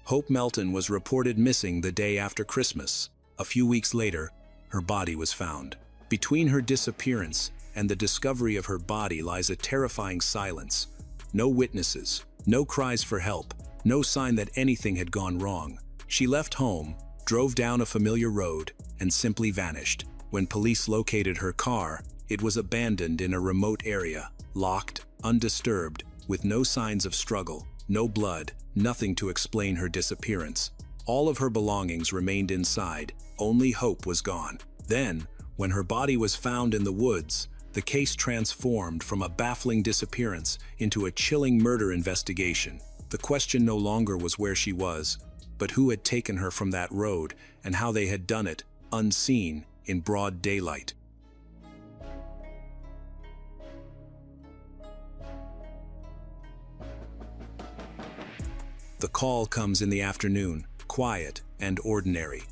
Hope Melton was reported missing the day after Christmas. A few weeks later, her body was found. Between her disappearance and the discovery of her body lies a terrifying silence. No witnesses, no cries for help, no sign that anything had gone wrong. She left home, drove down a familiar road, and simply vanished. When police located her car, it was abandoned in a remote area, locked, undisturbed, with no signs of struggle, no blood, nothing to explain her disappearance. All of her belongings remained inside, only Hope was gone. Then, when her body was found in the woods, the case transformed from a baffling disappearance into a chilling murder investigation. The question no longer was where she was, but who had taken her from that road and how they had done it, unseen, in broad daylight. The call comes in the afternoon, quiet and ordinary.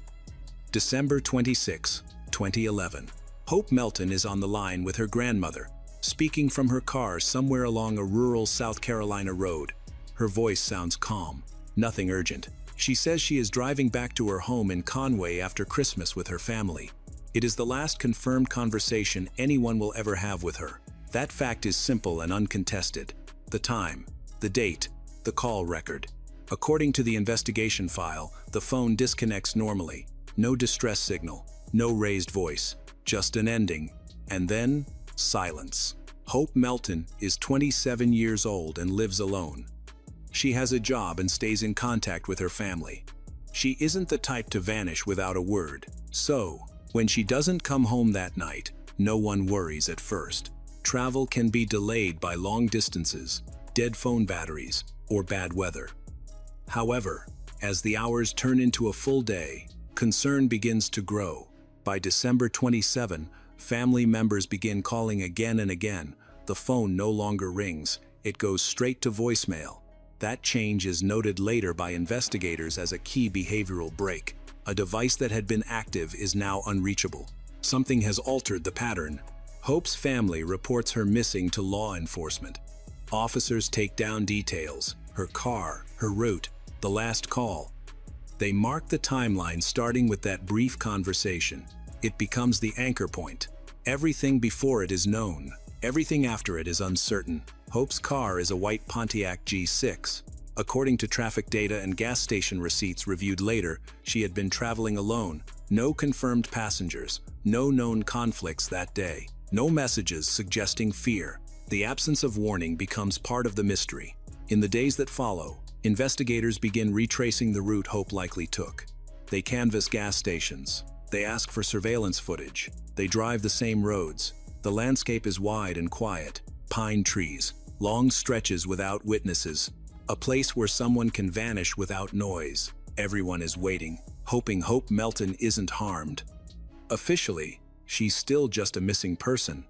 December 26, 2011. Hope Melton is on the line with her grandmother, speaking from her car somewhere along a rural South Carolina road. Her voice sounds calm, nothing urgent. She says she is driving back to her home in Conway after Christmas with her family. It is the last confirmed conversation anyone will ever have with her. That fact is simple and uncontested. The time, the date, the call record. According to the investigation file, the phone disconnects normally. No distress signal, no raised voice, just an ending, and then silence. Hope Melton is 27 years old and lives alone. She has a job and stays in contact with her family. She isn't the type to vanish without a word. So, when she doesn't come home that night, no one worries at first. Travel can be delayed by long distances, dead phone batteries, or bad weather. However, as the hours turn into a full day, concern begins to grow. By December 27, family members begin calling again and again. The phone no longer rings, it goes straight to voicemail. That change is noted later by investigators as a key behavioral break. A device that had been active is now unreachable. Something has altered the pattern. Hope's family reports her missing to law enforcement. Officers take down details, her car, her route, the last call. They mark the timeline starting with that brief conversation. It becomes the anchor point. Everything before it is known. Everything after it is uncertain. Hope's car is a white Pontiac G6. According to traffic data and gas station receipts reviewed later, she had been traveling alone. No confirmed passengers. No known conflicts that day. No messages suggesting fear. The absence of warning becomes part of the mystery. In the days that follow, investigators begin retracing the route Hope likely took. They canvass gas stations. They ask for surveillance footage. They drive the same roads. The landscape is wide and quiet. Pine trees, long stretches without witnesses. A place where someone can vanish without noise. Everyone is waiting, hoping Hope Melton isn't harmed. Officially, she's still just a missing person.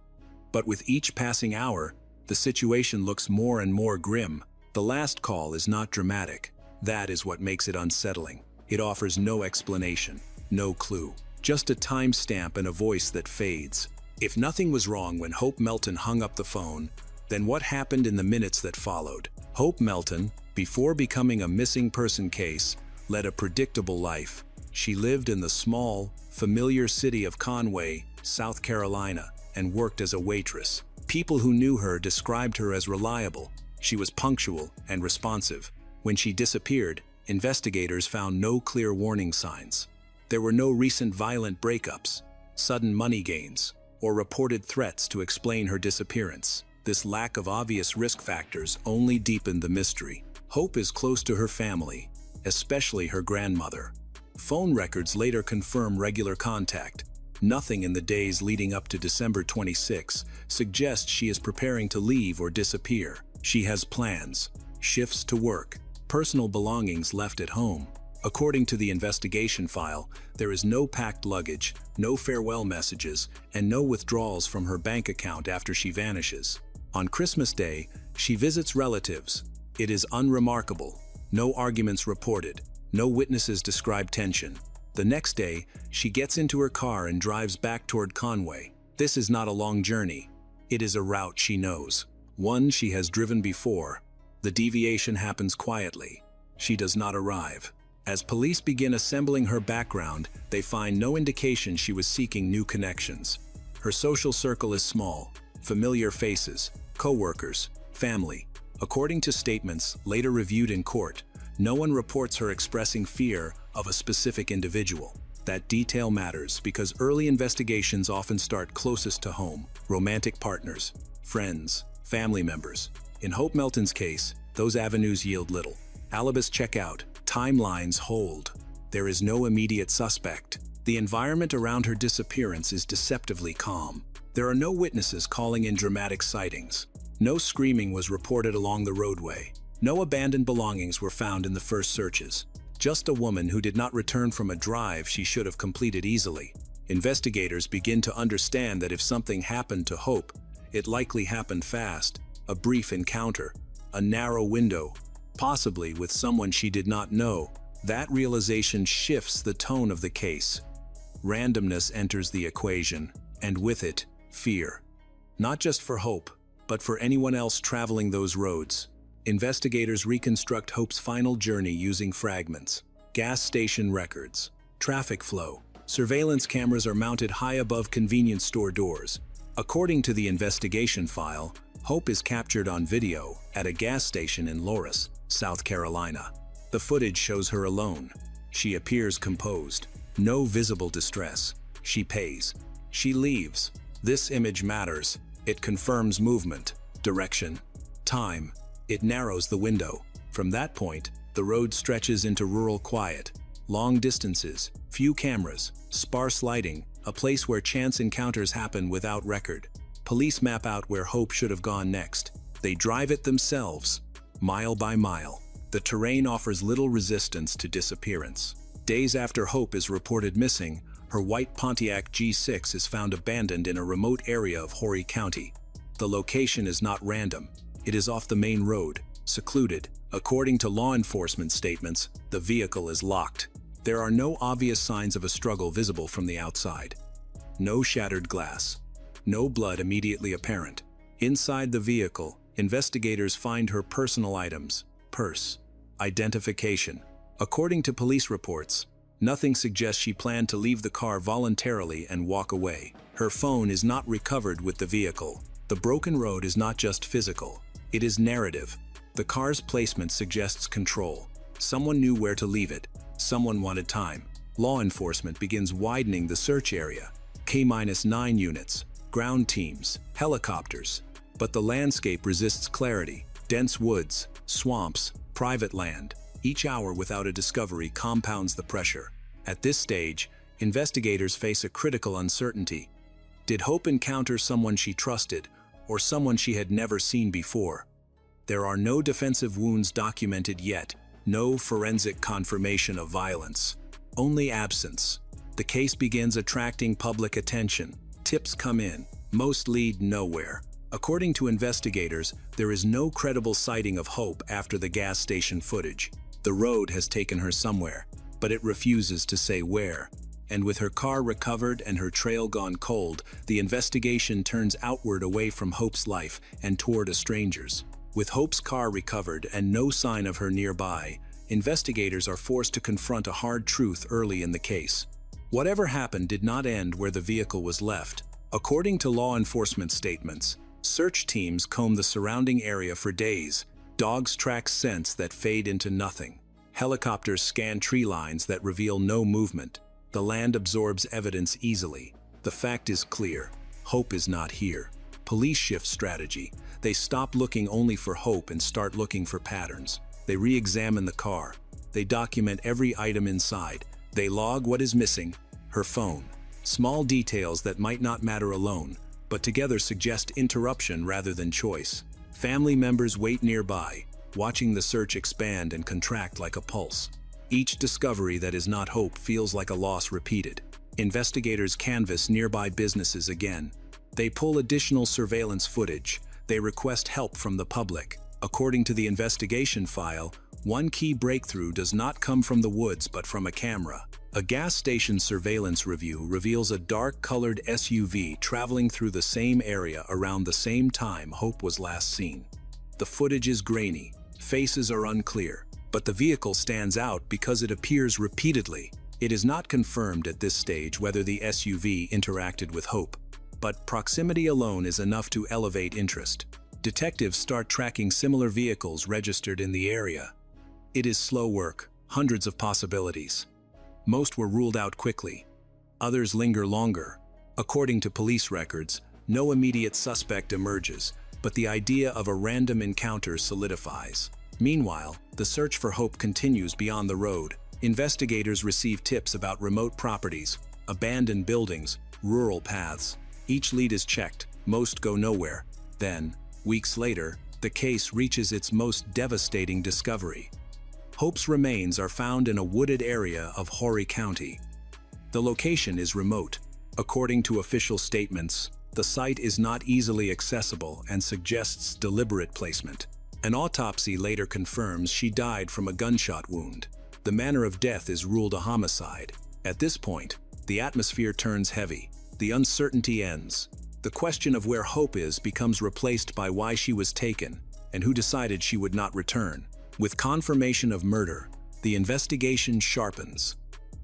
But with each passing hour, the situation looks more and more grim. The last call is not dramatic. That is what makes it unsettling. It offers no explanation, no clue. Just a timestamp and a voice that fades. If nothing was wrong when Hope Melton hung up the phone, then what happened in the minutes that followed? Hope Melton, before becoming a missing person case, led a predictable life. She lived in the small, familiar city of Conway, South Carolina, and worked as a waitress. People who knew her described her as reliable. She was punctual and responsive. When she disappeared, investigators found no clear warning signs. There were no recent violent breakups, sudden money gains, or reported threats to explain her disappearance. This lack of obvious risk factors only deepened the mystery. Hope is close to her family, especially her grandmother. Phone records later confirm regular contact. Nothing in the days leading up to December 26 suggests she is preparing to leave or disappear. She has plans, shifts to work, personal belongings left at home. According to the investigation file, there is no packed luggage, no farewell messages, and no withdrawals from her bank account after she vanishes. On Christmas Day, she visits relatives. It is unremarkable. No arguments reported. No witnesses describe tension. The next day, she gets into her car and drives back toward Conway. This is not a long journey. It is a route she knows. One she has driven before. The deviation happens quietly. She does not arrive. As police begin assembling her background, they find no indication she was seeking new connections. Her social circle is small, familiar faces, co-workers, family. According to statements later reviewed in court, no one reports her expressing fear of a specific individual. That detail matters because early investigations often start closest to home: romantic partners, friends, family members. In Hope Melton's case, those avenues yield little. Alibis check out, timelines hold. There is no immediate suspect. The environment around her disappearance is deceptively calm. There are no witnesses calling in dramatic sightings. No screaming was reported along the roadway. No abandoned belongings were found in the first searches. Just a woman who did not return from a drive she should have completed easily. Investigators begin to understand that if something happened to Hope, it likely happened fast. A brief encounter, a narrow window, possibly with someone she did not know. That realization shifts the tone of the case. Randomness enters the equation, and with it, fear. Not just for Hope, but for anyone else traveling those roads. Investigators reconstruct Hope's final journey using fragments, gas station records, traffic flow. Surveillance cameras are mounted high above convenience store doors. According to the investigation file, Hope is captured on video at a gas station in Loris, South Carolina. The footage shows her alone. She appears composed. No visible distress. She pays. She leaves. This image matters. It confirms movement, direction, time. It narrows the window. From that point, the road stretches into rural quiet. Long distances, few cameras, sparse lighting, a place where chance encounters happen without record. Police map out where Hope should have gone next. They drive it themselves, mile by mile. The terrain offers little resistance to disappearance. Days after Hope is reported missing, her white Pontiac G6 is found abandoned in a remote area of Horry County. The location is not random. It is off the main road, secluded. According to law enforcement statements, the vehicle is locked. There are no obvious signs of a struggle visible from the outside. No shattered glass. No blood immediately apparent. Inside the vehicle, investigators find her personal items, purse, identification. According to police reports, nothing suggests she planned to leave the car voluntarily and walk away. Her phone is not recovered with the vehicle. The broken road is not just physical. It is narrative. The car's placement suggests control. Someone knew where to leave it. Someone wanted time. Law enforcement begins widening the search area. K-9 units, ground teams, helicopters. But the landscape resists clarity. Dense woods, swamps, private land. Each hour without a discovery compounds the pressure. At this stage, investigators face a critical uncertainty. Did Hope encounter someone she trusted, or someone she had never seen before? There are no defensive wounds documented yet, no forensic confirmation of violence, only absence. The case begins attracting public attention. Tips come in, most lead nowhere. According to investigators, there is no credible sighting of Hope after the gas station footage. The road has taken her somewhere, but it refuses to say where. And with her car recovered and her trail gone cold, the investigation turns outward away from Hope's life and toward a stranger's. With Hope's car recovered and no sign of her nearby, investigators are forced to confront a hard truth early in the case. Whatever happened did not end where the vehicle was left. According to law enforcement statements, search teams comb the surrounding area for days. Dogs track scents that fade into nothing. Helicopters scan tree lines that reveal no movement. The land absorbs evidence easily. The fact is clear. Hope is not here. Police shift strategy. They stop looking only for Hope and start looking for patterns. They re-examine the car. They document every item inside. They log what is missing, her phone. Small details that might not matter alone, but together suggest interruption rather than choice. Family members wait nearby, watching the search expand and contract like a pulse. Each discovery that is not Hope feels like a loss repeated. Investigators canvass nearby businesses again. They pull additional surveillance footage. They request help from the public. According to the investigation file, one key breakthrough does not come from the woods but from a camera. A gas station surveillance review reveals a dark-colored SUV traveling through the same area around the same time Hope was last seen. The footage is grainy. Faces are unclear. But the vehicle stands out because it appears repeatedly. It is not confirmed at this stage whether the SUV interacted with Hope, but proximity alone is enough to elevate interest. Detectives start tracking similar vehicles registered in the area. It is slow work, hundreds of possibilities. Most were ruled out quickly. Others linger longer. According to police records, no immediate suspect emerges, but the idea of a random encounter solidifies. Meanwhile, the search for Hope continues beyond the road. Investigators receive tips about remote properties, abandoned buildings, rural paths. Each lead is checked, most go nowhere. Then, weeks later, the case reaches its most devastating discovery. Hope's remains are found in a wooded area of Horry County. The location is remote. According to official statements, the site is not easily accessible and suggests deliberate placement. An autopsy later confirms she died from a gunshot wound. The manner of death is ruled a homicide. At this point, the atmosphere turns heavy. The uncertainty ends. The question of where Hope is becomes replaced by why she was taken and who decided she would not return. With confirmation of murder, the investigation sharpens.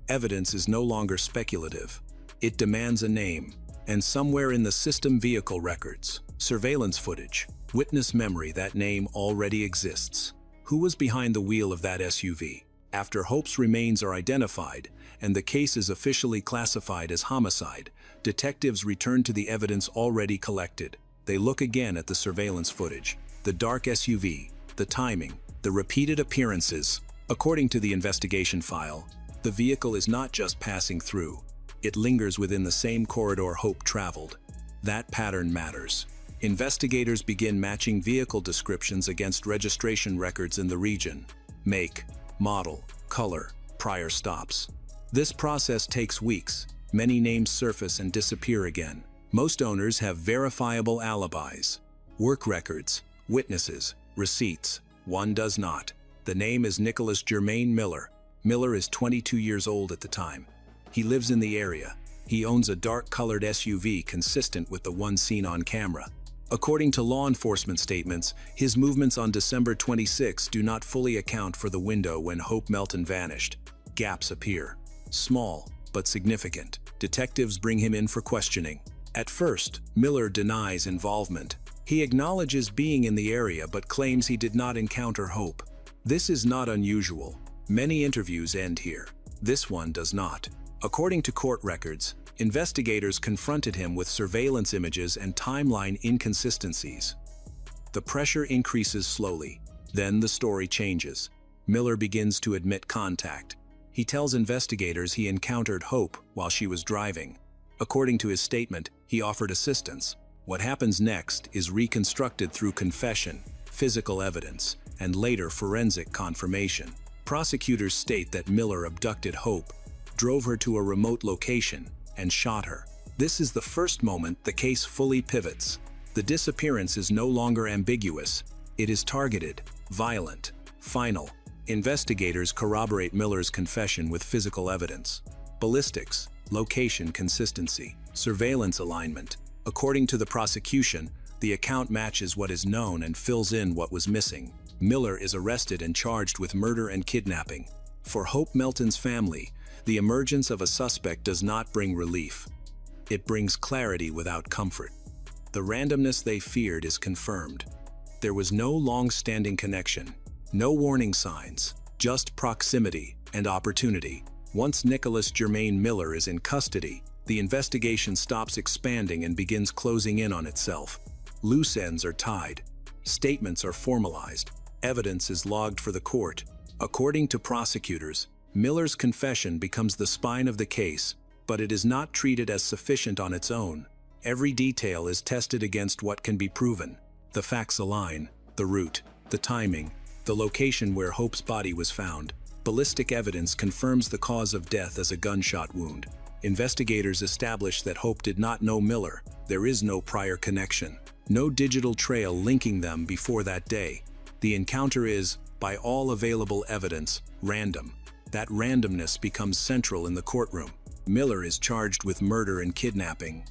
Evidence is no longer speculative. It demands a name, and somewhere in the system vehicle records, surveillance footage, witness memory, that name already exists. Who was behind the wheel of that SUV? After Hope's remains are identified and the case is officially classified as homicide, detectives return to the evidence already collected. They look again at the surveillance footage, the dark SUV, the timing, the repeated appearances. According to the investigation file, the vehicle is not just passing through. It lingers within the same corridor Hope traveled. That pattern matters. Investigators begin matching vehicle descriptions against registration records in the region. Make, model, color, prior stops. This process takes weeks. Many names surface and disappear again. Most owners have verifiable alibis, work records, witnesses, receipts. One does not. The name is Nicholas Jermaine Miller. Miller is 22 years old at the time. He lives in the area. He owns a dark-colored SUV consistent with the one seen on camera. According to law enforcement statements, his movements on December 26 do not fully account for the window when Hope Melton vanished. Gaps appear. Small, but significant. Detectives bring him in for questioning. At first, Miller denies involvement. He acknowledges being in the area but claims he did not encounter Hope. This is not unusual. Many interviews end here. This one does not. According to court records, investigators confronted him with surveillance images and timeline inconsistencies. The pressure increases slowly. Then the story changes. Miller begins to admit contact. He tells investigators he encountered Hope while she was driving. According to his statement, he offered assistance. What happens next is reconstructed through confession, physical evidence, and later forensic confirmation. Prosecutors state that Miller abducted Hope, drove her to a remote location, and shot her. This is the first moment the case fully pivots. The disappearance is no longer ambiguous. It is targeted, violent, final. Investigators corroborate Miller's confession with physical evidence. Ballistics, location consistency, surveillance alignment. According to the prosecution, the account matches what is known and fills in what was missing. Miller is arrested and charged with murder and kidnapping. For Hope Melton's family, the emergence of a suspect does not bring relief. It brings clarity without comfort. The randomness they feared is confirmed. There was no long-standing connection, no warning signs, just proximity and opportunity. Once Nicholas Jermaine Miller is in custody, the investigation stops expanding and begins closing in on itself. Loose ends are tied. Statements are formalized. Evidence is logged for the court. According to prosecutors, Miller's confession becomes the spine of the case, but it is not treated as sufficient on its own. Every detail is tested against what can be proven. The facts align, the route, the timing, the location where Hope's body was found. Ballistic evidence confirms the cause of death as a gunshot wound. Investigators establish that Hope did not know Miller. There is no prior connection, no digital trail linking them before that day. The encounter is, by all available evidence, random. That randomness becomes central in the courtroom. Miller is charged with murder and kidnapping.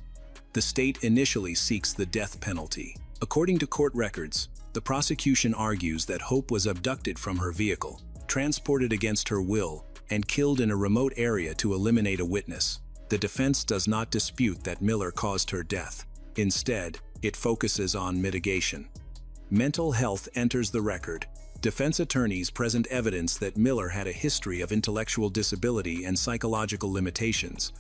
The state initially seeks the death penalty. According to court records, the prosecution argues that Hope was abducted from her vehicle, transported against her will, and killed in a remote area to eliminate a witness. The defense does not dispute that Miller caused her death. Instead, it focuses on mitigation. Mental health enters the record. Defense attorneys present evidence that Miller had a history of intellectual disability and psychological limitations.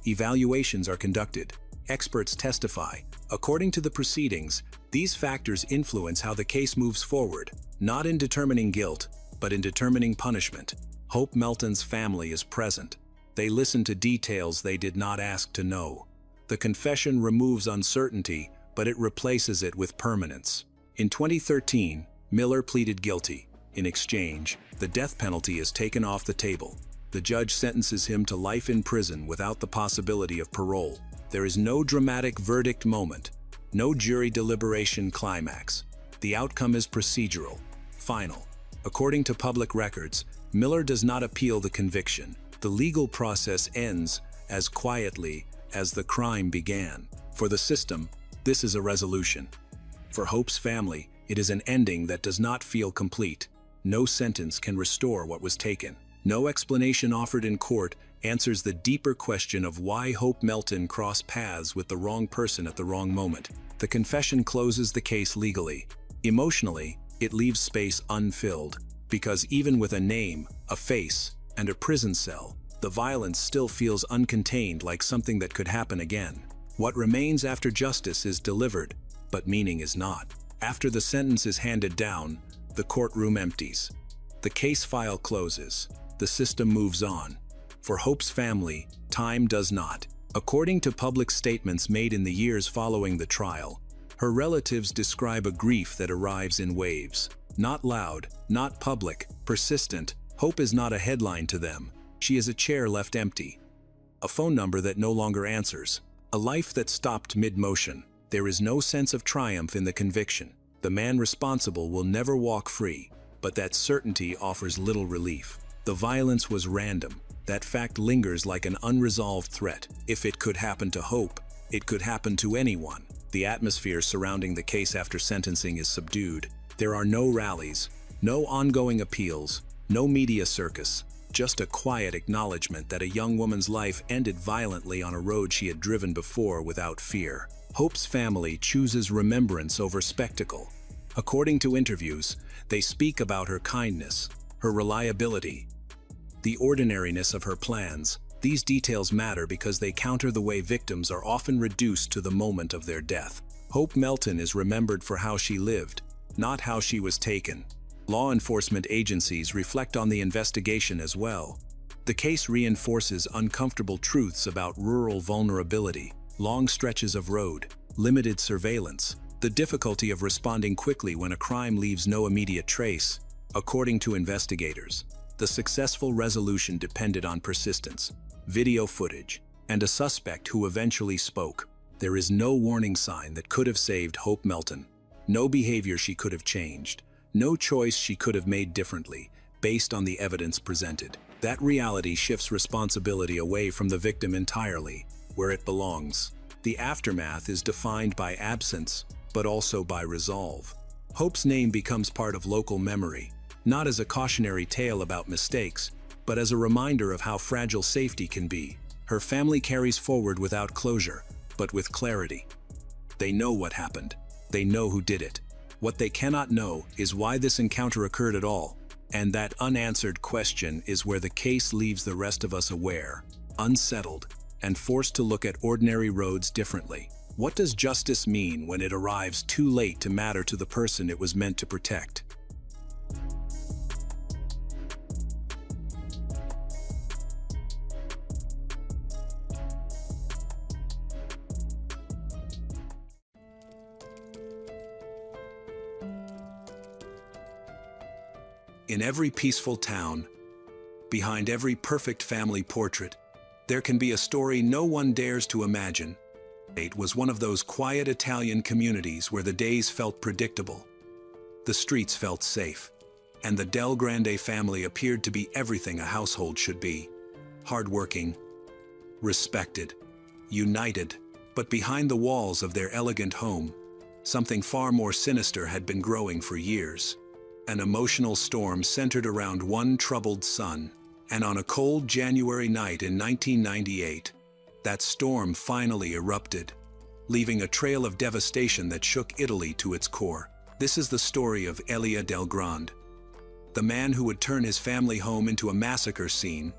Evaluations are conducted. Experts testify. According to the proceedings, these factors influence how the case moves forward, not in determining guilt, but in determining punishment. Hope Melton's family is present. They listen to details they did not ask to know. The confession removes uncertainty, but it replaces it with permanence. In 2013, Miller pleaded guilty. In exchange, the death penalty is taken off the table. The judge sentences him to life in prison without the possibility of parole. There is no dramatic verdict moment, no jury deliberation climax. The outcome is procedural, final. According to public records, Miller does not appeal the conviction. The legal process ends as quietly as the crime began. For the system, this is a resolution. For Hope's family, it is an ending that does not feel complete. No sentence can restore what was taken. No explanation offered in court answers the deeper question of why Hope Melton crossed paths with the wrong person at the wrong moment. The confession closes the case legally. Emotionally, it leaves space unfilled, because even with a name, a face, and a prison cell, the violence still feels uncontained, like something that could happen again. What remains after justice is delivered, but meaning is not. After the sentence is handed down, the courtroom empties. The case file closes. The system moves on. For Hope's family, time does not. According to public statements made in the years following the trial, her relatives describe a grief that arrives in waves. Not loud, not public, persistent. Hope is not a headline to them. She is a chair left empty. A phone number that no longer answers. A life that stopped mid-motion. There is no sense of triumph in the conviction. The man responsible will never walk free, but that certainty offers little relief. The violence was random. That fact lingers like an unresolved threat. If it could happen to Hope, it could happen to anyone. The atmosphere surrounding the case after sentencing is subdued. There are no rallies, no ongoing appeals, no media circus, just a quiet acknowledgement that a young woman's life ended violently on a road she had driven before without fear. Hope's family chooses remembrance over spectacle. According to interviews, they speak about her kindness, her reliability, the ordinariness of her plans. These details matter because they counter the way victims are often reduced to the moment of their death. Hope Melton is remembered for how she lived, not how she was taken. Law enforcement agencies reflect on the investigation as well. The case reinforces uncomfortable truths about rural vulnerability, long stretches of road, limited surveillance, the difficulty of responding quickly when a crime leaves no immediate trace. According to investigators, the successful resolution depended on persistence, video footage, and a suspect who eventually spoke. There is no warning sign that could have saved Hope Melton, no behavior she could have changed, no choice she could have made differently based on the evidence presented. That reality shifts responsibility away from the victim entirely, where it belongs. The aftermath is defined by absence, but also by resolve. Hope's name becomes part of local memory, not as a cautionary tale about mistakes, but as a reminder of how fragile safety can be. Her family carries forward without closure, but with clarity. They know what happened. They know who did it. What they cannot know is why this encounter occurred at all. And that unanswered question is where the case leaves the rest of us aware, unsettled, and forced to look at ordinary roads differently. What does justice mean when it arrives too late to matter to the person it was meant to protect? In every peaceful town, behind every perfect family portrait, there can be a story no one dares to imagine. It was one of those quiet Italian communities where the days felt predictable, the streets felt safe, and the Del Grande family appeared to be everything a household should be. Hardworking, respected, united, but behind the walls of their elegant home, something far more sinister had been growing for years. An emotional storm centered around one troubled son, and on a cold January night in 1998, that storm finally erupted, leaving a trail of devastation that shook Italy to its core. This is the story of Elia Del Grande, the man who would turn his family home into a massacre scene.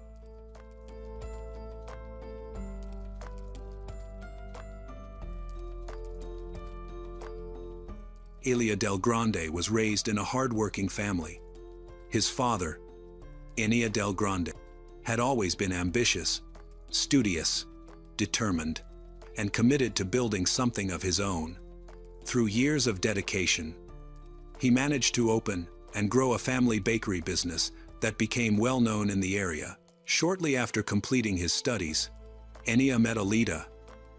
Elia Del Grande was raised in a hard-working family. His father, Elia Del Grande, had always been ambitious, studious, determined, and committed to building something of his own. Through years of dedication, he managed to open and grow a family bakery business that became well known in the area. Shortly after completing his studies, Elia met Alida,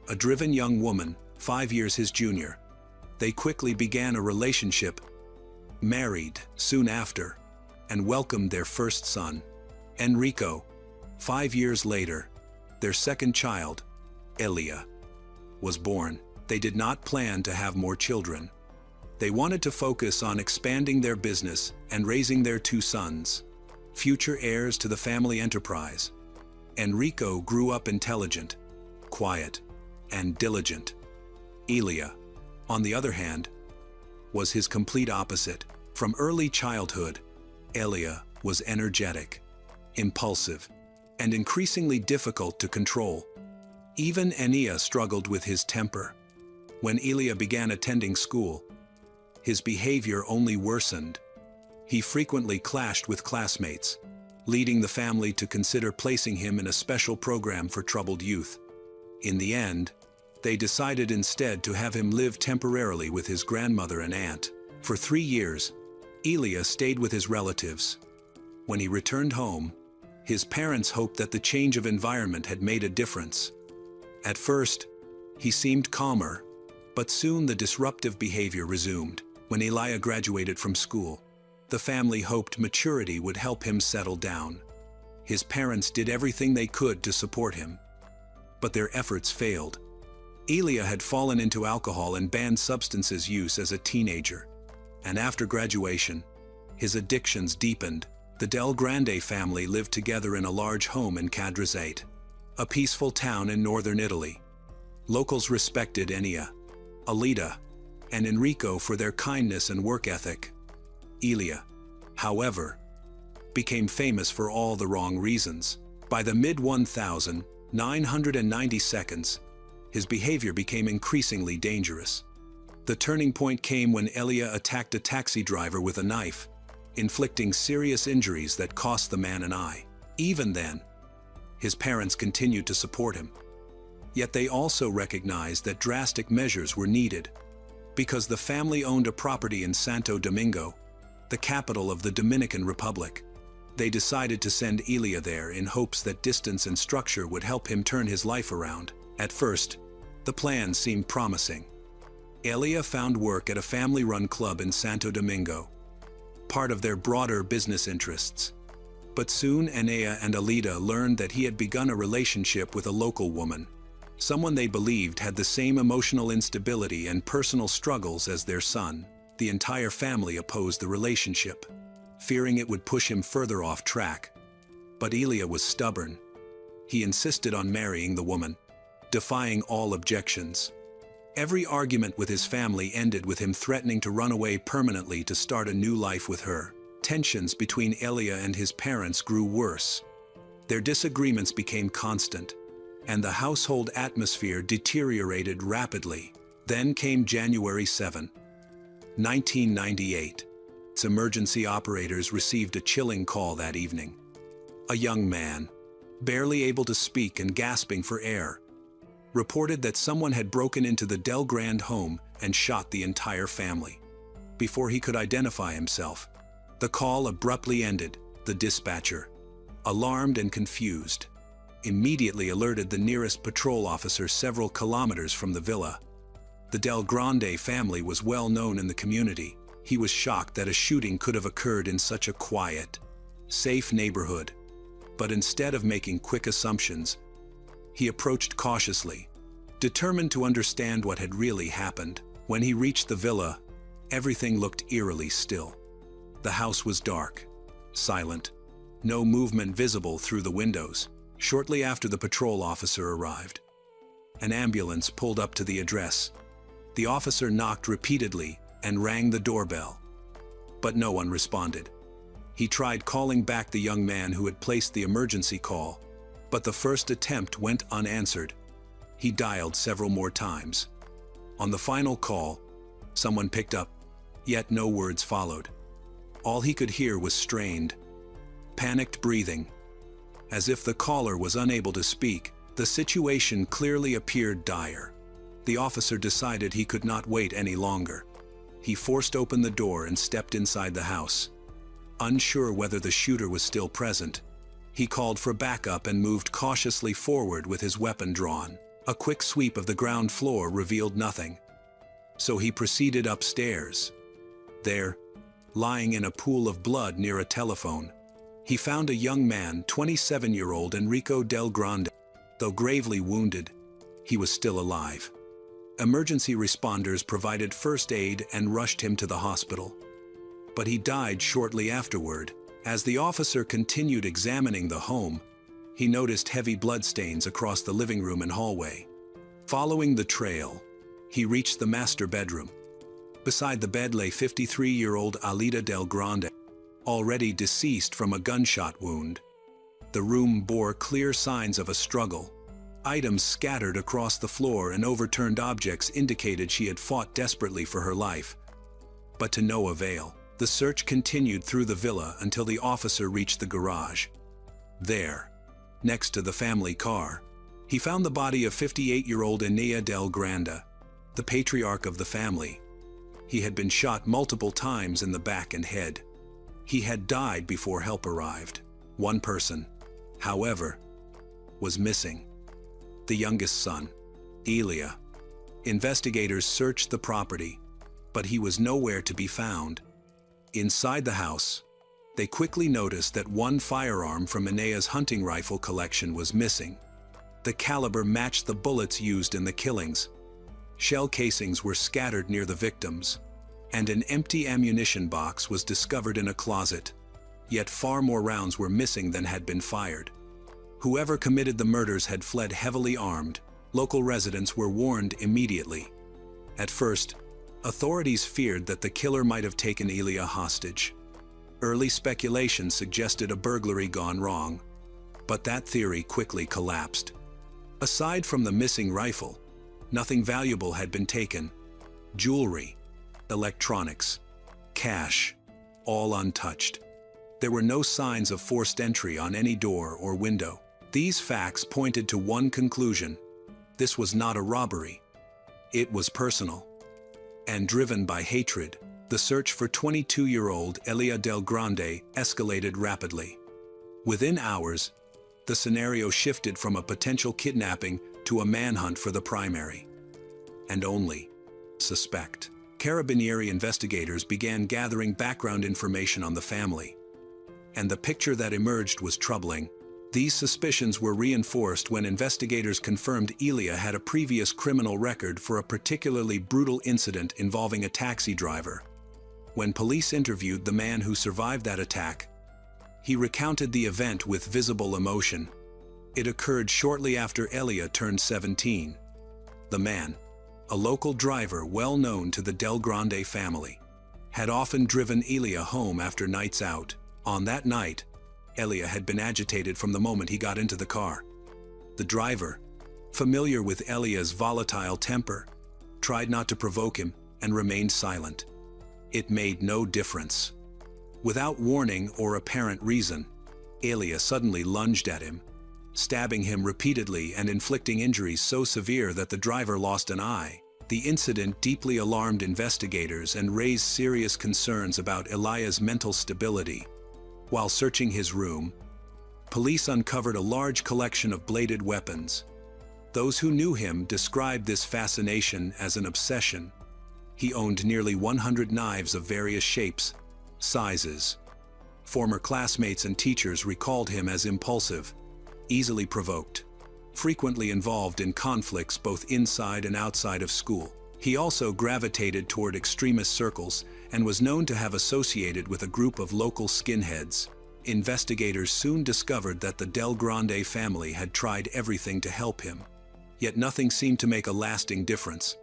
a driven young woman, 5 years his junior. They quickly began a relationship, married soon after, and welcomed their first son, Enrico. 5 years later, their second child, Elia, was born. They did not plan to have more children. They wanted to focus on expanding their business and raising their 2 sons, future heirs to the family enterprise. Enrico grew up intelligent, quiet, and diligent. Elia, on the other hand, was his complete opposite. From early childhood, Elia was energetic, impulsive, and increasingly difficult to control. Even Elia struggled with his temper. When Elia began attending school, his behavior only worsened. He frequently clashed with classmates, leading the family to consider placing him in a special program for troubled youth. In the end, they decided instead to have him live temporarily with his grandmother and aunt. For 3 years, Elia stayed with his relatives. When he returned home, his parents hoped that the change of environment had made a difference. At first, he seemed calmer, but soon the disruptive behavior resumed. When Elia graduated from school, the family hoped maturity would help him settle down. His parents did everything they could to support him, but their efforts failed. Elia had fallen into alcohol and banned substances use as a teenager, and after graduation, his addictions deepened. The Del Grande family lived together in a large home in Cadrazate, a peaceful town in northern Italy. Locals respected Elia, Alida, and Enrico for their kindness and work ethic. Elia, however, became famous for all the wrong reasons. By the mid-1990s, his behavior became increasingly dangerous. The turning point came when Elia attacked a taxi driver with a knife, inflicting serious injuries that cost the man an eye. Even then, his parents continued to support him. Yet they also recognized that drastic measures were needed. Because the family owned a property in Santo Domingo, the capital of the Dominican Republic, they decided to send Elia there in hopes that distance and structure would help him turn his life around. At first, the plan seemed promising. Elia found work at a family-run club in Santo Domingo, part of their broader business interests. But soon Elia and Alida learned that he had begun a relationship with a local woman, someone they believed had the same emotional instability and personal struggles as their son. The entire family opposed the relationship, fearing it would push him further off track. But Elia was stubborn. He insisted on marrying the woman, defying all objections. Every argument with his family ended with him threatening to run away permanently to start a new life with her. Tensions between Elia and his parents grew worse. Their disagreements became constant, and the household atmosphere deteriorated rapidly. Then came January 7, 1998. Its emergency operators received a chilling call that evening. A young man, barely able to speak and gasping for air, reported that someone had broken into the Del Grande home and shot the entire family. Before he could identify himself, the call abruptly ended. The dispatcher, alarmed and confused, immediately alerted the nearest patrol officer several kilometers from the villa. The Del Grande family was well known in the community. He was shocked that a shooting could have occurred in such a quiet, safe neighborhood. But instead of making quick assumptions, he approached cautiously, determined to understand what had really happened. When he reached the villa, everything looked eerily still. The house was dark, silent, no movement visible through the windows. Shortly after the patrol officer arrived, an ambulance pulled up to the address. The officer knocked repeatedly and rang the doorbell, but no one responded. He tried calling back the young man who had placed the emergency call, but the first attempt went unanswered. He dialed several more times. On the final call, someone picked up, yet no words followed. All he could hear was strained, panicked breathing. As if the caller was unable to speak, the situation clearly appeared dire. The officer decided he could not wait any longer. He forced open the door and stepped inside the house. Unsure whether the shooter was still present, he called for backup and moved cautiously forward with his weapon drawn. A quick sweep of the ground floor revealed nothing. So he proceeded upstairs. There, lying in a pool of blood near a telephone, he found a young man, 27-year-old Enrico Del Grande. Though gravely wounded, he was still alive. Emergency responders provided first aid and rushed him to the hospital. But he died shortly afterward. As the officer continued examining the home, he noticed heavy bloodstains across the living room and hallway. Following the trail, he reached the master bedroom. Beside the bed lay 53-year-old Alida Del Grande, already deceased from a gunshot wound. The room bore clear signs of a struggle. Items scattered across the floor and overturned objects indicated she had fought desperately for her life. But to no avail. The search continued through the villa until the officer reached the garage. There, next to the family car, he found the body of 58-year-old Enea Del Grande, the patriarch of the family. He had been shot multiple times in the back and head. He had died before help arrived. One person, however, was missing. The youngest son, Elia. Investigators searched the property, but he was nowhere to be found. Inside the house, they quickly noticed that one firearm from Enea's hunting rifle collection was missing. The caliber matched the bullets used in the killings. Shell casings were scattered near the victims, and an empty ammunition box was discovered in a closet. Yet far more rounds were missing than had been fired. Whoever committed the murders had fled heavily armed. Local residents were warned immediately. At first, authorities feared that the killer might have taken Elia hostage. Early speculation suggested a burglary gone wrong, but that theory quickly collapsed. Aside from the missing rifle, nothing valuable had been taken. Jewelry, electronics, cash, all untouched. There were no signs of forced entry on any door or window. These facts pointed to one conclusion: this was not a robbery. It was personal. And driven by hatred, the search for 22-year-old Elia Del Grande escalated rapidly. Within hours, the scenario shifted from a potential kidnapping to a manhunt for the primary and only suspect. Carabinieri investigators began gathering background information on the family, and the picture that emerged was troubling. These suspicions were reinforced when investigators confirmed Elia had a previous criminal record for a particularly brutal incident involving a taxi driver. When police interviewed the man who survived that attack, he recounted the event with visible emotion. It occurred shortly after Elia turned 17. The man, a local driver well known to the Del Grande family, had often driven Elia home after nights out. On that night, Elia had been agitated from the moment he got into the car. The driver, familiar with Elia's volatile temper, tried not to provoke him and remained silent. It made no difference. Without warning or apparent reason, Elia suddenly lunged at him, stabbing him repeatedly and inflicting injuries so severe that the driver lost an eye. The incident deeply alarmed investigators and raised serious concerns about Elia's mental stability. While searching his room, police uncovered a large collection of bladed weapons. Those who knew him described this fascination as an obsession. He owned nearly 100 knives of various shapes, sizes. Former classmates and teachers recalled him as impulsive, easily provoked, frequently involved in conflicts both inside and outside of school. He also gravitated toward extremist circles and was known to have associated with a group of local skinheads. Investigators soon discovered that the Del Grande family had tried everything to help him, yet nothing seemed to make a lasting difference.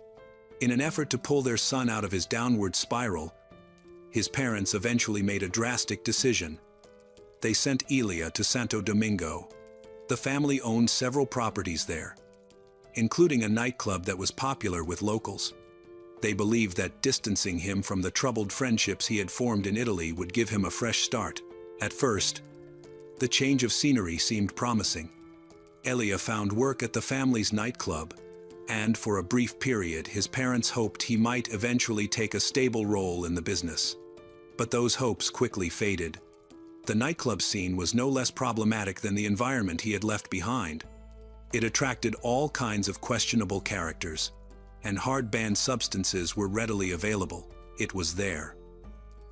In an effort to pull their son out of his downward spiral, his parents eventually made a drastic decision. They sent Elia to Santo Domingo. The family owned several properties there, including a nightclub that was popular with locals. They believed that distancing him from the troubled friendships he had formed in Italy would give him a fresh start. At first, the change of scenery seemed promising. Elia found work at the family's nightclub, and for a brief period his parents hoped he might eventually take a stable role in the business. But those hopes quickly faded. The nightclub scene was no less problematic than the environment he had left behind. It attracted all kinds of questionable characters, and hard-banned substances were readily available. It was there.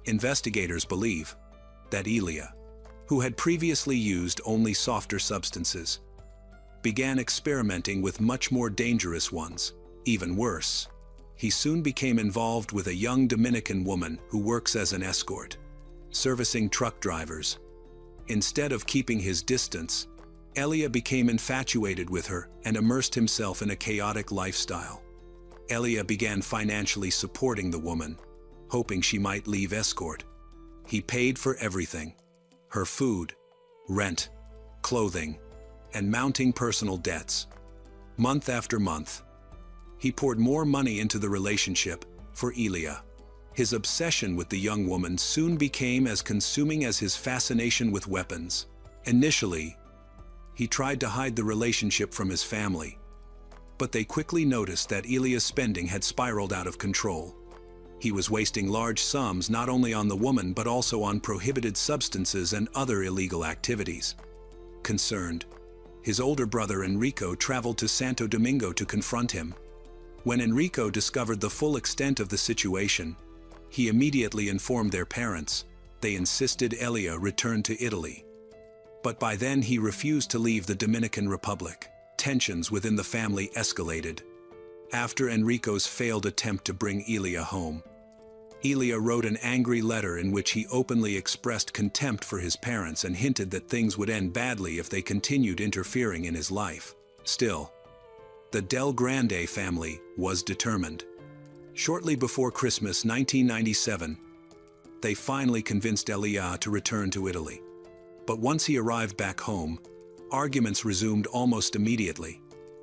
Investigators believe that Elia, who had previously used only softer substances, began experimenting with much more dangerous ones. Even worse, he soon became involved with a young Dominican woman who works as an escort, servicing truck drivers. Instead of keeping his distance, Elia became infatuated with her and immersed himself in a chaotic lifestyle. Elia began financially supporting the woman, hoping she might leave escort. He paid for everything: her food, rent, clothing, and mounting personal debts. Month after month, he poured more money into the relationship. For Elia, his obsession with the young woman soon became as consuming as his fascination with weapons. Initially, he tried to hide the relationship from his family, but they quickly noticed that Elia's spending had spiraled out of control. He was wasting large sums not only on the woman but also on prohibited substances and other illegal activities. Concerned, his older brother Enrico traveled to Santo Domingo to confront him. When Enrico discovered the full extent of the situation, he immediately informed their parents. They insisted Elia return to Italy. But by then he refused to leave the Dominican Republic. Tensions within the family escalated. After Enrico's failed attempt to bring Elia home, Elia wrote an angry letter in which he openly expressed contempt for his parents and hinted that things would end badly if they continued interfering in his life. Still, the Del Grande family was determined. Shortly before Christmas 1997, they finally convinced Elia to return to Italy. But once he arrived back home, arguments resumed almost immediately,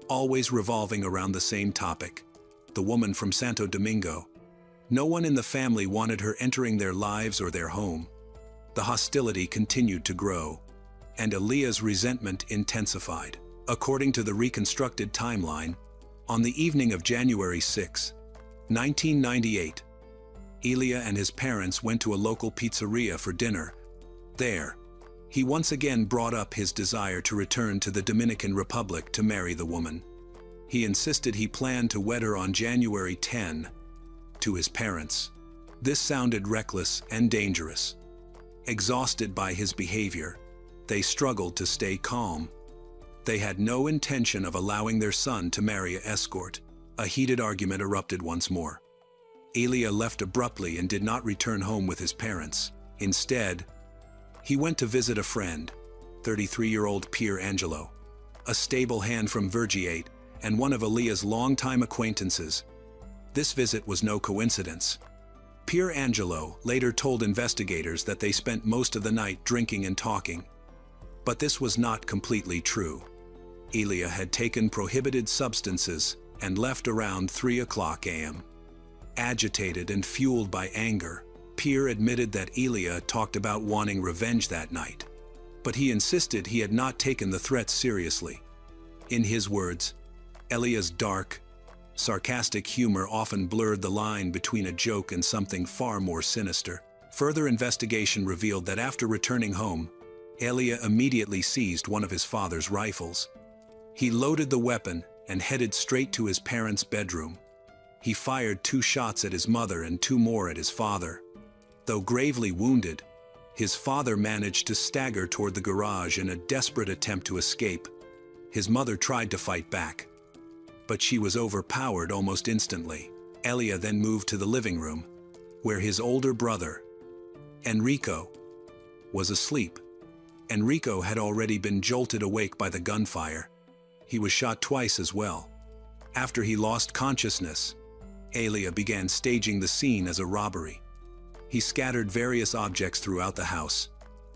always revolving around the same topic: the woman from Santo Domingo. No one in the family wanted her entering their lives or their home. The hostility continued to grow, and Elia's resentment intensified. According to the reconstructed timeline, on the evening of January 6, 1998, Elia and his parents went to a local pizzeria for dinner. There, he once again brought up his desire to return to the Dominican Republic to marry the woman. He insisted he planned to wed her on January 10. To his parents, this sounded reckless and dangerous. Exhausted by his behavior, they struggled to stay calm. They had no intention of allowing their son to marry an escort. A heated argument erupted once more. Elia left abruptly and did not return home with his parents. Instead, he went to visit a friend, 33-year-old Pier Angelo, a stable hand from Vergiate and one of Elia's longtime acquaintances. This visit was no coincidence. Pier Angelo later told investigators that they spent most of the night drinking and talking. But this was not completely true. Elia had taken prohibited substances and left around 3 a.m. Agitated and fueled by anger, Pier admitted that Elia talked about wanting revenge that night. But he insisted he had not taken the threats seriously. In his words, Elia's dark, sarcastic humor often blurred the line between a joke and something far more sinister. Further investigation revealed that after returning home, Elia immediately seized one of his father's rifles. He loaded the weapon and headed straight to his parents' bedroom. He fired 2 shots at his mother and 2 more at his father. Though gravely wounded, his father managed to stagger toward the garage in a desperate attempt to escape. His mother tried to fight back, but she was overpowered almost instantly. Elia then moved to the living room, where his older brother, Enrico, was asleep. Enrico had already been jolted awake by the gunfire. He was shot twice as well. After he lost consciousness, Elia began staging the scene as a robbery. He scattered various objects throughout the house,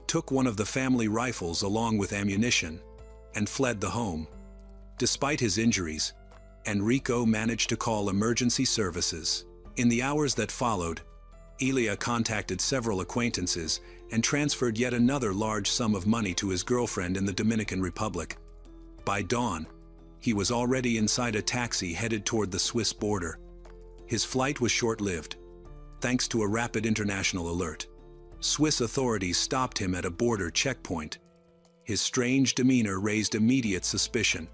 took one of the family rifles along with ammunition, and fled the home. Despite his injuries, Enrico managed to call emergency services. In the hours that followed, Elia contacted several acquaintances and transferred yet another large sum of money to his girlfriend in the Dominican Republic. By dawn, he was already inside a taxi headed toward the Swiss border. His flight was short-lived, thanks to a rapid international alert. Swiss authorities stopped him at a border checkpoint. His strange demeanor raised immediate suspicion,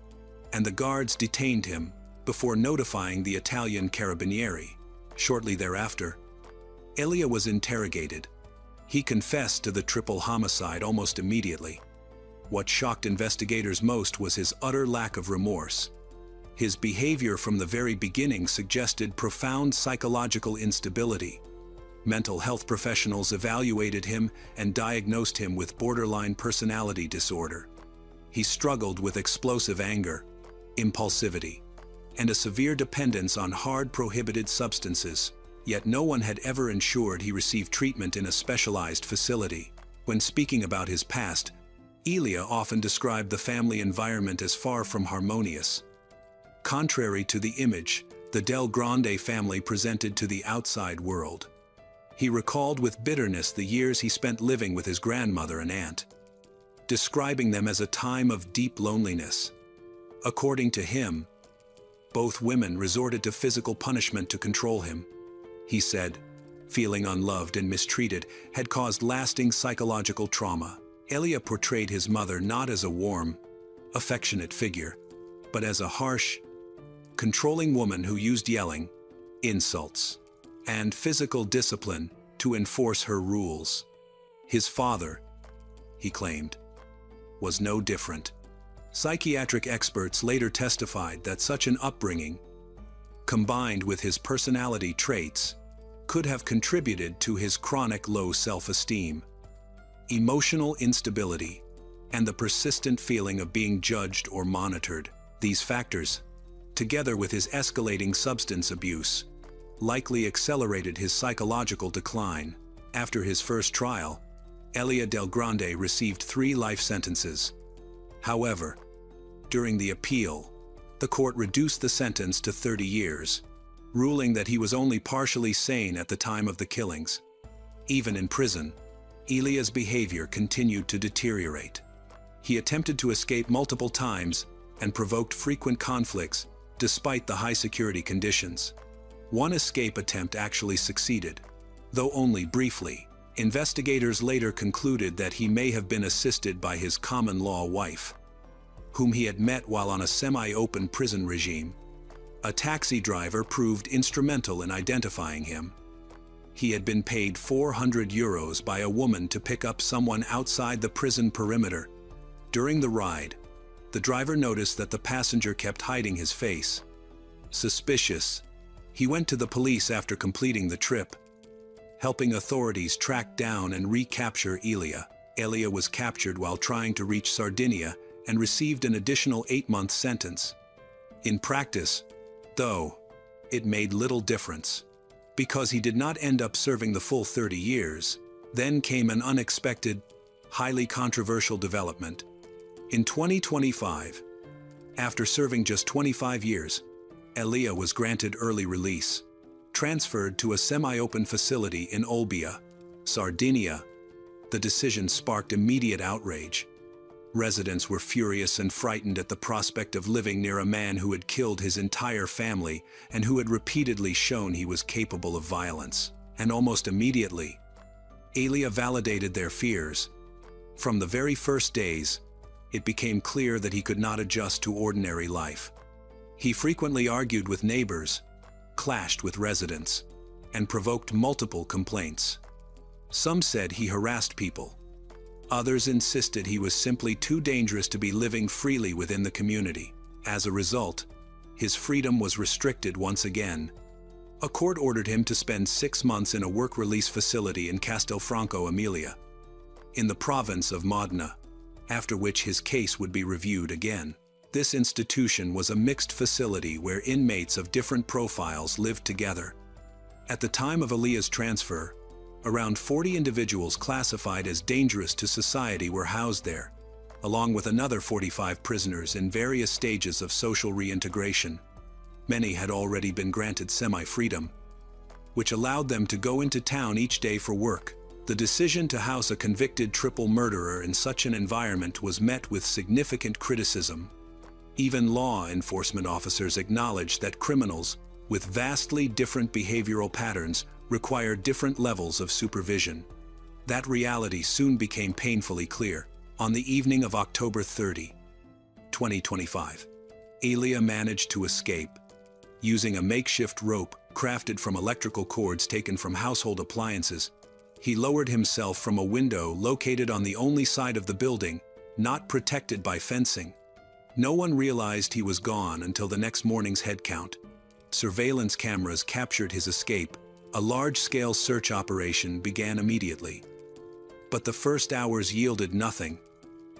and the guards detained him before notifying the Italian Carabinieri. Shortly thereafter, Elia was interrogated. He confessed to the triple homicide almost immediately. What shocked investigators most was his utter lack of remorse. His behavior from the very beginning suggested profound psychological instability. Mental health professionals evaluated him and diagnosed him with borderline personality disorder. He struggled with explosive anger, impulsivity, and a severe dependence on hard prohibited substances, yet no one had ever ensured he received treatment in a specialized facility. When speaking about his past, Elia often described the family environment as far from harmonious. Contrary to the image the Del Grande family presented to the outside world, he recalled with bitterness the years he spent living with his grandmother and aunt, describing them as a time of deep loneliness. According to him, both women resorted to physical punishment to control him. He said, feeling unloved and mistreated had caused lasting psychological trauma. Elia portrayed his mother not as a warm, affectionate figure, but as a harsh, controlling woman who used yelling, insults, and physical discipline to enforce her rules. His father, he claimed, was no different. Psychiatric experts later testified that such an upbringing, combined with his personality traits, could have contributed to his chronic low self-esteem, emotional instability, and the persistent feeling of being judged or monitored. These factors, together with his escalating substance abuse, likely accelerated his psychological decline. After his first trial, Elia Del Grande received 3 life sentences. However, during the appeal, the court reduced the sentence to 30 years, ruling that he was only partially sane at the time of the killings. Even in prison, Elia's behavior continued to deteriorate. He attempted to escape multiple times and provoked frequent conflicts despite the high security conditions. One escape attempt actually succeeded, though only briefly. Investigators later concluded that he may have been assisted by his common-law wife, whom he had met while on a semi-open prison regime. A taxi driver proved instrumental in identifying him. He had been paid €400 by a woman to pick up someone outside the prison perimeter. During the ride, the driver noticed that the passenger kept hiding his face. Suspicious, he went to the police after completing the trip, helping authorities track down and recapture Elia. Elia was captured while trying to reach Sardinia and received an additional 8-month sentence. In practice, though, it made little difference, because he did not end up serving the full 30 years. Then came an unexpected, highly controversial development. In 2025, after serving just 25 years, Elia was granted early release, transferred to a semi-open facility in Olbia, Sardinia. The decision sparked immediate outrage. Residents were furious and frightened at the prospect of living near a man who had killed his entire family and who had repeatedly shown he was capable of violence. And almost immediately, Elia validated their fears. From the very first days, it became clear that he could not adjust to ordinary life. He frequently argued with neighbors, clashed with residents, and provoked multiple complaints. Some said he harassed people. Others insisted he was simply too dangerous to be living freely within the community. As a result, his freedom was restricted once again, A court ordered him to spend 6 months in a work-release facility in Castelfranco Emilia, in the province of Modena, after which his case would be reviewed again. This institution was a mixed facility where inmates of different profiles lived together. At the time of Elia's transfer, around 40 individuals classified as dangerous to society were housed there, along with another 45 prisoners in various stages of social reintegration. Many had already been granted semi-freedom, which allowed them to go into town each day for work. The decision to house a convicted triple murderer in such an environment was met with significant criticism. Even law enforcement officers acknowledged that criminals, with vastly different behavioral patterns, require different levels of supervision. That reality soon became painfully clear. On the evening of October 30, 2025, Elia managed to escape. Using a makeshift rope crafted from electrical cords taken from household appliances, he lowered himself from a window located on the only side of the building, not protected by fencing. No one realized he was gone until the next morning's head count. Surveillance cameras captured his escape. A large-scale search operation began immediately. But the first hours yielded nothing.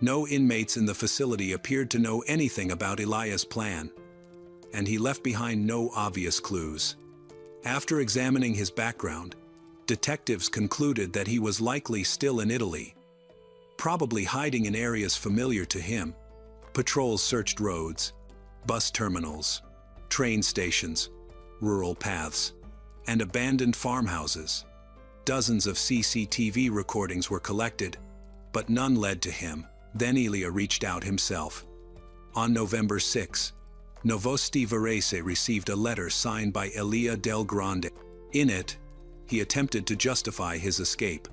No inmates in the facility appeared to know anything about Elia's plan, and he left behind no obvious clues. After examining his background, detectives concluded that he was likely still in Italy, probably hiding in areas familiar to him. Patrols searched roads, bus terminals, train stations, rural paths, and abandoned farmhouses. Dozens of CCTV recordings were collected, but none led to him. Then Elia reached out himself. On November 6, Novosti Varese received a letter signed by Elia Del Grande. In it, he attempted to justify his escape.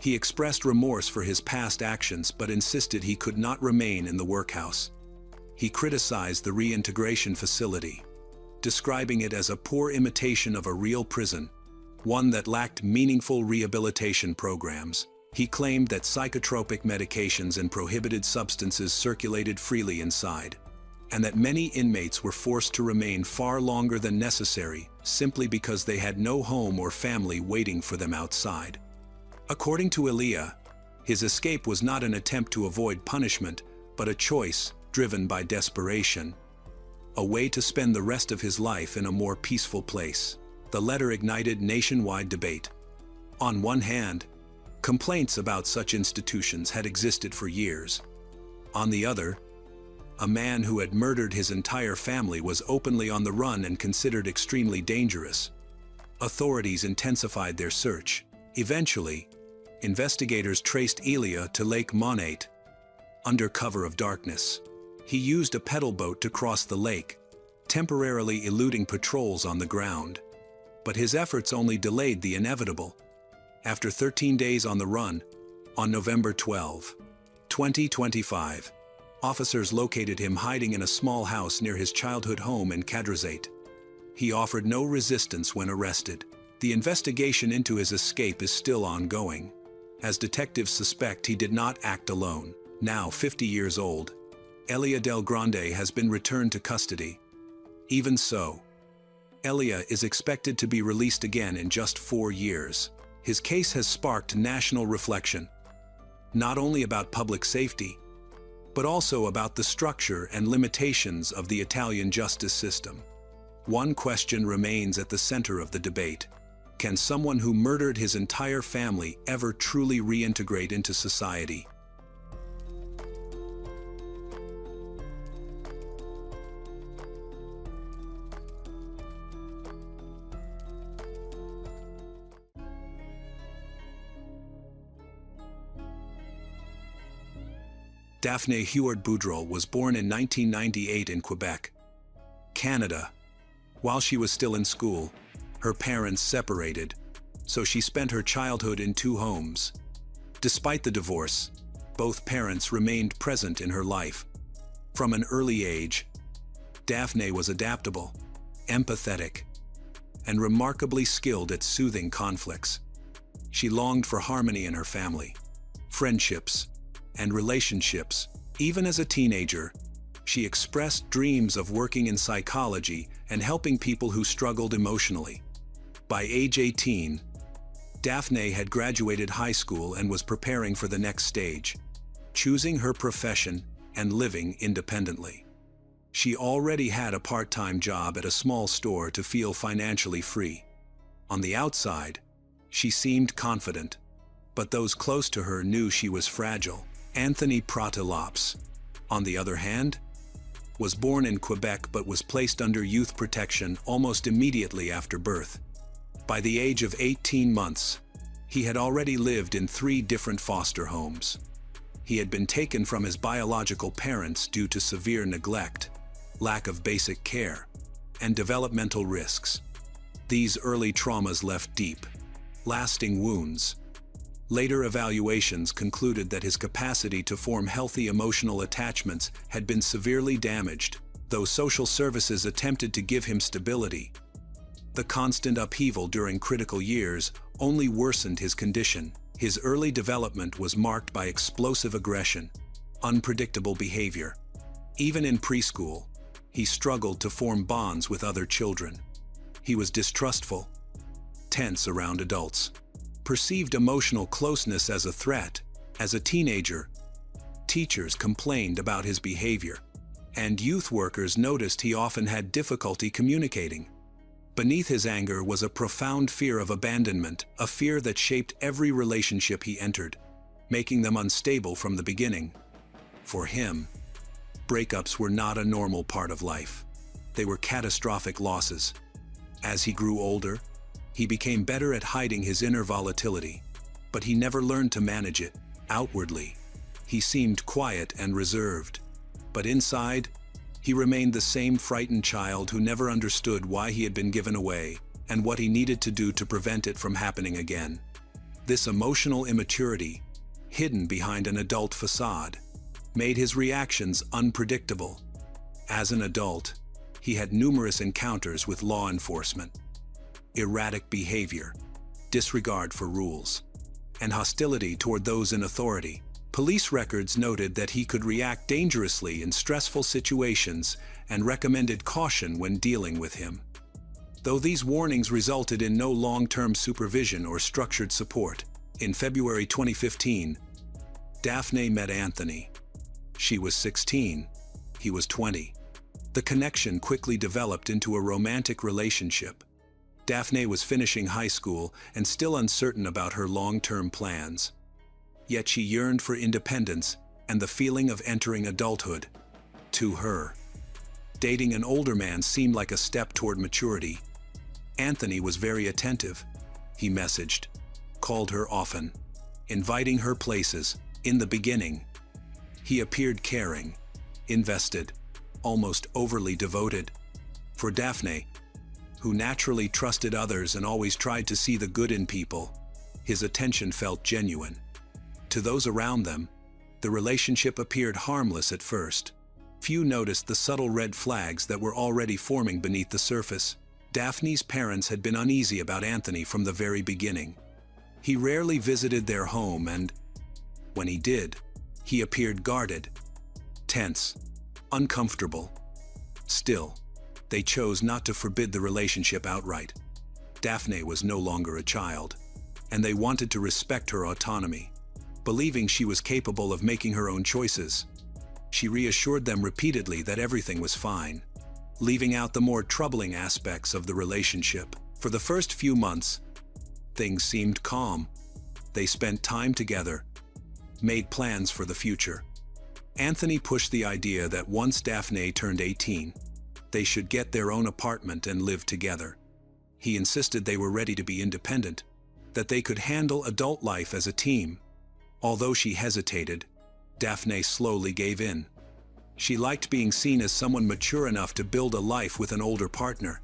He expressed remorse for his past actions but insisted he could not remain in the workhouse. He criticized the reintegration facility, describing it as a poor imitation of a real prison, one that lacked meaningful rehabilitation programs. He claimed that psychotropic medications and prohibited substances circulated freely inside, and that many inmates were forced to remain far longer than necessary simply because they had no home or family waiting for them outside. According to Elia, his escape was not an attempt to avoid punishment, but a choice driven by desperation, a way to spend the rest of his life in a more peaceful place. The letter ignited nationwide debate. On one hand, complaints about such institutions had existed for years. On the other, a man who had murdered his entire family was openly on the run and considered extremely dangerous. Authorities intensified their search. Eventually, investigators traced Elia to Lake Monate. Under cover of darkness, he used a pedal boat to cross the lake, temporarily eluding patrols on the ground. But his efforts only delayed the inevitable. After 13 days on the run, on November 12, 2025, officers located him hiding in a small house near his childhood home in Cadrazate. He offered no resistance when arrested. The investigation into his escape is still ongoing, as detectives suspect he did not act alone. Now 50 years old, Elia Del Grande has been returned to custody. Even so, Elia is expected to be released again in just 4 years. His case has sparked national reflection, not only about public safety, but also about the structure and limitations of the Italian justice system. One question remains at the center of the debate. Can someone who murdered his entire family ever truly reintegrate into society? Daphne Huard-Boudreau was born in 1998 in Quebec, Canada. While she was still in school, her parents separated, so she spent her childhood in 2 homes. Despite the divorce, both parents remained present in her life. From an early age, Daphne was adaptable, empathetic, and remarkably skilled at soothing conflicts. She longed for harmony in her family, friendships, and relationships. Even as a teenager, she expressed dreams of working in psychology and helping people who struggled emotionally. By age 18, Daphne had graduated high school and was preparing for the next stage, choosing her profession and living independently. She already had a part-time job at a small store to feel financially free. On the outside, she seemed confident, but those close to her knew she was fragile. Anthony Pratelops, on the other hand, was born in Quebec but was placed under youth protection almost immediately after birth. By the age of 18 months, he had already lived in 3 different foster homes. He had been taken from his biological parents due to severe neglect, lack of basic care, and developmental risks. These early traumas left deep, lasting wounds. Later evaluations concluded that his capacity to form healthy emotional attachments had been severely damaged, though social services attempted to give him stability. The constant upheaval during critical years only worsened his condition. His early development was marked by explosive aggression, unpredictable behavior. Even in preschool, he struggled to form bonds with other children. He was distrustful, tense around adults, perceived emotional closeness as a threat. As a teenager, teachers complained about his behavior, and youth workers noticed he often had difficulty communicating. Beneath his anger was a profound fear of abandonment, a fear that shaped every relationship he entered, making them unstable from the beginning. For him, breakups were not a normal part of life. They were catastrophic losses. As he grew older, he became better at hiding his inner volatility, but he never learned to manage it. Outwardly, he seemed quiet and reserved, but inside, he remained the same frightened child who never understood why he had been given away and what he needed to do to prevent it from happening again. This emotional immaturity, hidden behind an adult facade, made his reactions unpredictable. As an adult, he had numerous encounters with law enforcement. Erratic behavior, disregard for rules, and hostility toward those in authority. Police records noted that he could react dangerously in stressful situations and recommended caution when dealing with him. Though these warnings resulted in no long-term supervision or structured support, in February 2015, Daphne met Anthony. She was 16, he was 20. The connection quickly developed into a romantic relationship. Daphne was finishing high school and still uncertain about her long-term plans. Yet she yearned for independence and the feeling of entering adulthood. To her, dating an older man seemed like a step toward maturity. Anthony was very attentive. He messaged, called her often, inviting her places. In the beginning, he appeared caring, invested, almost overly devoted. For Daphne, who naturally trusted others and always tried to see the good in people, his attention felt genuine. To those around them, the relationship appeared harmless at first. Few noticed the subtle red flags that were already forming beneath the surface. Daphne's parents had been uneasy about Anthony from the very beginning. He rarely visited their home, and when he did, he appeared guarded, tense, uncomfortable. Still, they chose not to forbid the relationship outright. Daphne was no longer a child, and they wanted to respect her autonomy. Believing she was capable of making her own choices, she reassured them repeatedly that everything was fine, leaving out the more troubling aspects of the relationship. For the first few months, things seemed calm. They spent time together, made plans for the future. Anthony pushed the idea that once Daphne turned 18, they should get their own apartment and live together. He insisted they were ready to be independent, that they could handle adult life as a team. Although she hesitated, Daphne slowly gave in. She liked being seen as someone mature enough to build a life with an older partner.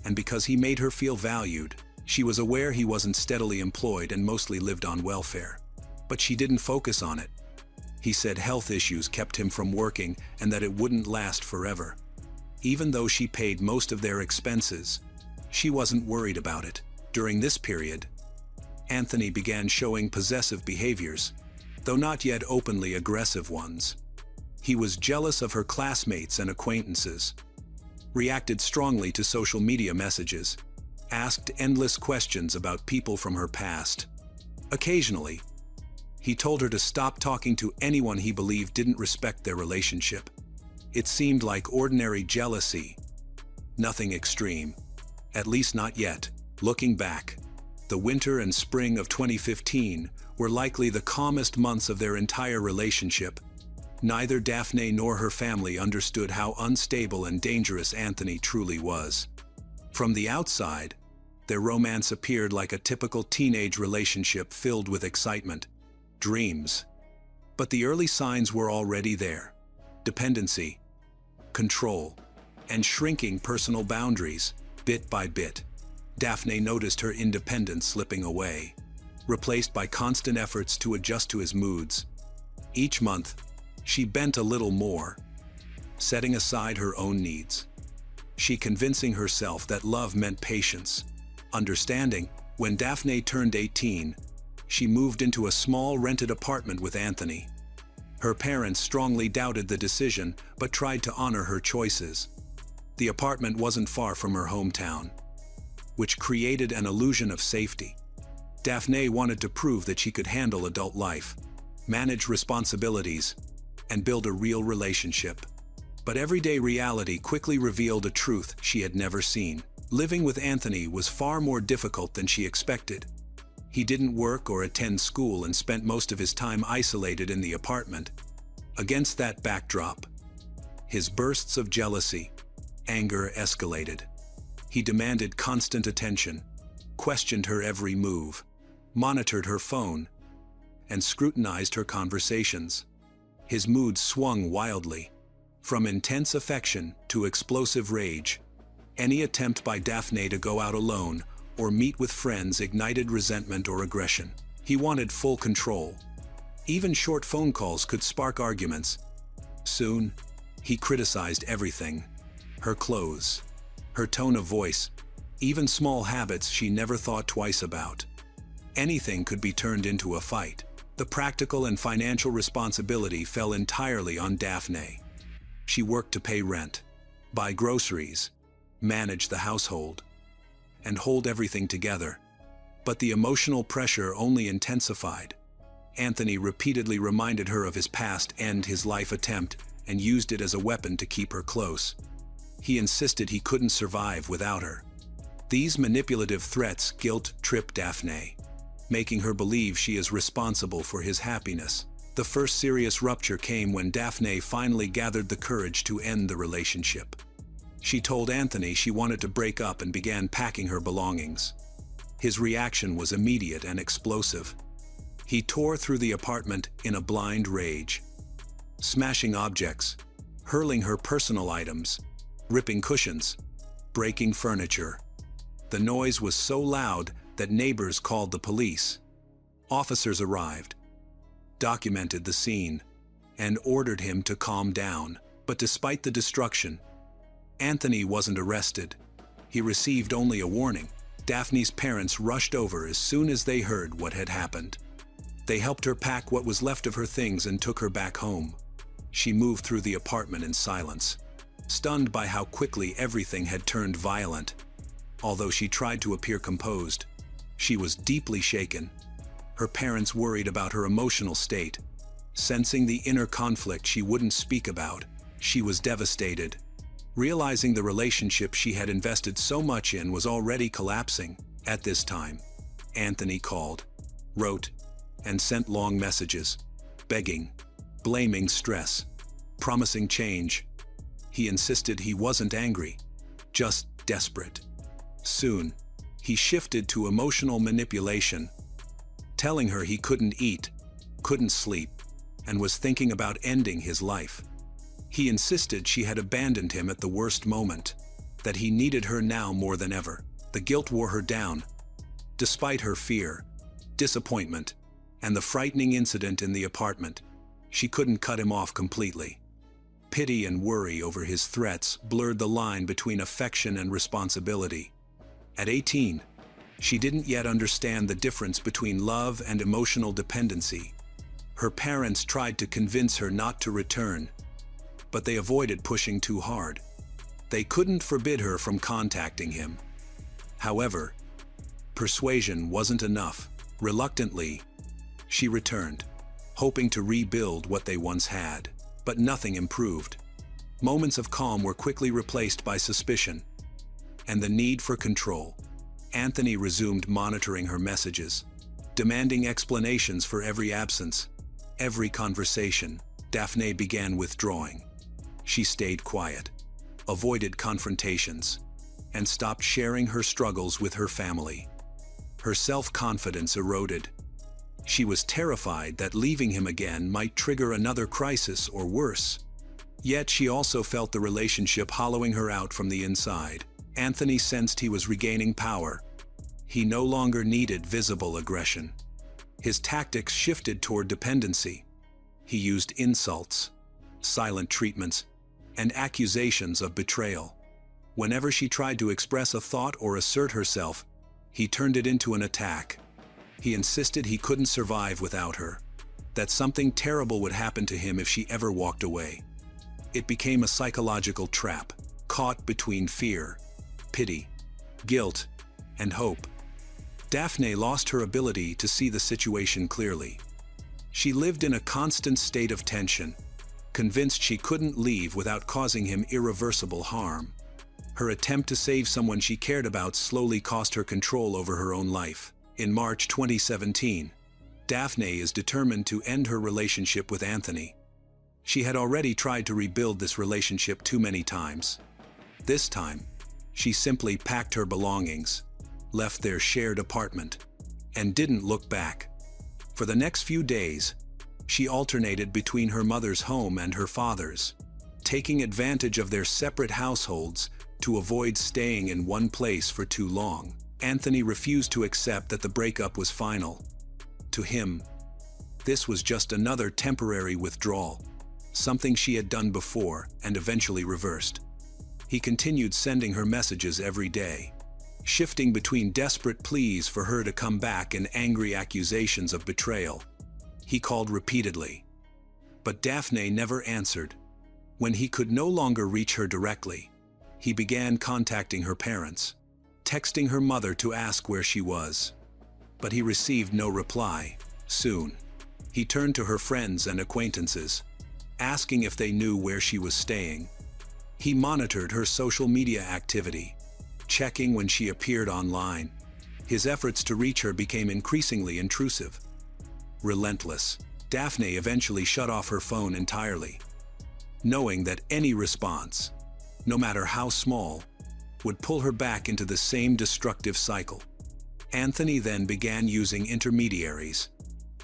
And because he made her feel valued, she was aware he wasn't steadily employed and mostly lived on welfare. But she didn't focus on it. He said health issues kept him from working and that it wouldn't last forever. Even though she paid most of their expenses, she wasn't worried about it. During this period, Anthony began showing possessive behaviors, though not yet openly aggressive ones. He was jealous of her classmates and acquaintances, reacted strongly to social media messages, asked endless questions about people from her past. Occasionally, he told her to stop talking to anyone he believed didn't respect their relationship. It seemed like ordinary jealousy, nothing extreme, at least not yet. Looking back, the winter and spring of 2015 were likely the calmest months of their entire relationship. Neither Daphne nor her family understood how unstable and dangerous Anthony truly was. From the outside, their romance appeared like a typical teenage relationship filled with excitement, dreams. But the early signs were already there: dependency, control, and shrinking personal boundaries. Bit by bit, Daphne noticed her independence slipping away, replaced by constant efforts to adjust to his moods. Each month, she bent a little more, setting aside her own needs. She convincing herself that love meant patience, understanding. When Daphne turned 18, she moved into a small rented apartment with Anthony. Her parents strongly doubted the decision, but tried to honor her choices. The apartment wasn't far from her hometown, which created an illusion of safety. Daphne wanted to prove that she could handle adult life, manage responsibilities, and build a real relationship. But everyday reality quickly revealed a truth she had never seen. Living with Anthony was far more difficult than she expected. He didn't work or attend school and spent most of his time isolated in the apartment. Against that backdrop, his bursts of jealousy, anger escalated. He demanded constant attention, questioned her every move, monitored her phone, and scrutinized her conversations. His mood swung wildly, from intense affection to explosive rage. Any attempt by Daphne to go out alone or meet with friends ignited resentment or aggression. He wanted full control. Even short phone calls could spark arguments. Soon, he criticized everything: her clothes, her tone of voice, even small habits she never thought twice about. Anything could be turned into a fight. The practical and financial responsibility fell entirely on Daphne. She worked to pay rent, buy groceries, manage the household, and hold everything together. But the emotional pressure only intensified. Anthony repeatedly reminded her of his past and his life attempt, and used it as a weapon to keep her close. He insisted he couldn't survive without her. These manipulative threats guilt-trip Daphne, making her believe she is responsible for his happiness. The first serious rupture came when Daphne finally gathered the courage to end the relationship. She told Anthony she wanted to break up and began packing her belongings. His reaction was immediate and explosive. He tore through the apartment in a blind rage, smashing objects, hurling her personal items, ripping cushions, breaking furniture. The noise was so loud that neighbors called the police. Officers arrived, documented the scene, and ordered him to calm down. But despite the destruction, Anthony wasn't arrested. He received only a warning. Daphne's parents rushed over as soon as they heard what had happened. They helped her pack what was left of her things and took her back home. She moved through the apartment in silence, stunned by how quickly everything had turned violent. Although she tried to appear composed, she was deeply shaken. Her parents worried about her emotional state. Sensing the inner conflict she wouldn't speak about, she was devastated. Realizing the relationship she had invested so much in was already collapsing. At this time, Anthony called, wrote, and sent long messages, begging, blaming stress, promising change. He insisted he wasn't angry, just desperate. Soon, he shifted to emotional manipulation, telling her he couldn't eat, couldn't sleep, and was thinking about ending his life. He insisted she had abandoned him at the worst moment, that he needed her now more than ever. The guilt wore her down. Despite her fear, disappointment, and the frightening incident in the apartment, she couldn't cut him off completely. Pity and worry over his threats blurred the line between affection and responsibility. At 18, she didn't yet understand the difference between love and emotional dependency. Her parents tried to convince her not to return, but they avoided pushing too hard. They couldn't forbid her from contacting him. However, persuasion wasn't enough. Reluctantly, she returned, hoping to rebuild what they once had. But nothing improved. Moments of calm were quickly replaced by suspicion and the need for control. Anthony resumed monitoring her messages, demanding explanations for every absence, every conversation. Daphne began withdrawing. She stayed quiet, avoided confrontations, and stopped sharing her struggles with her family. Her self-confidence eroded. She was terrified that leaving him again might trigger another crisis or worse. Yet she also felt the relationship hollowing her out from the inside. Anthony sensed he was regaining power. He no longer needed visible aggression. His tactics shifted toward dependency. He used insults, silent treatments, and accusations of betrayal. Whenever she tried to express a thought or assert herself, he turned it into an attack. He insisted he couldn't survive without her, that something terrible would happen to him if she ever walked away. It became a psychological trap, caught between fear, pity, guilt, and hope. Daphne lost her ability to see the situation clearly. She lived in a constant state of tension, convinced she couldn't leave without causing him irreversible harm. Her attempt to save someone she cared about slowly cost her control over her own life. In March 2017, Daphne is determined to end her relationship with Anthony. She had already tried to rebuild this relationship too many times. This time, she simply packed her belongings, left their shared apartment, and didn't look back. For the next few days, she alternated between her mother's home and her father's, taking advantage of their separate households to avoid staying in one place for too long. Anthony refused to accept that the breakup was final. To him, this was just another temporary withdrawal, something she had done before and eventually reversed. He continued sending her messages every day, shifting between desperate pleas for her to come back and angry accusations of betrayal. He called repeatedly, but Daphne never answered. When he could no longer reach her directly, he began contacting her parents, texting her mother to ask where she was. But he received no reply. Soon, he turned to her friends and acquaintances, asking if they knew where she was staying. He monitored her social media activity, checking when she appeared online. His efforts to reach her became increasingly intrusive. Relentless, Daphne eventually shut off her phone entirely, knowing that any response, no matter how small, would pull her back into the same destructive cycle. Anthony then began using intermediaries.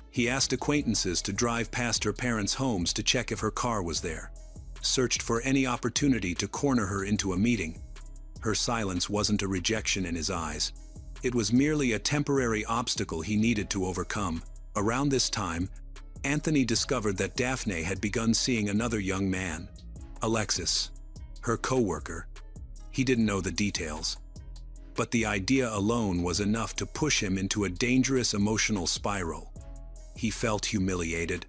He asked acquaintances to drive past her parents' homes to check if her car was there, searched for any opportunity to corner her into a meeting. Her silence wasn't a rejection in his eyes. It was merely a temporary obstacle he needed to overcome. Around this time, Anthony discovered that Daphne had begun seeing another young man, Alexis, her co-worker. He didn't know the details, but the idea alone was enough to push him into a dangerous emotional spiral. He felt humiliated,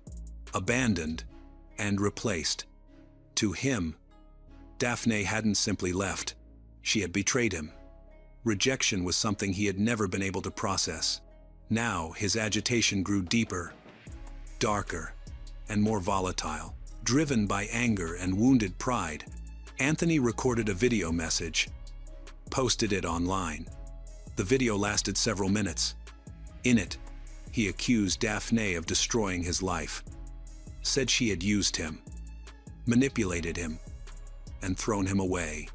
abandoned, and replaced. To him, Daphne hadn't simply left. She had betrayed him. Rejection was something he had never been able to process. Now his agitation grew deeper, darker, and more volatile. Driven by anger and wounded pride, Anthony recorded a video message, posted it online. The video lasted several minutes. In it, he accused Daphne of destroying his life, said she had used him, manipulated him, and thrown him away.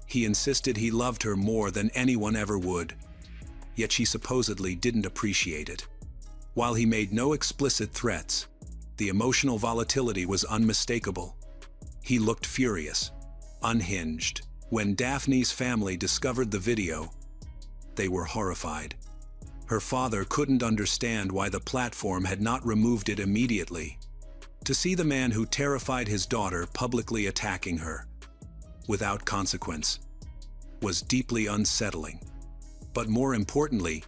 He insisted he loved her more than anyone ever would, yet she supposedly didn't appreciate it. While he made no explicit threats, the emotional volatility was unmistakable. He looked furious, unhinged. When Daphne's family discovered the video, they were horrified. Her father couldn't understand why the platform had not removed it immediately. To see the man who terrified his daughter publicly attacking her, without consequence, was deeply unsettling. But more importantly,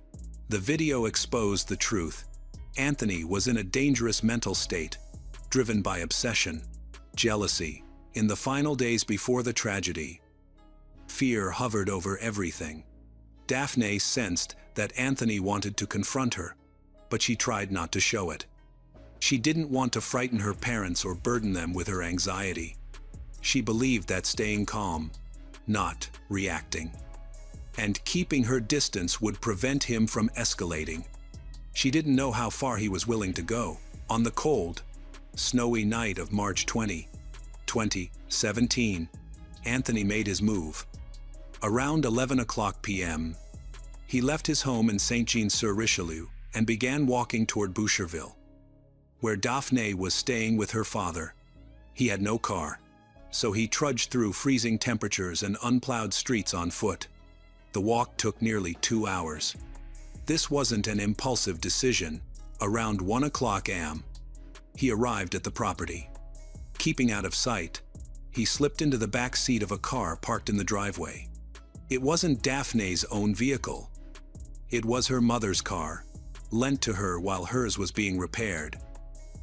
the video exposed the truth. Anthony was in a dangerous mental state, driven by obsession, jealousy. In the final days before the tragedy, fear hovered over everything. Daphne sensed that Anthony wanted to confront her, but she tried not to show it. She didn't want to frighten her parents or burden them with her anxiety. She believed that staying calm, not reacting, and keeping her distance would prevent him from escalating. She didn't know how far he was willing to go. On the cold, snowy night of March 20, 2017, Anthony made his move. Around 11 o'clock p.m., he left his home in Saint-Jean-sur-Richelieu and began walking toward Boucherville, where Daphne was staying with her father. He had no car, so he trudged through freezing temperatures and unplowed streets on foot. The walk took nearly 2 hours. This wasn't an impulsive decision. Around 1 o'clock a.m., he arrived at the property. Keeping out of sight, he slipped into the back seat of a car parked in the driveway. It wasn't Daphne's own vehicle. It was her mother's car, lent to her while hers was being repaired.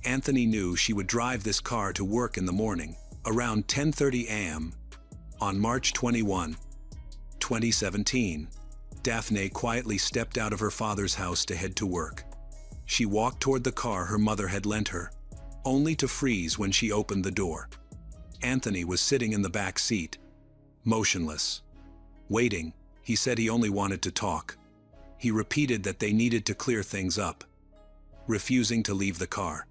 Anthony knew she would drive this car to work in the morning. Around 10:30 a.m. on March 21, 2017, Daphne quietly stepped out of her father's house to head to work. She walked toward the car her mother had lent her, only to freeze when she opened the door. Anthony was sitting in the back seat, motionless, waiting. He said he only wanted to talk. He repeated that they needed to clear things up, refusing to leave the car.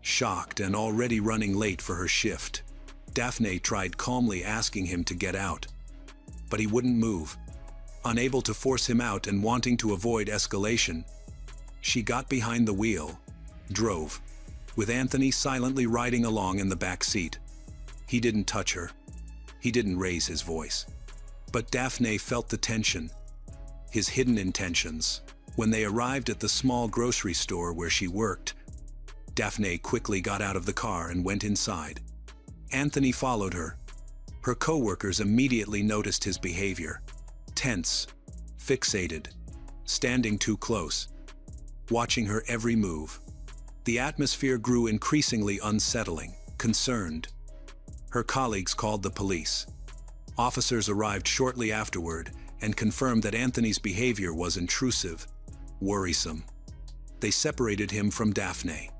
Shocked and already running late for her shift, Daphne tried calmly asking him to get out, but he wouldn't move. Unable to force him out and wanting to avoid escalation, she got behind the wheel, drove, with Anthony silently riding along in the back seat. He didn't touch her. He didn't raise his voice. But Daphne felt the tension, his hidden intentions. When they arrived at the small grocery store where she worked, Daphne quickly got out of the car and went inside. Anthony followed her. Her co-workers immediately noticed his behavior. Tense, fixated, standing too close, watching her every move. The atmosphere grew increasingly unsettling, concerned. Her colleagues called the police. Officers arrived shortly afterward and confirmed that Anthony's behavior was intrusive, worrisome. They separated him from Daphne,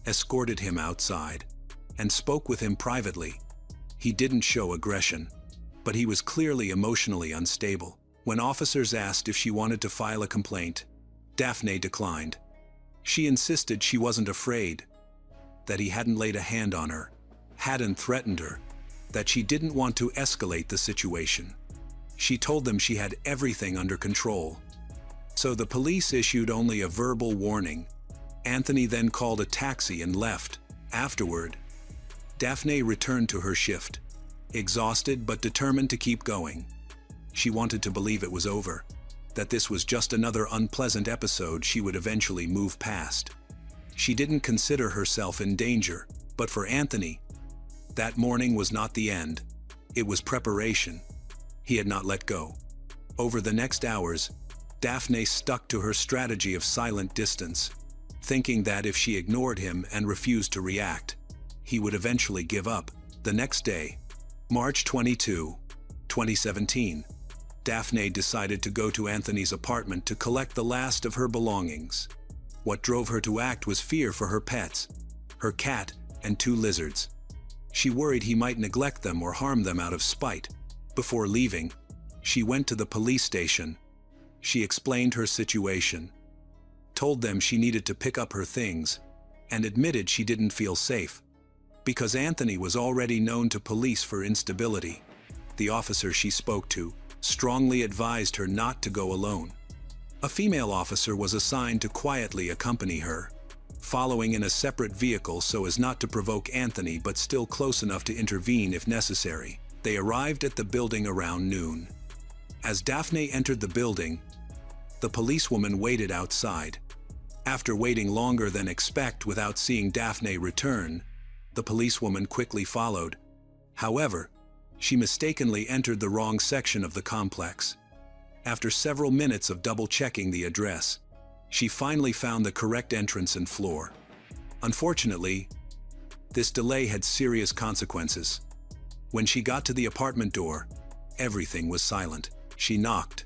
escorted him outside, and spoke with him privately. He didn't show aggression, but he was clearly emotionally unstable. When officers asked if she wanted to file a complaint, Daphne declined. She insisted she wasn't afraid, that he hadn't laid a hand on her, hadn't threatened her, that she didn't want to escalate the situation. She told them she had everything under control. So the police issued only a verbal warning. Anthony then called a taxi and left. Afterward, Daphne returned to her shift, exhausted but determined to keep going. She wanted to believe it was over, that this was just another unpleasant episode she would eventually move past. She didn't consider herself in danger, but for Anthony, that morning was not the end. It was preparation. He had not let go. Over the next hours, Daphne stuck to her strategy of silent distance, thinking that if she ignored him and refused to react, he would eventually give up. The next day, March 22, 2017, Daphne decided to go to Anthony's apartment to collect the last of her belongings. What drove her to act was fear for her pets, her cat and 2 lizards. She worried he might neglect them or harm them out of spite. Before leaving, she went to the police station. She explained her situation, told them she needed to pick up her things, and admitted she didn't feel safe. Because Anthony was already known to police for instability, the officer she spoke to strongly advised her not to go alone. A female officer was assigned to quietly accompany her, following in a separate vehicle so as not to provoke Anthony but still close enough to intervene if necessary. They arrived at the building around noon. As Daphne entered the building, the policewoman waited outside. After waiting longer than expected without seeing Daphne return, the policewoman quickly followed. However, she mistakenly entered the wrong section of the complex. After several minutes of double-checking the address, she finally found the correct entrance and floor. Unfortunately, this delay had serious consequences. When she got to the apartment door, everything was silent. She knocked,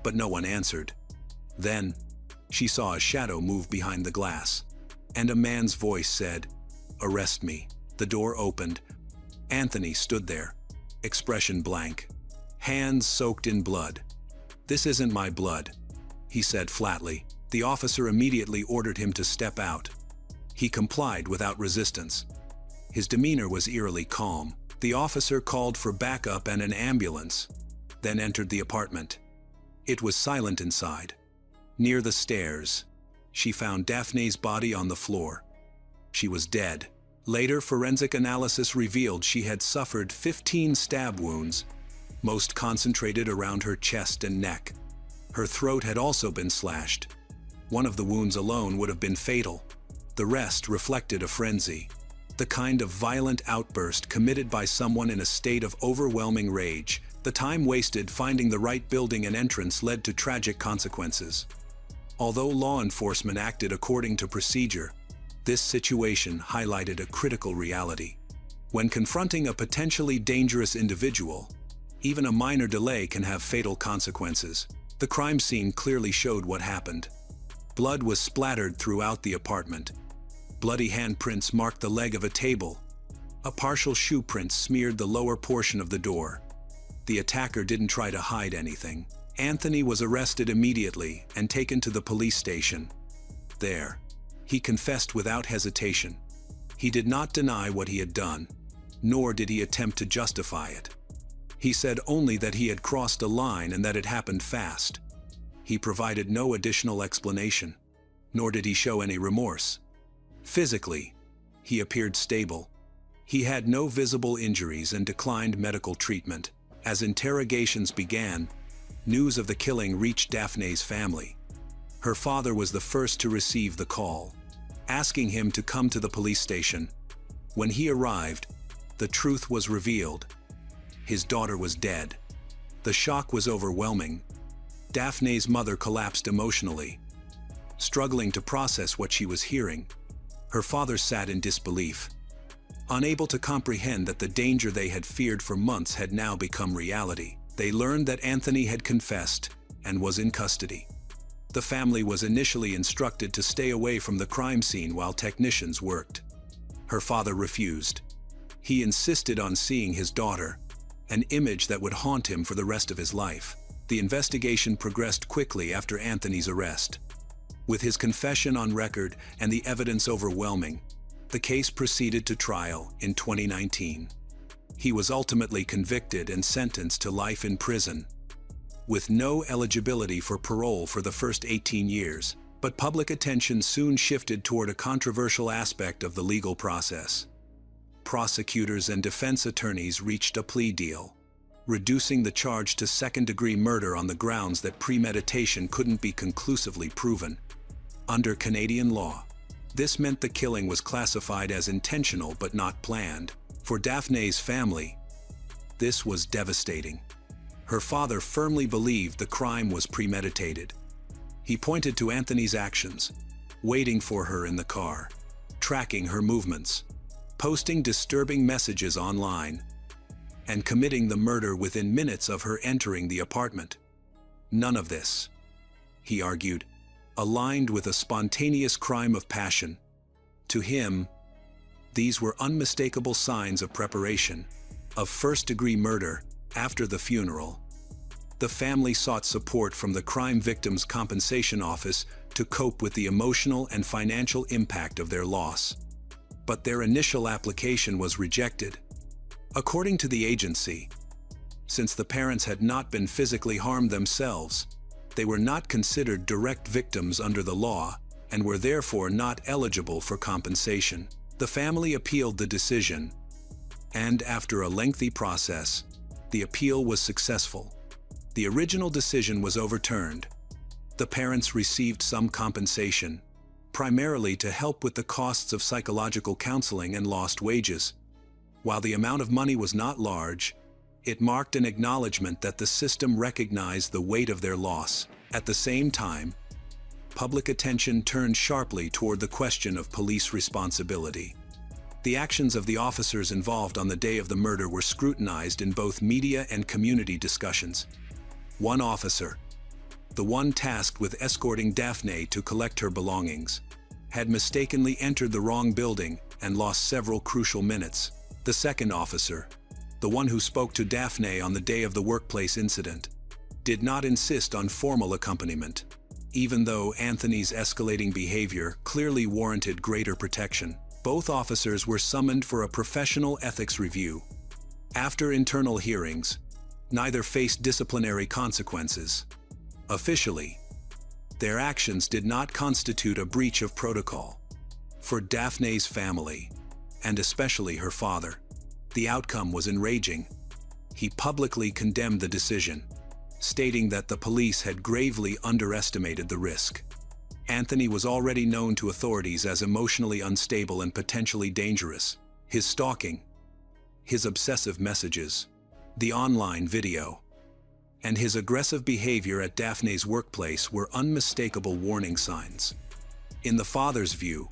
but no one answered. Then, she saw a shadow move behind the glass, and a man's voice said, "Arrest me." The door opened. Anthony stood there, expression blank, hands soaked in blood. "This isn't my blood," he said flatly. The officer immediately ordered him to step out. He complied without resistance. His demeanor was eerily calm. The officer called for backup and an ambulance, then entered the apartment. It was silent inside. Near the stairs, she found Daphne's body on the floor. She was dead. Later, forensic analysis revealed she had suffered 15 stab wounds, most concentrated around her chest and neck. Her throat had also been slashed. One of the wounds alone would have been fatal. The rest reflected a frenzy, the kind of violent outburst committed by someone in a state of overwhelming rage. The time wasted finding the right building and entrance led to tragic consequences. Although law enforcement acted according to procedure, this situation highlighted a critical reality. When confronting a potentially dangerous individual, even a minor delay can have fatal consequences. The crime scene clearly showed what happened. Blood was splattered throughout the apartment. Bloody handprints marked the leg of a table. A partial shoe print smeared the lower portion of the door. The attacker didn't try to hide anything. Anthony was arrested immediately and taken to the police station. There, he confessed without hesitation. He did not deny what he had done, nor did he attempt to justify it. He said only that he had crossed a line and that it happened fast. He provided no additional explanation, nor did he show any remorse. Physically, he appeared stable. He had no visible injuries and declined medical treatment. As interrogations began, news of the killing reached Daphne's family. Her father was the first to receive the call, asking him to come to the police station. When he arrived, the truth was revealed. His daughter was dead. The shock was overwhelming. Daphne's mother collapsed emotionally, struggling to process what she was hearing. Her father sat in disbelief, unable to comprehend that the danger they had feared for months had now become reality. They learned that Anthony had confessed and was in custody. The family was initially instructed to stay away from the crime scene while technicians worked. Her father refused. He insisted on seeing his daughter, an image that would haunt him for the rest of his life. The investigation progressed quickly after Anthony's arrest. With his confession on record and the evidence overwhelming, the case proceeded to trial in 2019. He was ultimately convicted and sentenced to life in prison, with no eligibility for parole for the first 18 years. But public attention soon shifted toward a controversial aspect of the legal process. Prosecutors and defense attorneys reached a plea deal, reducing the charge to second-degree murder on the grounds that premeditation couldn't be conclusively proven. Under Canadian law, this meant the killing was classified as intentional but not planned. For Daphne's family, this was devastating. Her father firmly believed the crime was premeditated. He pointed to Anthony's actions, waiting for her in the car, tracking her movements, posting disturbing messages online, and committing the murder within minutes of her entering the apartment. None of this, he argued, aligned with a spontaneous crime of passion. To him, these were unmistakable signs of preparation, of first-degree murder. After the funeral, the family sought support from the Crime Victims' Compensation Office to cope with the emotional and financial impact of their loss. But their initial application was rejected. According to the agency, since the parents had not been physically harmed themselves, they were not considered direct victims under the law and were therefore not eligible for compensation. The family appealed the decision, and after a lengthy process, the appeal was successful. The original decision was overturned. The parents received some compensation, primarily to help with the costs of psychological counseling and lost wages. While the amount of money was not large, it marked an acknowledgement that the system recognized the weight of their loss. At the same time, public attention turned sharply toward the question of police responsibility. The actions of the officers involved on the day of the murder were scrutinized in both media and community discussions. One officer, the one tasked with escorting Daphne to collect her belongings, had mistakenly entered the wrong building and lost several crucial minutes. The second officer, the one who spoke to Daphne on the day of the workplace incident, did not insist on formal accompaniment, even though Anthony's escalating behavior clearly warranted greater protection. Both officers were summoned for a professional ethics review. After internal hearings, neither faced disciplinary consequences. Officially, their actions did not constitute a breach of protocol. For Daphne's family, and especially her father, the outcome was enraging. He publicly condemned the decision, stating that the police had gravely underestimated the risk. Anthony was already known to authorities as emotionally unstable and potentially dangerous. His stalking, his obsessive messages, the online video, and his aggressive behavior at Daphne's workplace were unmistakable warning signs. In the father's view,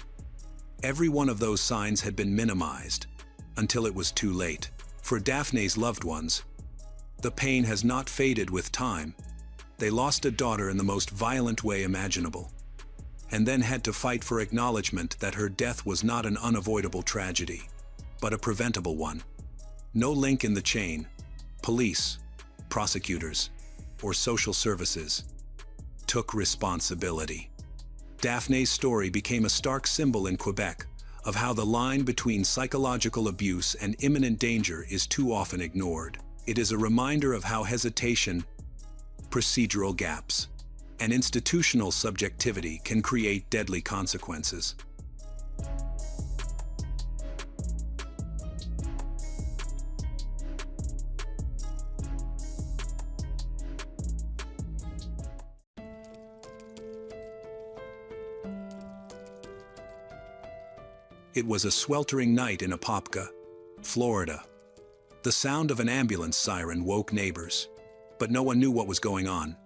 every one of those signs had been minimized until it was too late. For Daphne's loved ones, the pain has not faded with time. They lost a daughter in the most violent way imaginable, and then had to fight for acknowledgement that her death was not an unavoidable tragedy, but a preventable one. No link in the chain, police, prosecutors, or social services, took responsibility. Daphne's story became a stark symbol in Quebec of how the line between psychological abuse and imminent danger is too often ignored. It is a reminder of how hesitation, procedural gaps, and institutional subjectivity can create deadly consequences. It was a sweltering night in Apopka, Florida. The sound of an ambulance siren woke neighbors, but no one knew what was going on.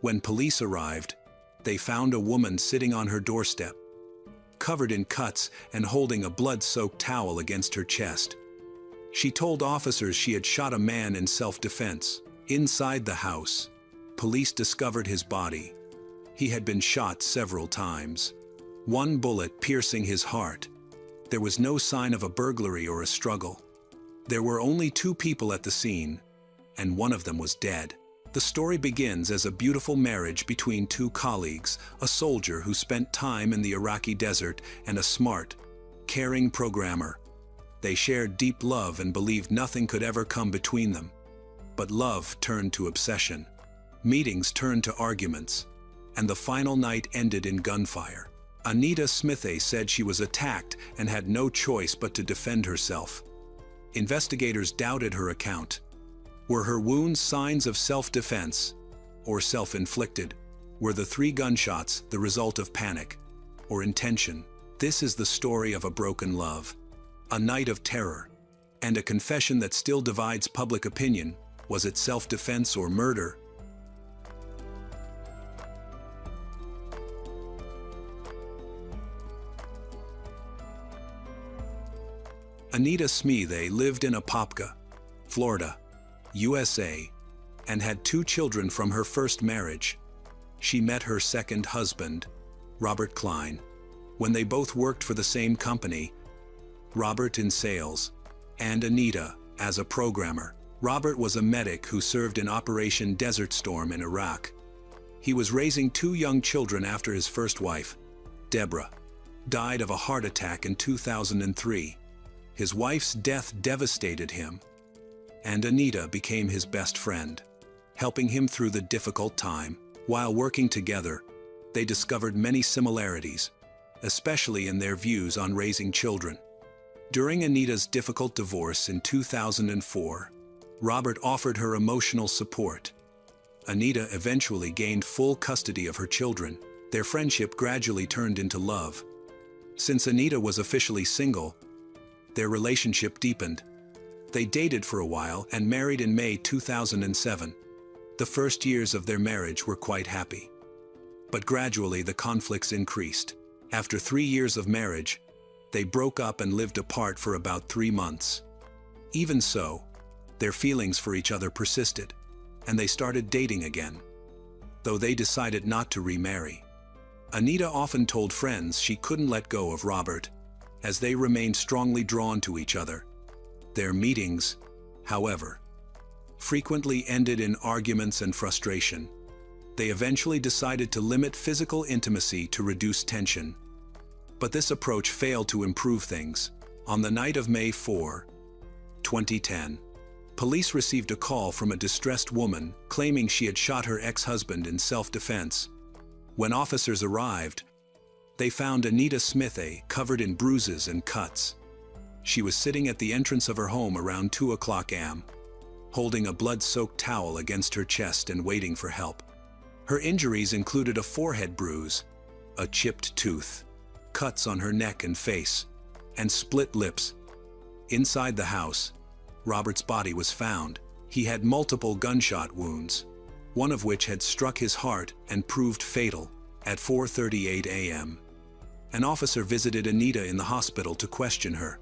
When police arrived, they found a woman sitting on her doorstep, covered in cuts and holding a blood-soaked towel against her chest. She told officers she had shot a man in self-defense. Inside the house, police discovered his body. He had been shot several times, one bullet piercing his heart. There was no sign of a burglary or a struggle. There were only two people at the scene, and one of them was dead. The story begins as a beautiful marriage between two colleagues, a soldier who spent time in the Iraqi desert and a smart, caring programmer. They shared deep love and believed nothing could ever come between them. But love turned to obsession. Meetings turned to arguments, and the final night ended in gunfire. Anita Smithay said she was attacked and had no choice but to defend herself. Investigators doubted her account. Were her wounds signs of self-defense or self-inflicted? Were the 3 gunshots the result of panic or intention? This is the story of a broken love, a night of terror, and a confession that still divides public opinion. Was it self-defense or murder? Anita Smithay lived in Apopka, Florida, USA, and had 2 children from her first marriage. She met her second husband, Robert Klein, when they both worked for the same company, Robert in sales, and Anita as a programmer. Robert was a medic who served in Operation Desert Storm in Iraq. He was raising 2 young children after his first wife, Deborah, died of a heart attack in 2003. His wife's death devastated him, and Anita became his best friend, helping him through the difficult time. While working together, they discovered many similarities, especially in their views on raising children. During Anita's difficult divorce in 2004, Robert offered her emotional support. Anita eventually gained full custody of her children. Their friendship gradually turned into love. Since Anita was officially single, their relationship deepened. They dated for a while and married in May 2007. The first years of their marriage were quite happy. But gradually the conflicts increased. After 3 years of marriage, they broke up and lived apart for about 3 months. Even so, their feelings for each other persisted, and they started dating again. though they decided not to remarry. Anita often told friends she couldn't let go of Robert, as they remained strongly drawn to each other. Their meetings, however, frequently ended in arguments and frustration. They eventually decided to limit physical intimacy to reduce tension. But this approach failed to improve things. On the night of May 4, 2010, police received a call from a distressed woman claiming she had shot her ex-husband in self-defense. When officers arrived, they found Anita Smith covered in bruises and cuts. She was sitting at the entrance of her home around 2 a.m., holding a blood-soaked towel against her chest and waiting for help. Her injuries included a forehead bruise, a chipped tooth, cuts on her neck and face, and split lips. Inside the house, Robert's body was found. He had multiple gunshot wounds, one of which had struck his heart and proved fatal. At 4:38 a.m., an officer visited Anita in the hospital to question her.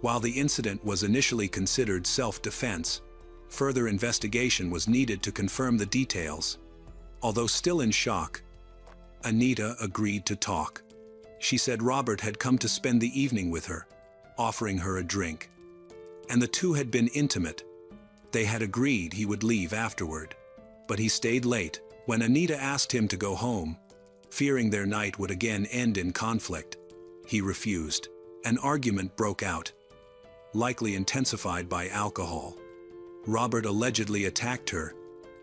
While the incident was initially considered self-defense, further investigation was needed to confirm the details. Although still in shock, Anita agreed to talk. She said Robert had come to spend the evening with her, offering her a drink. And the two had been intimate. They had agreed he would leave afterward. But he stayed late. When Anita asked him to go home, fearing their night would again end in conflict, he refused. An argument broke out, likely intensified by alcohol. Robert allegedly attacked her,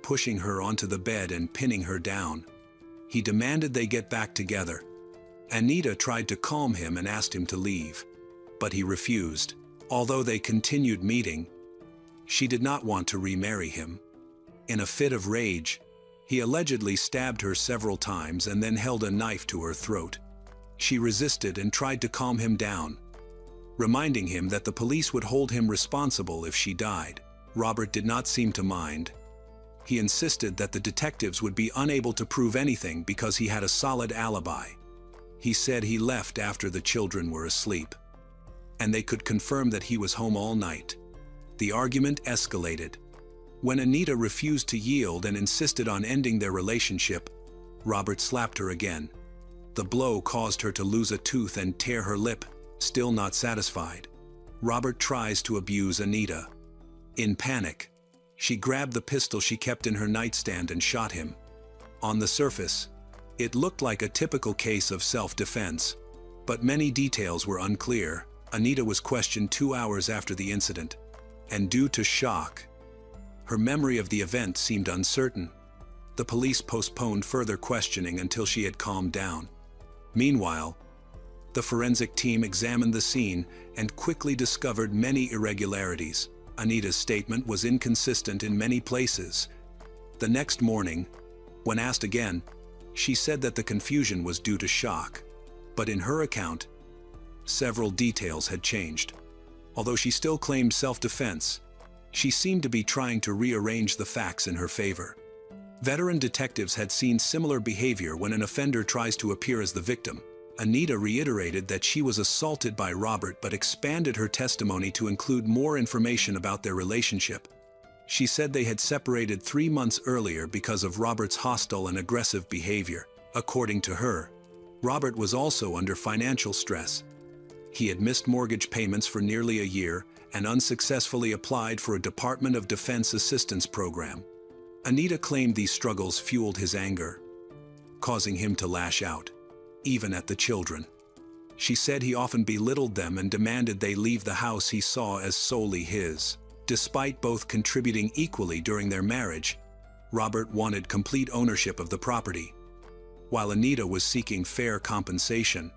pushing her onto the bed and pinning her down. He demanded they get back together. Anita tried to calm him and asked him to leave, but he refused. Although they continued meeting, she did not want to remarry him. In a fit of rage, he allegedly stabbed her several times and then held a knife to her throat. She resisted and tried to calm him down, reminding him that the police would hold him responsible if she died. Robert did not seem to mind. He insisted that the detectives would be unable to prove anything because he had a solid alibi. He said he left after the children were asleep, and they could confirm that he was home all night. The argument escalated. When Anita refused to yield and insisted on ending their relationship, Robert slapped her again. The blow caused her to lose a tooth and tear her lip. Still not satisfied, Robert tries to abuse Anita. In panic, she grabbed the pistol she kept in her nightstand and shot him. On the surface, it looked like a typical case of self-defense, but many details were unclear. Anita was questioned 2 hours after the incident, and due to shock, her memory of the event seemed uncertain. The police postponed further questioning until she had calmed down. Meanwhile, the forensic team examined the scene and quickly discovered many irregularities. Anita's statement was inconsistent in many places. The next morning, when asked again, she said that the confusion was due to shock. But in her account, several details had changed. Although she still claimed self-defense, she seemed to be trying to rearrange the facts in her favor. Veteran detectives had seen similar behavior when an offender tries to appear as the victim. Anita reiterated that she was assaulted by Robert but expanded her testimony to include more information about their relationship. She said they had separated 3 months earlier because of Robert's hostile and aggressive behavior. According to her, Robert was also under financial stress. He had missed mortgage payments for nearly a year and unsuccessfully applied for a Department of Defense assistance program. Anita claimed these struggles fueled his anger, causing him to lash out, even at the children. She said he often belittled them and demanded they leave the house he saw as solely his. Despite both contributing equally during their marriage, Robert wanted complete ownership of the property, while Anita was seeking fair compensation.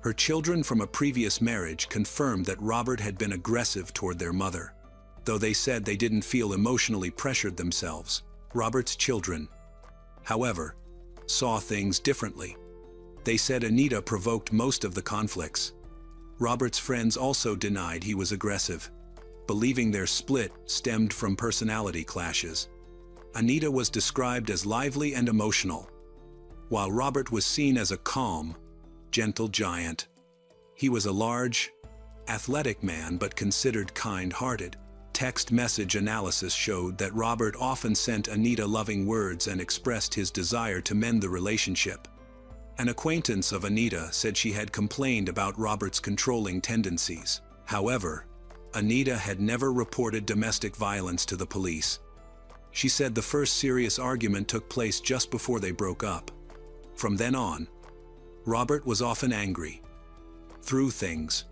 Her children from a previous marriage confirmed that Robert had been aggressive toward their mother, though they said they didn't feel emotionally pressured themselves. Robert's children, however, saw things differently. They said Anita provoked most of the conflicts. Robert's friends also denied he was aggressive, believing their split stemmed from personality clashes. Anita was described as lively and emotional, while Robert was seen as a calm, gentle giant. He was a large, athletic man but considered kind-hearted. text message analysis showed that Robert often sent Anita loving words and expressed his desire to mend the relationship. An acquaintance of Anita said she had complained about Robert's controlling tendencies. However, Anita had never reported domestic violence to the police. She said the first serious argument took place just before they broke up. From then on, Robert was often angry, threw things,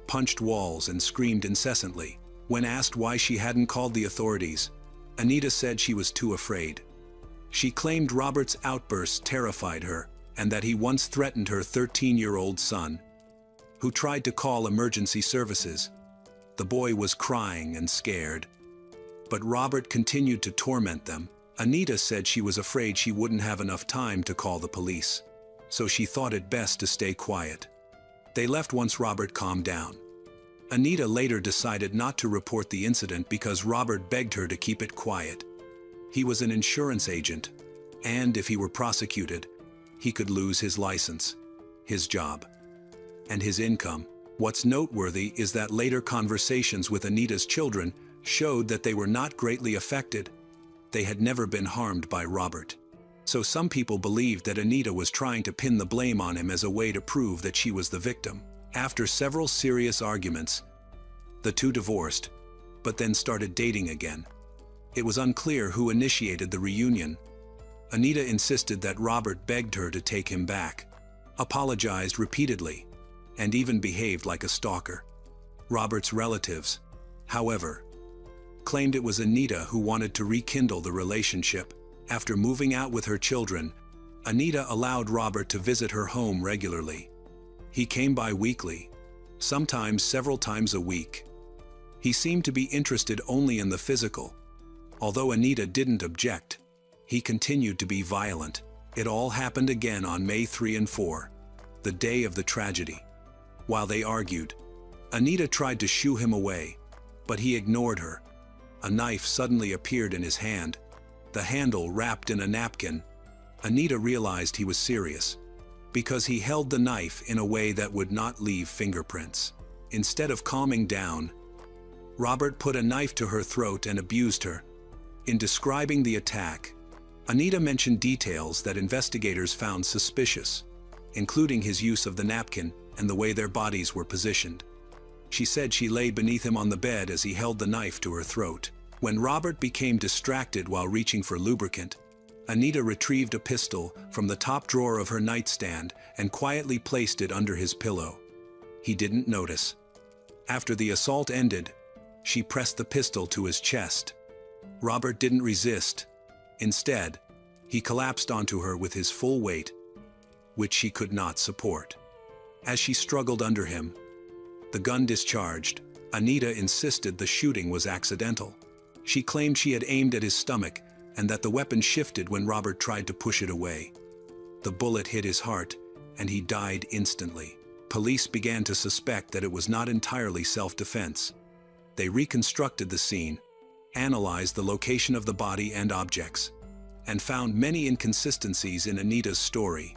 punched walls, and screamed incessantly. When asked why she hadn't called the authorities, Anita said she was too afraid. She claimed Robert's outbursts terrified her, and that he once threatened her 13-year-old son, who tried to call emergency services. The boy was crying and scared, but Robert continued to torment them. Anita said she was afraid she wouldn't have enough time to call the police, so she thought it best to stay quiet. They left once Robert calmed down. Anita later decided not to report the incident because Robert begged her to keep it quiet. He was an insurance agent, and if he were prosecuted, he could lose his license, his job, and his income. What's noteworthy is that later conversations with Anita's children showed that they were not greatly affected. They had never been harmed by Robert. So some people believed that Anita was trying to pin the blame on him as a way to prove that she was the victim. After several serious arguments, the two divorced, but then started dating again. It was unclear who initiated the reunion. Anita insisted that Robert begged her to take him back, apologized repeatedly, and even behaved like a stalker. Robert's relatives, however, claimed it was Anita who wanted to rekindle the relationship. After moving out with her children, Anita allowed Robert to visit her home regularly. He came by weekly, sometimes several times a week. He seemed to be interested only in the physical. Although Anita didn't object, he continued to be violent. It all happened again on May 3 and 4, the day of the tragedy. While they argued, Anita tried to shoo him away, but he ignored her. A knife suddenly appeared in his hand, the handle wrapped in a napkin. Anita realized he was serious, because he held the knife in a way that would not leave fingerprints. Instead of calming down, Robert put a knife to her throat and abused her. In describing the attack, Anita mentioned details that investigators found suspicious, including his use of the napkin and the way their bodies were positioned. She said she lay beneath him on the bed as he held the knife to her throat. When Robert became distracted while reaching for lubricant, Anita retrieved a pistol from the top drawer of her nightstand and quietly placed it under his pillow. He didn't notice. After the assault ended, she pressed the pistol to his chest. Robert didn't resist. Instead, he collapsed onto her with his full weight, which she could not support. As she struggled under him, the gun discharged. Anita insisted the shooting was accidental. She claimed she had aimed at his stomach and that the weapon shifted when Robert tried to push it away. The bullet hit his heart, and he died instantly. Police began to suspect that it was not entirely self-defense. They reconstructed the scene, analyzed the location of the body and objects, and found many inconsistencies in Anita's story.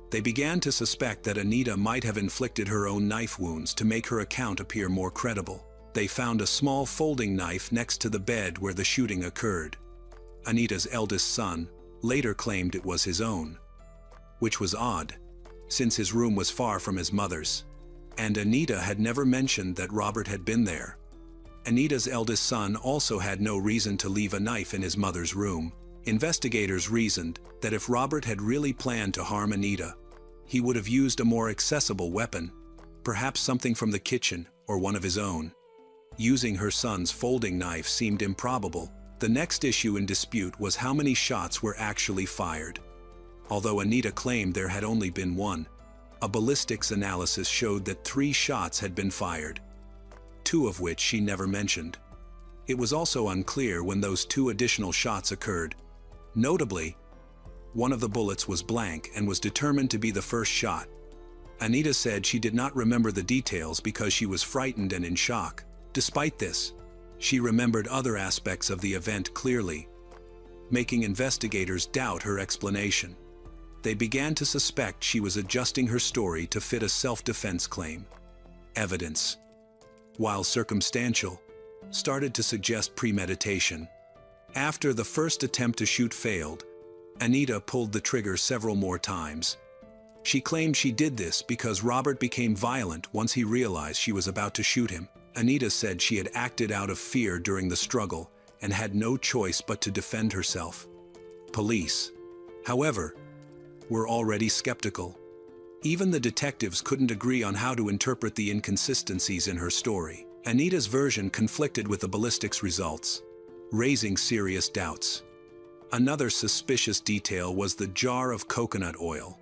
They began to suspect that Anita might have inflicted her own knife wounds to make her account appear more credible. They found a small folding knife next to the bed where the shooting occurred. Anita's eldest son later claimed it was his own, which was odd, since his room was far from his mother's, and Anita had never mentioned that Robert had been there. Anita's eldest son also had no reason to leave a knife in his mother's room. Investigators reasoned that if Robert had really planned to harm Anita, he would have used a more accessible weapon, perhaps something from the kitchen or one of his own. Using her son's folding knife seemed improbable. The next issue in dispute was how many shots were actually fired. Although Anita claimed there had only been one, a ballistics analysis showed that 3 shots had been fired, 2 of which she never mentioned. It was also unclear when those 2 additional shots occurred. Notably, one of the bullets was blank and was determined to be the first shot. Anita said she did not remember the details because she was frightened and in shock. Despite this, she remembered other aspects of the event clearly, making investigators doubt her explanation. They began to suspect she was adjusting her story to fit a self-defense claim. Evidence, while circumstantial, started to suggest premeditation. After the first attempt to shoot failed, Anita pulled the trigger several more times. She claimed she did this because Robert became violent once he realized she was about to shoot him. Anita said she had acted out of fear during the struggle and had no choice but to defend herself. Police, however, were already skeptical. Even the detectives couldn't agree on how to interpret the inconsistencies in her story. Anita's version conflicted with the ballistics results, raising serious doubts. Another suspicious detail was the jar of coconut oil.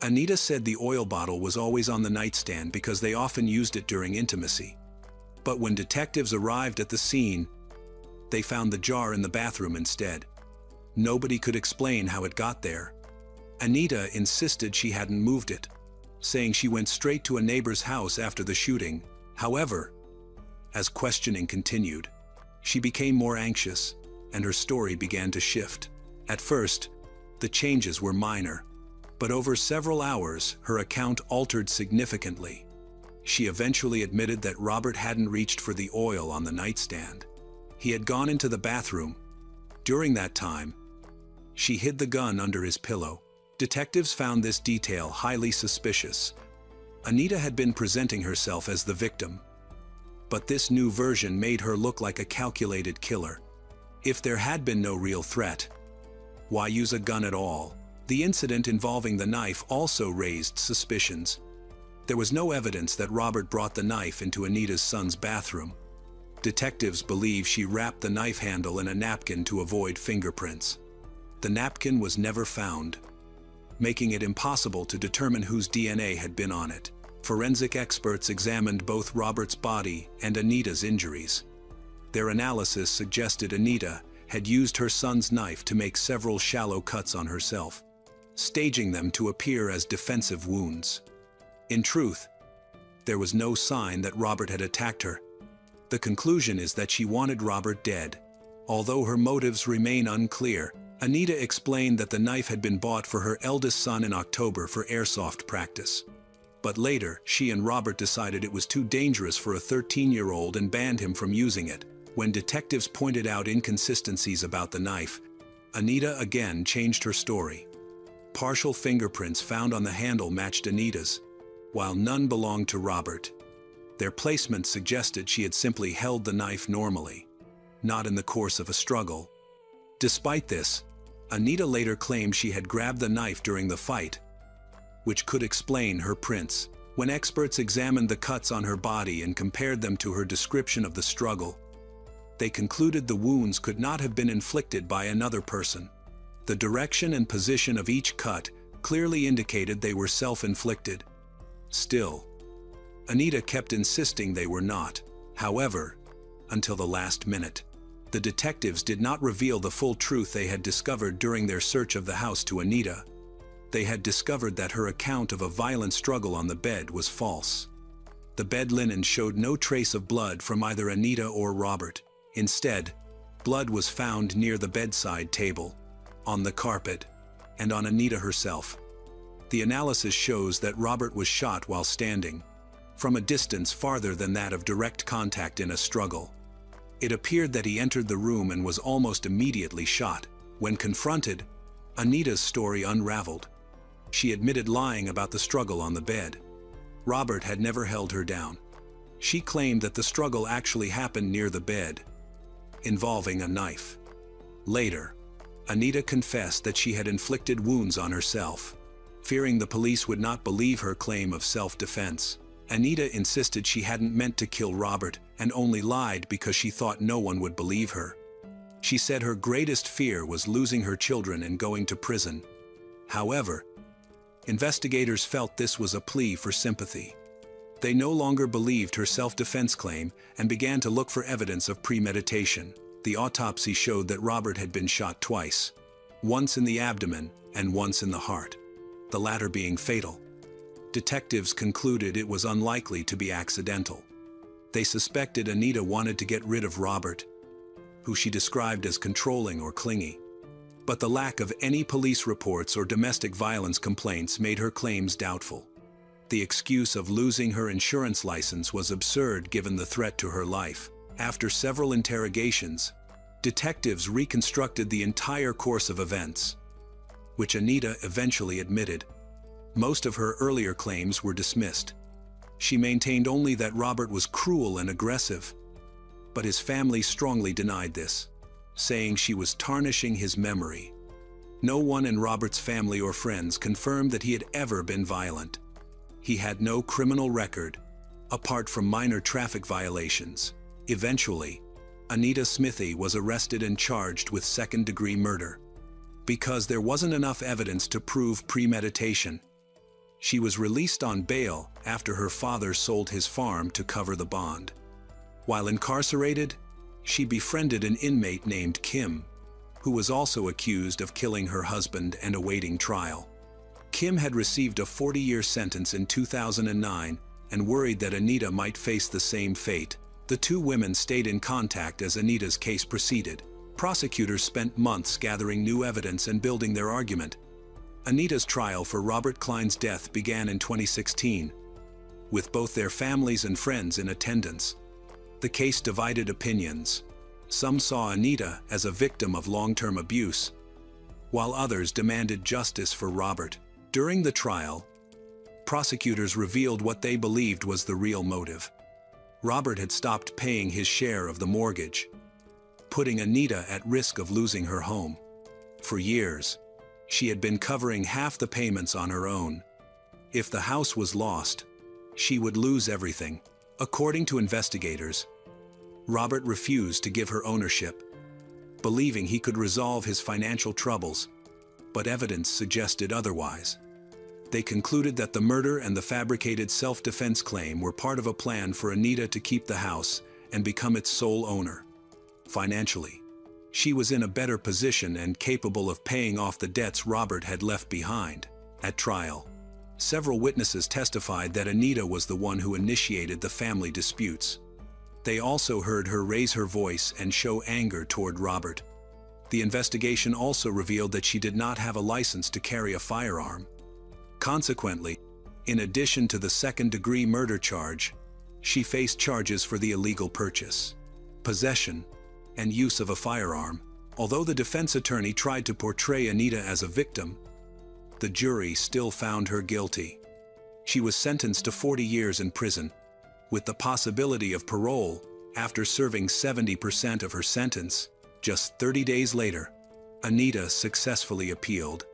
Anita said the oil bottle was always on the nightstand because they often used it during intimacy. But when detectives arrived at the scene, they found the jar in the bathroom instead. Nobody could explain how it got there. Anita insisted she hadn't moved it, saying she went straight to a neighbor's house after the shooting. However, as questioning continued, she became more anxious, and her story began to shift. At first, the changes were minor, but over several hours, her account altered significantly. She eventually admitted that Robert hadn't reached for the oil on the nightstand. He had gone into the bathroom. During that time, she hid the gun under his pillow. Detectives found this detail highly suspicious. Anita had been presenting herself as the victim, but this new version made her look like a calculated killer. If there had been no real threat, why use a gun at all? The incident involving the knife also raised suspicions. There was no evidence that Robert brought the knife into Anita's son's bathroom. Detectives believe she wrapped the knife handle in a napkin to avoid fingerprints. The napkin was never found, making it impossible to determine whose DNA had been on it. Forensic experts examined both Robert's body and Anita's injuries. Their analysis suggested Anita had used her son's knife to make several shallow cuts on herself, staging them to appear as defensive wounds. In truth, there was no sign that Robert had attacked her. The conclusion is that she wanted Robert dead. Although her motives remain unclear, Anita explained that the knife had been bought for her eldest son in October for airsoft practice. But later, she and Robert decided it was too dangerous for a 13-year-old and banned him from using it. When detectives pointed out inconsistencies about the knife, Anita again changed her story. Partial fingerprints found on the handle matched Anita's, while none belonged to Robert. Their placement suggested she had simply held the knife normally, not in the course of a struggle. Despite this, Anita later claimed she had grabbed the knife during the fight, which could explain her prints. When experts examined the cuts on her body and compared them to her description of the struggle, they concluded the wounds could not have been inflicted by another person. The direction and position of each cut clearly indicated they were self-inflicted. Still, Anita kept insisting they were not. However, until the last minute, the detectives did not reveal the full truth they had discovered during their search of the house to Anita. They had discovered that her account of a violent struggle on the bed was false. The bed linen showed no trace of blood from either Anita or Robert. Instead, blood was found near the bedside table, on the carpet, and on Anita herself. The analysis shows that Robert was shot while standing, from a distance farther than that of direct contact in a struggle. It appeared that he entered the room and was almost immediately shot. When confronted, Anita's story unraveled. She admitted lying about the struggle on the bed. Robert had never held her down. She claimed that the struggle actually happened near the bed, involving a knife. Later, Anita confessed that she had inflicted wounds on herself. Fearing the police would not believe her claim of self-defense, Anita insisted she hadn't meant to kill Robert and only lied because she thought no one would believe her. She said her greatest fear was losing her children and going to prison. However, investigators felt this was a plea for sympathy. They no longer believed her self-defense claim and began to look for evidence of premeditation. The autopsy showed that Robert had been shot twice, once in the abdomen and once in the heart, the latter being fatal. Detectives concluded it was unlikely to be accidental. They suspected Anita wanted to get rid of Robert, who she described as controlling or clingy. But the lack of any police reports or domestic violence complaints made her claims doubtful. The excuse of losing her insurance license was absurd given the threat to her life. After several interrogations, detectives reconstructed the entire course of events, which Anita eventually admitted. Most of her earlier claims were dismissed. She maintained only that Robert was cruel and aggressive, but his family strongly denied this, saying she was tarnishing his memory. No one in Robert's family or friends confirmed that he had ever been violent. He had no criminal record, apart from minor traffic violations. Eventually, Anita Smithy was arrested and charged with second-degree murder. Because there wasn't enough evidence to prove premeditation, she was released on bail after her father sold his farm to cover the bond. While incarcerated, she befriended an inmate named Kim, who was also accused of killing her husband and awaiting trial. Kim had received a 40-year sentence in 2009 and worried that Anita might face the same fate. The two women stayed in contact as Anita's case proceeded. Prosecutors spent months gathering new evidence and building their argument. Anita's trial for Robert Klein's death began in 2016, with both their families and friends in attendance. The case divided opinions. Some saw Anita as a victim of long-term abuse, while others demanded justice for Robert. During the trial, prosecutors revealed what they believed was the real motive. Robert had stopped paying his share of the mortgage, putting Anita at risk of losing her home. For years, she had been covering half the payments on her own. If the house was lost, she would lose everything. According to investigators, Robert refused to give her ownership, believing he could resolve his financial troubles, but evidence suggested otherwise. They concluded that the murder and the fabricated self-defense claim were part of a plan for Anita to keep the house and become its sole owner. Financially, she was in a better position and capable of paying off the debts Robert had left behind. At trial, several witnesses testified that Anita was the one who initiated the family disputes. They also heard her raise her voice and show anger toward Robert. The investigation also revealed that she did not have a license to carry a firearm. Consequently, in addition to the second-degree murder charge, she faced charges for the illegal purchase, possession, and use of a firearm. Although the defense attorney tried to portray Anita as a victim, the jury still found her guilty. She was sentenced to 40 years in prison, with the possibility of parole after serving 70% of her sentence. Just 30 days later, Anita successfully appealed.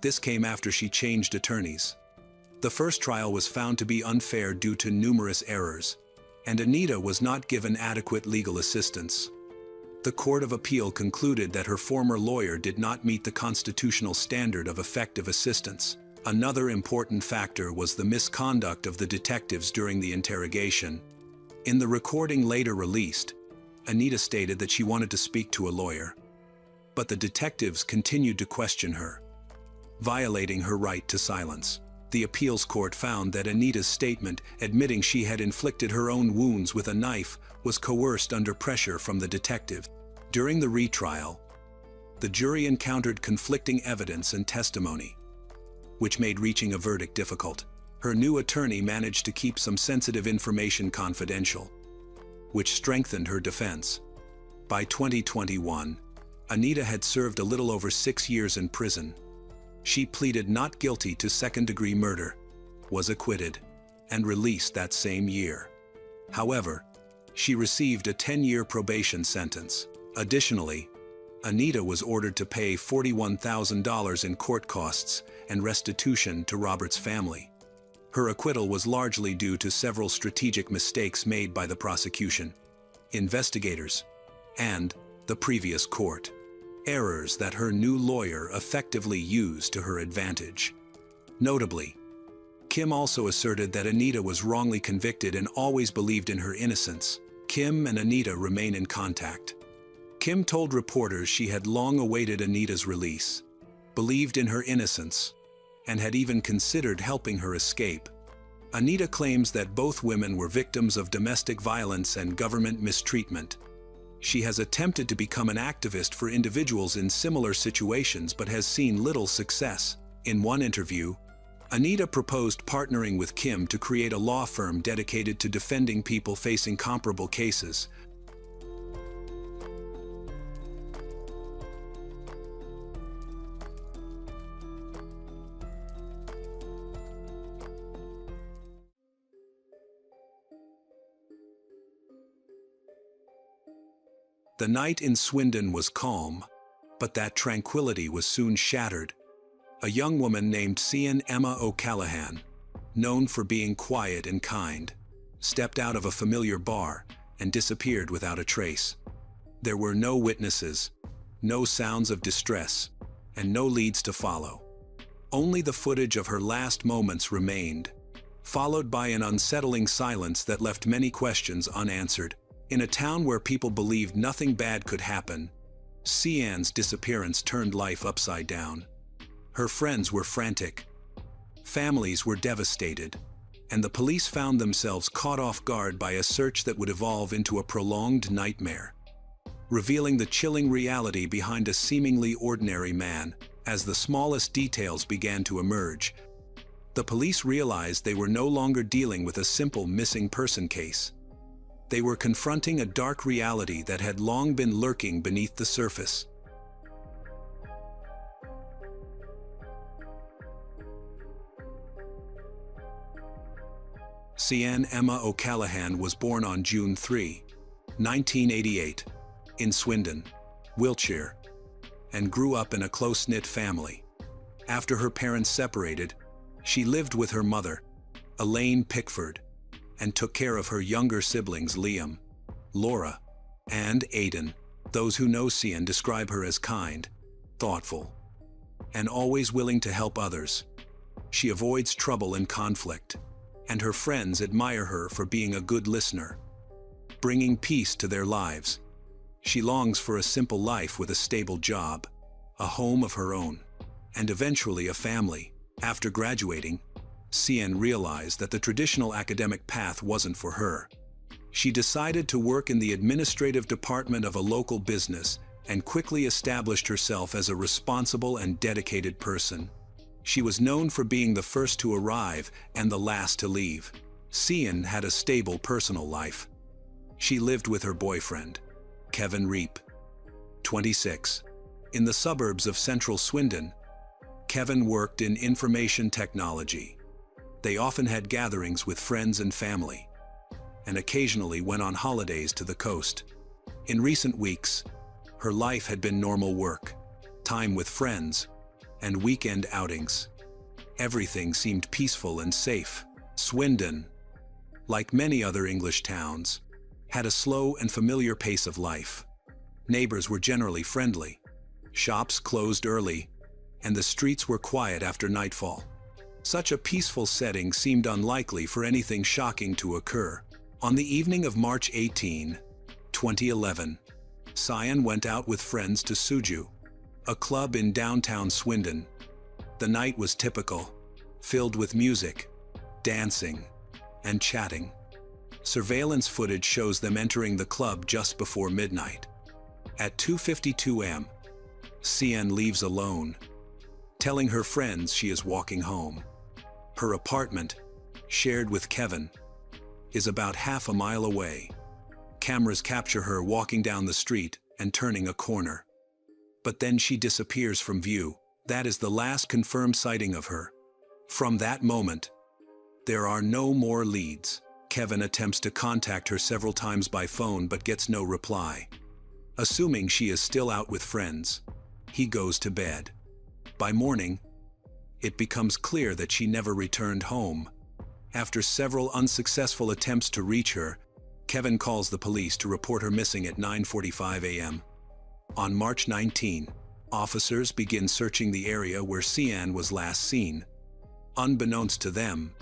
This came after she changed attorneys. The first trial was found to be unfair due to numerous errors, and Anita was not given adequate legal assistance. The Court of Appeal concluded that her former lawyer did not meet the constitutional standard of effective assistance. Another important factor was the misconduct of the detectives during the interrogation. In the recording later released, Anita stated that she wanted to speak to a lawyer, but the detectives continued to question her, violating her right to silence. The appeals court found that Anita's statement admitting she had inflicted her own wounds with a knife was coerced under pressure from the detective. During the retrial, the jury encountered conflicting evidence and testimony, which made reaching a verdict difficult. Her new attorney managed to keep some sensitive information confidential, which strengthened her defense. By 2021, Anita had served a little over 6 years in prison. She pleaded not guilty to second-degree murder, was acquitted, and released that same year. However, she received a 10-year probation sentence. Additionally, Anita was ordered to pay $41,000 in court costs and restitution to Robert's family. Her acquittal was largely due to several strategic mistakes made by the prosecution, investigators, and the previous court. Errors that her new lawyer effectively used to her advantage. Notably, Kim also asserted that Anita was wrongly convicted and always believed in her innocence. Kim and Anita remain in contact. Kim told reporters she had long awaited Anita's release, believed in her innocence, and had even considered helping her escape. Anita claims that both women were victims of domestic violence and government mistreatment. She has attempted to become an activist for individuals in similar situations but has seen little success. In one interview, Anita proposed partnering with Kim to create a law firm dedicated to defending people facing comparable cases, The night in Swindon was calm, but that tranquility was soon shattered. A young woman named Cian Emma O'Callaghan, known for being quiet and kind, stepped out of a familiar bar and disappeared without a trace. There were no witnesses, no sounds of distress, and no leads to follow. Only the footage of her last moments remained, followed by an unsettling silence that left many questions unanswered. In a town where people believed nothing bad could happen, Cian's disappearance turned life upside down. Her friends were frantic, families were devastated, and the police found themselves caught off guard by a search that would evolve into a prolonged nightmare, revealing the chilling reality behind a seemingly ordinary man. As the smallest details began to emerge, the police realized they were no longer dealing with a simple missing person case. They were confronting a dark reality that had long been lurking beneath the surface. Cian Emma O'Callaghan was born on June 3, 1988, in Swindon, Wiltshire, and grew up in a close-knit family. After her parents separated, she lived with her mother, Elaine Pickford, and took care of her younger siblings Liam, Laura, and Aidan. Those who know Cian describe her as kind, thoughtful, and always willing to help others. She avoids trouble and conflict, and her friends admire her for being a good listener, bringing peace to their lives. She longs for a simple life with a stable job, a home of her own, and eventually a family. After graduating, Cian realized that the traditional academic path wasn't for her. She decided to work in the administrative department of a local business and quickly established herself as a responsible and dedicated person. She was known for being the first to arrive and the last to leave. Cian had a stable personal life. She lived with her boyfriend, Kevin Reap, 26. In the suburbs of central Swindon, Kevin worked in information technology. They often had gatherings with friends and family, and occasionally went on holidays to the coast. In recent weeks, her life had been normal work, time with friends, and weekend outings. Everything seemed peaceful and safe. Swindon, like many other English towns, had a slow and familiar pace of life. Neighbors were generally friendly, shops closed early, and the streets were quiet after nightfall. Such a peaceful setting seemed unlikely for anything shocking to occur. On the evening of March 18, 2011, Cian went out with friends to Suju, a club in downtown Swindon. The night was typical, filled with music, dancing, and chatting. Surveillance footage shows them entering the club just before midnight. At 2:52 a.m., Cian leaves alone, telling her friends she is walking home. Her apartment, shared with Kevin, is about half a mile away. Cameras capture her walking down the street and turning a corner. But then she disappears from view. That is the last confirmed sighting of her. From that moment, there are no more leads. Kevin attempts to contact her several times by phone but gets no reply. Assuming she is still out with friends, he goes to bed. By morning, it becomes clear that she never returned home. After several unsuccessful attempts to reach her, Kevin calls the police to report her missing at 9:45 a.m. On March 19, officers begin searching the area where Cian was last seen. Unbeknownst to them,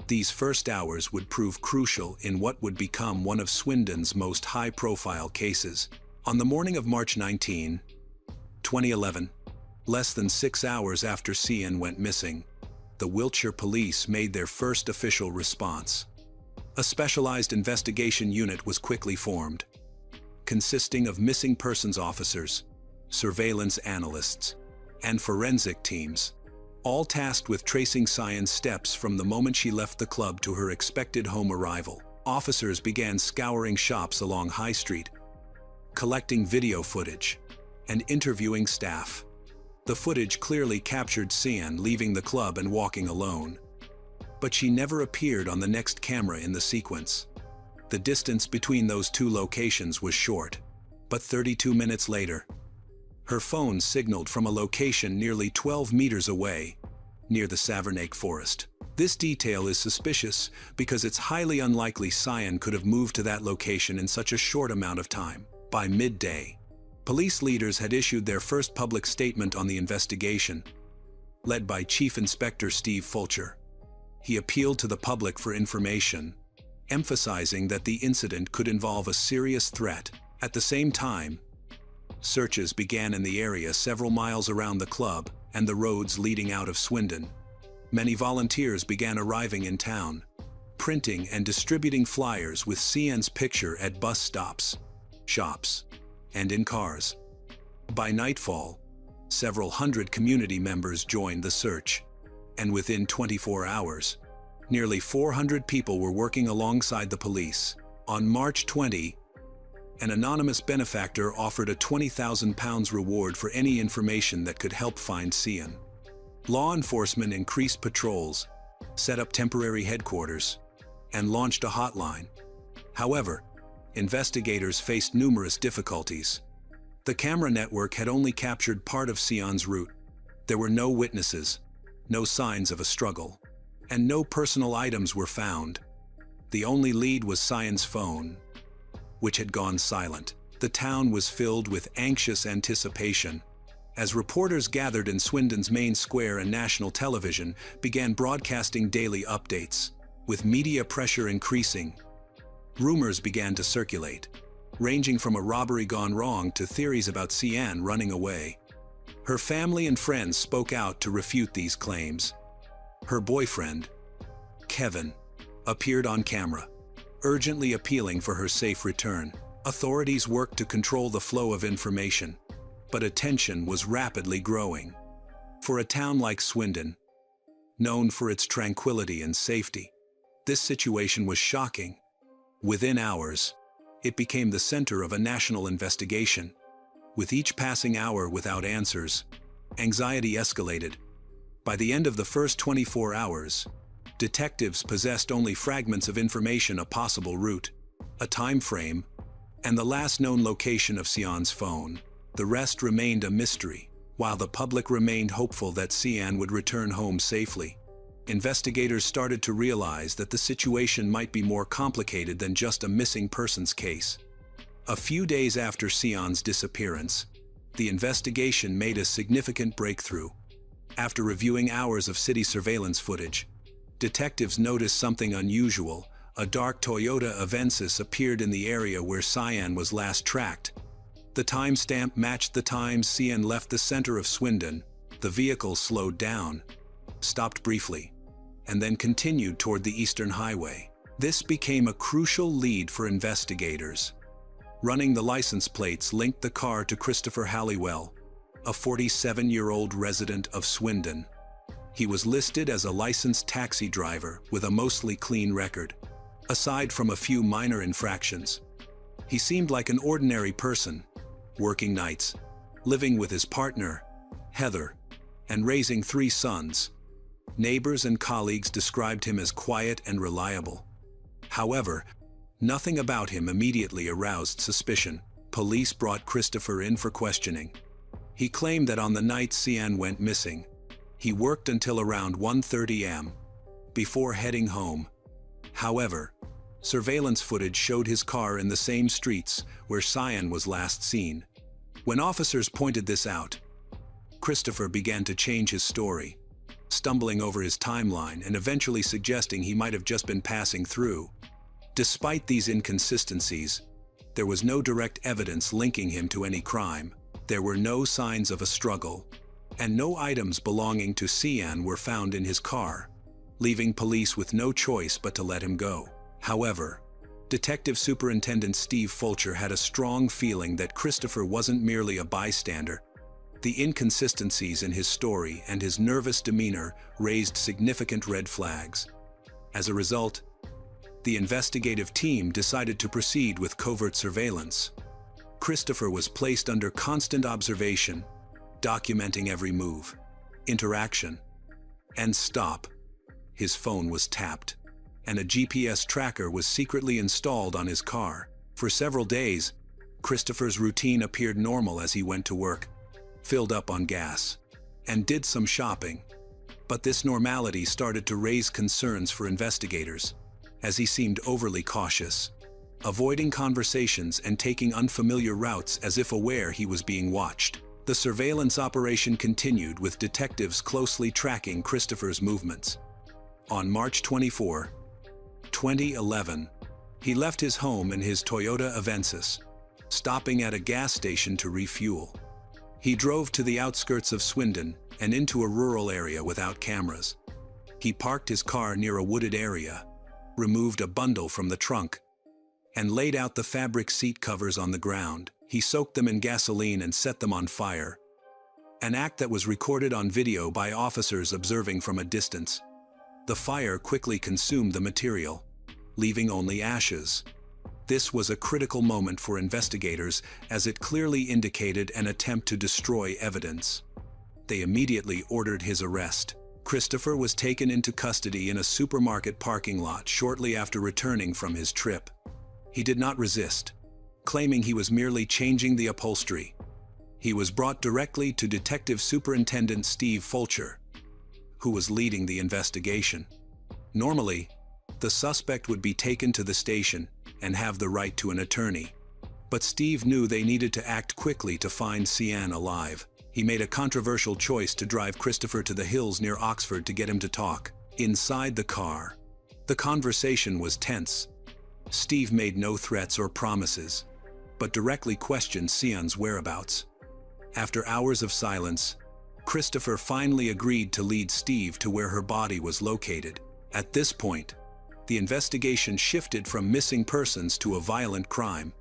these first hours would prove crucial in what would become one of Swindon's most high-profile cases. On the morning of March 19, 2011, less than 6 hours after Cian went missing, the Wiltshire police made their first official response. A specialized investigation unit was quickly formed, consisting of missing persons officers, surveillance analysts, and forensic teams, all tasked with tracing Cian's steps from the moment she left the club to her expected home arrival. Officers began scouring shops along High Street, collecting video footage, and interviewing staff. The footage clearly captured Cian leaving the club and walking alone, but she never appeared on the next camera in the sequence. The distance between those two locations was short, But 32 minutes later, her phone signaled from a location nearly 12 meters away, near the Savernake forest. This detail is suspicious because it's highly unlikely Cyan could have moved to that location in such a short amount of time. By midday, police leaders had issued their first public statement on the investigation, led by Chief Inspector Steve Fulcher. He appealed to the public for information, emphasizing that the incident could involve a serious threat. At the same time, searches began in the area several miles around the club and the roads leading out of Swindon. Many volunteers began arriving in town, printing and distributing flyers with Cyan's picture at bus stops, shops, and in cars. By nightfall, several hundred community members joined the search, and within 24 hours, nearly 400 people were working alongside the police. On March 20, an anonymous benefactor offered a £20,000 reward for any information that could help find Cyan. Law enforcement increased patrols, set up temporary headquarters, and launched a hotline. However, investigators faced numerous difficulties. The camera network had only captured part of Cyan's route. There were no witnesses, no signs of a struggle, and no personal items were found. The only lead was Cyan's phone, which had gone silent. The town was filled with anxious anticipation as reporters gathered in Swindon's main square and national television began broadcasting daily updates. With media pressure increasing, rumors began to circulate, ranging from a robbery gone wrong to theories about Cyan running away. Her family and friends spoke out to refute these claims. Her boyfriend, Kevin, appeared on camera, urgently appealing for her safe return. Authorities worked to control the flow of information, but attention was rapidly growing. For a town like Swindon, known for its tranquility and safety, this situation was shocking. Within hours, it became the center of a national investigation. With each passing hour without answers, anxiety escalated. By the end of the first 24 hours, detectives possessed only fragments of information: a possible route, a time frame, and the last known location of Cyan's phone. The rest remained a mystery, while the public remained hopeful that Cyan would return home safely. Investigators started to realize that the situation might be more complicated than just a missing persons case. A few days after Cyan's disappearance, the investigation made a significant breakthrough. After reviewing hours of city surveillance footage, detectives noticed something unusual. A dark Toyota Avensis appeared in the area where Cyan was last tracked. The timestamp matched the time Cyan left the center of Swindon. The vehicle slowed down, stopped briefly, and then continued toward the Eastern Highway. This became a crucial lead for investigators. Running the license plates linked the car to Christopher Halliwell, a 47-year-old resident of Swindon. He was listed as a licensed taxi driver with a mostly clean record. Aside from a few minor infractions, he seemed like an ordinary person, working nights, living with his partner, Heather, and raising 3 sons. Neighbors and colleagues described him as quiet and reliable. However, nothing about him immediately aroused suspicion. Police brought Christopher in for questioning. He claimed that on the night Cyan went missing, he worked until around 1:30 a.m. before heading home. However, surveillance footage showed his car in the same streets where Cyan was last seen. When officers pointed this out, Christopher began to change his story, stumbling over his timeline and eventually suggesting he might have just been passing through. Despite these inconsistencies, there was no direct evidence linking him to any crime. There were no signs of a struggle, and no items belonging to Cyan were found in his car, leaving police with no choice but to let him go. However, Detective Superintendent Steve Fulcher had a strong feeling that Christopher wasn't merely a bystander. The inconsistencies in his story and his nervous demeanor raised significant red flags. As a result, the investigative team decided to proceed with covert surveillance. Christopher was placed under constant observation, documenting every move, interaction, and stop. His phone was tapped, and a GPS tracker was secretly installed on his car. For several days, Christopher's routine appeared normal as he went to work, filled up on gas, and did some shopping. But this normality started to raise concerns for investigators, as he seemed overly cautious, avoiding conversations and taking unfamiliar routes as if aware he was being watched. The surveillance operation continued, with detectives closely tracking Christopher's movements. On March 24, 2011, he left his home in his Toyota Avensis, stopping at a gas station to refuel. He drove to the outskirts of Swindon and into a rural area without cameras. He parked his car near a wooded area, removed a bundle from the trunk, and laid out the fabric seat covers on the ground. He soaked them in gasoline and set them on fire, an act that was recorded on video by officers observing from a distance. The fire quickly consumed the material, leaving only ashes. This was a critical moment for investigators, as it clearly indicated an attempt to destroy evidence. They immediately ordered his arrest. Christopher was taken into custody in a supermarket parking lot shortly after returning from his trip. He did not resist, claiming he was merely changing the upholstery. He was brought directly to Detective Superintendent Steve Fulcher, who was leading the investigation. Normally, the suspect would be taken to the station and have the right to an attorney. But Steve knew they needed to act quickly to find Cian alive. He made a controversial choice to drive Christopher to the hills near Oxford to get him to talk. Inside the car, the conversation was tense. Steve made no threats or promises, but directly questioned Cian's whereabouts. After hours of silence, Christopher finally agreed to lead Steve to where her body was located. At this point, the investigation shifted from missing persons to a violent crime.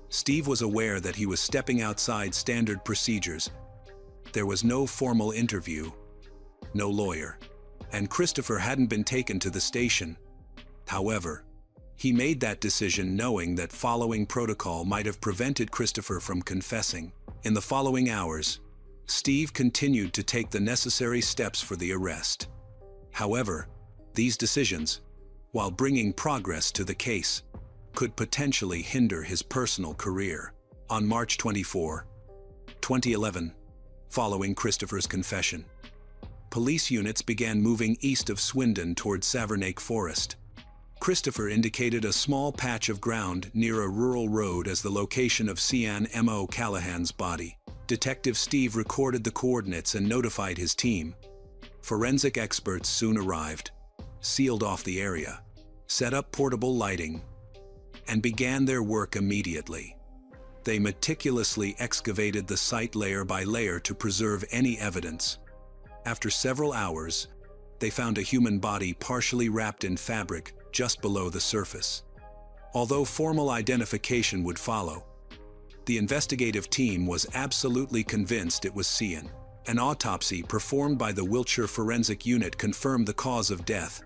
Steve was aware that he was stepping outside standard procedures. There was no formal interview, no lawyer, and Christopher hadn't been taken to the station. However, he made that decision knowing that following protocol might have prevented Christopher from confessing. In the following hours, Steve continued to take the necessary steps for the arrest. However, these decisions, while bringing progress to the case, could potentially hinder his personal career. On March 24, 2011, following Christopher's confession, police units began moving east of Swindon toward Savernake Forest. Christopher indicated a small patch of ground near a rural road as the location of Cian Emma O'Callaghan's body. Detective Steve recorded the coordinates and notified his team. Forensic experts soon arrived, sealed off the area, set up portable lighting, and began their work immediately. They meticulously excavated the site layer by layer to preserve any evidence. After several hours, they found a human body partially wrapped in fabric just below the surface. Although formal identification would follow, the investigative team was absolutely convinced it was Cian. An autopsy performed by the Wiltshire Forensic Unit confirmed the cause of death.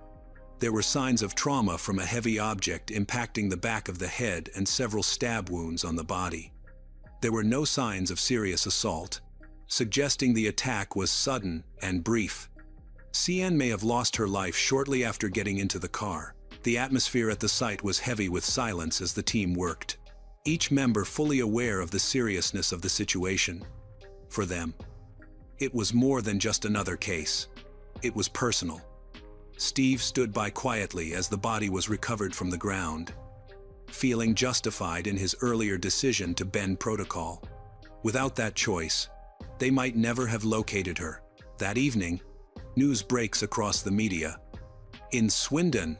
There were signs of trauma from a heavy object impacting the back of the head and several stab wounds on the body. There were no signs of serious assault, suggesting the attack was sudden and brief. Cian may have lost her life shortly after getting into the car. The atmosphere at the site was heavy with silence as the team worked, each member fully aware of the seriousness of the situation. For them, it was more than just another case. It was personal. Steve stood by quietly as the body was recovered from the ground, feeling justified in his earlier decision to bend protocol. Without that choice, they might never have located her. That evening, news breaks across the media. In Swindon,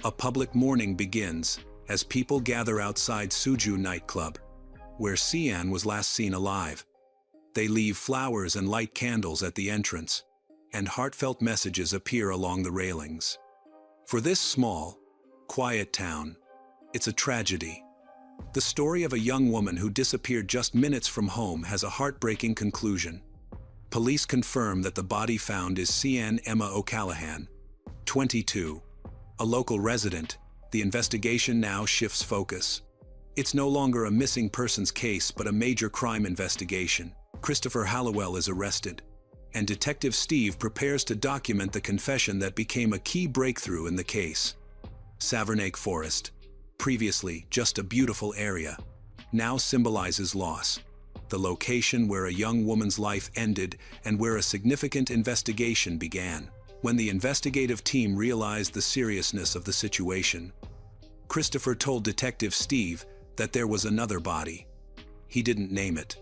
a public mourning begins as people gather outside Suju nightclub, where Cian was last seen alive. They leave flowers and light candles at the entrance, and heartfelt messages appear along the railings. For this small, quiet town, it's a tragedy. The story of a young woman who disappeared just minutes from home has a heartbreaking conclusion. Police confirm that the body found is Cian Emma O'Callaghan, 22, a local resident. The investigation now shifts focus. It's no longer a missing persons case but a major crime investigation. Christopher Hallowell is arrested, and Detective Steve prepares to document the confession that became a key breakthrough in the case. Savernake Forest, previously just a beautiful area, now symbolizes loss, the location where a young woman's life ended and where a significant investigation began. When the investigative team realized the seriousness of the situation, Christopher told Detective Steve that there was another body. He didn't name it,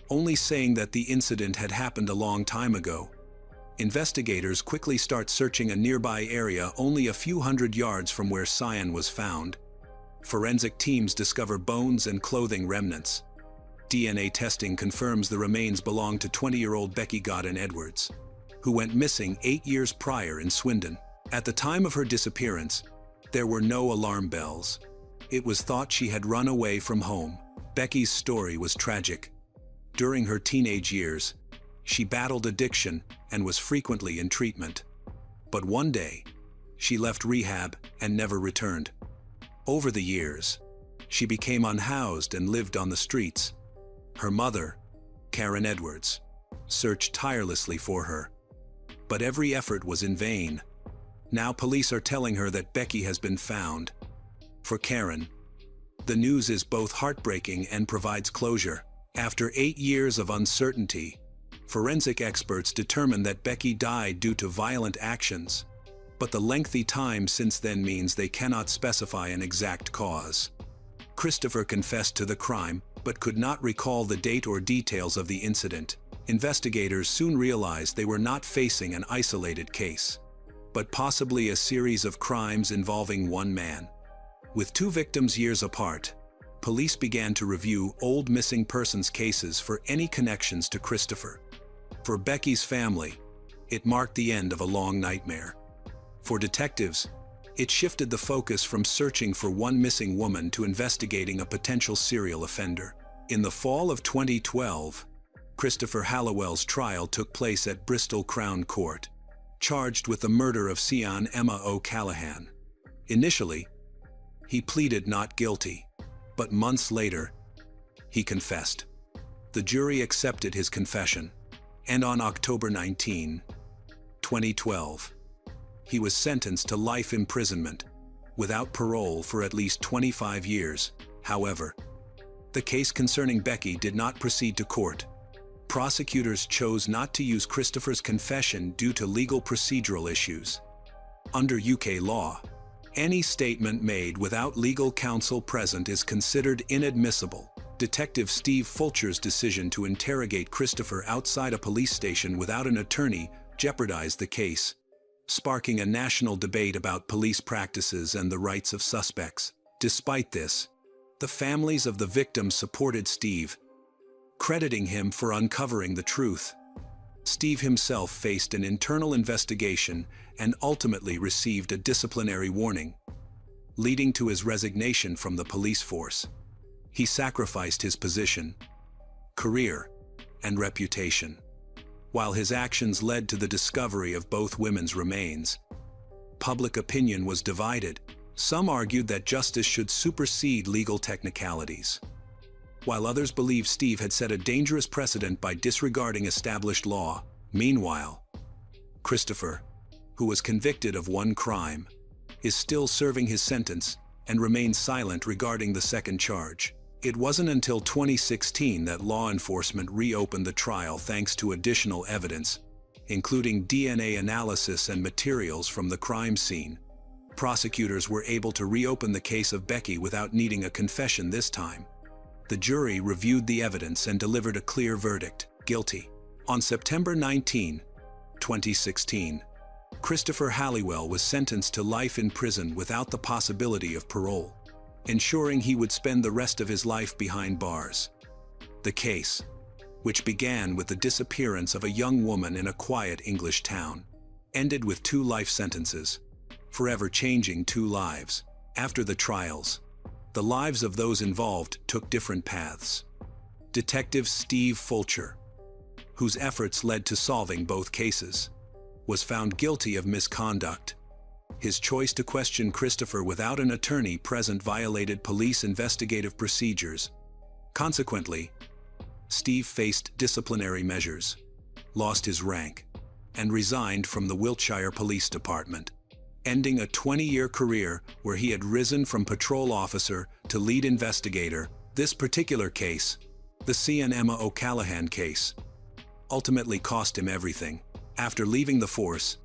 only saying that the incident had happened a long time ago. Investigators quickly start searching a nearby area only a few hundred yards from where Cyan was found. Forensic teams discover bones and clothing remnants. DNA testing confirms the remains belong to 20-year-old Becky Godden Edwards, who went missing 8 years prior in Swindon. At the time of her disappearance, there were no alarm bells. It was thought she had run away from home. Becky's story was tragic. During her teenage years, she battled addiction and was frequently in treatment. But one day, she left rehab and never returned. Over the years, she became unhoused and lived on the streets. Her mother, Karen Edwards, searched tirelessly for her. But every effort was in vain. Now police are telling her that Becky has been found. For Karen, the news is both heartbreaking and provides closure. After 8 years of uncertainty, forensic experts determined that Becky died due to violent actions. But the lengthy time since then means they cannot specify an exact cause. Christopher confessed to the crime, but could not recall the date or details of the incident. Investigators soon realized they were not facing an isolated case, but possibly a series of crimes involving one man. With 2 victims years apart, police began to review old missing persons cases for any connections to Christopher. For Becky's family, it marked the end of a long nightmare. For detectives, it shifted the focus from searching for one missing woman to investigating a potential serial offender. In the fall of 2012, Christopher Halliwell's trial took place at Bristol Crown Court, charged with the murder of Cyan Emma O'Callaghan. Initially, he pleaded not guilty, but months later, he confessed. The jury accepted his confession, and on October 19, 2012, he was sentenced to life imprisonment, without parole for at least 25 years. However, the case concerning Becky did not proceed to court. Prosecutors chose not to use Christopher's confession due to legal procedural issues. Under UK law, any statement made without legal counsel present is considered inadmissible. Detective Steve Fulcher's decision to interrogate Christopher outside a police station without an attorney jeopardized the case, sparking a national debate about police practices and the rights of suspects. Despite this, the families of the victims supported Steve, crediting him for uncovering the truth. Steve himself faced an internal investigation and ultimately received a disciplinary warning, leading to his resignation from the police force. He sacrificed his position, career, and reputation. While his actions led to the discovery of both women's remains, public opinion was divided. Some argued that justice should supersede legal technicalities, while others believed Steve had set a dangerous precedent by disregarding established law. Meanwhile, Christopher, who was convicted of one crime, is still serving his sentence and remains silent regarding the second charge. It wasn't until 2016 that law enforcement reopened the trial thanks to additional evidence, including DNA analysis and materials from the crime scene. Prosecutors were able to reopen the case of Becky without needing a confession this time. The jury reviewed the evidence and delivered a clear verdict: guilty. On September 19, 2016, Christopher Halliwell was sentenced to life in prison without the possibility of parole, ensuring he would spend the rest of his life behind bars. The case, which began with the disappearance of a young woman in a quiet English town, ended with 2 life sentences, forever changing 2 lives. After the trials, the lives of those involved took different paths. Detective Steve Fulcher, whose efforts led to solving both cases, was found guilty of misconduct. His choice to question Christopher without an attorney present violated police investigative procedures. Consequently, Steve faced disciplinary measures, lost his rank, and resigned from the Wiltshire Police Department, ending a 20-year career where he had risen from patrol officer to lead investigator. This particular case, the Cian Emma O'Callaghan case, ultimately cost him everything. After leaving the force,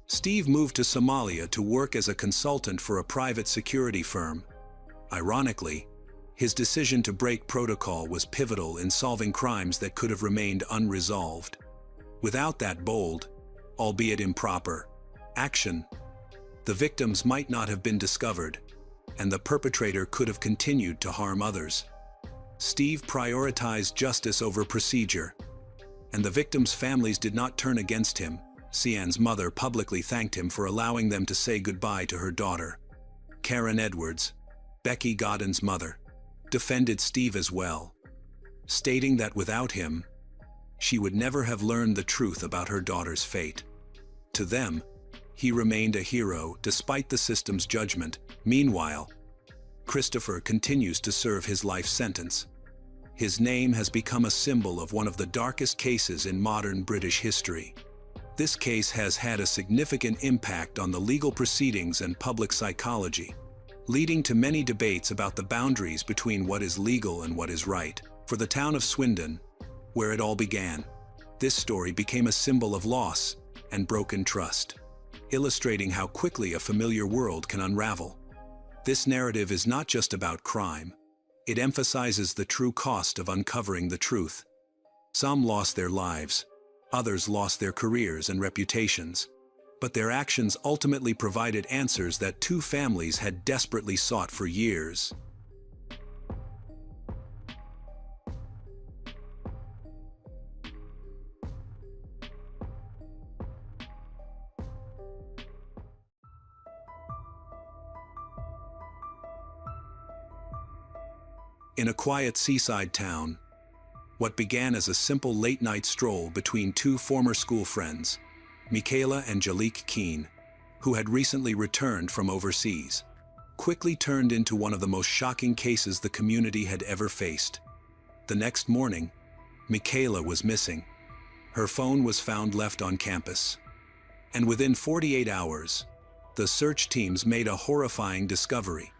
Steve moved to Somalia to work as a consultant for a private security firm. Ironically, his decision to break protocol was pivotal in solving crimes that could have remained unresolved. Without that bold, albeit improper, action, the victims might not have been discovered, and the perpetrator could have continued to harm others. Steve prioritized justice over procedure, and the victims' families did not turn against him. Cian's mother publicly thanked him for allowing them to say goodbye to her daughter. Karen Edwards, Becky Godden's mother, defended Steve as well, stating that without him, she would never have learned the truth about her daughter's fate. To them, he remained a hero despite the system's judgment. Meanwhile, Christopher continues to serve his life sentence. His name has become a symbol of one of the darkest cases in modern British history. This case has had a significant impact on the legal proceedings and public psychology, leading to many debates about the boundaries between what is legal and what is right. For the town of Swindon, where it all began, this story became a symbol of loss and broken trust, illustrating how quickly a familiar world can unravel. This narrative is not just about crime. It emphasizes the true cost of uncovering the truth. Some lost their lives, others lost their careers and reputations, but their actions ultimately provided answers that two families had desperately sought for years. In a quiet seaside town, what began as a simple late-night stroll between two former school friends, Michaela and Jaliek Keane, who had recently returned from overseas, quickly turned into one of the most shocking cases the community had ever faced. The next morning, Michaela was missing. Her phone was found left on campus. And within 48 hours, the search teams made a horrifying discovery.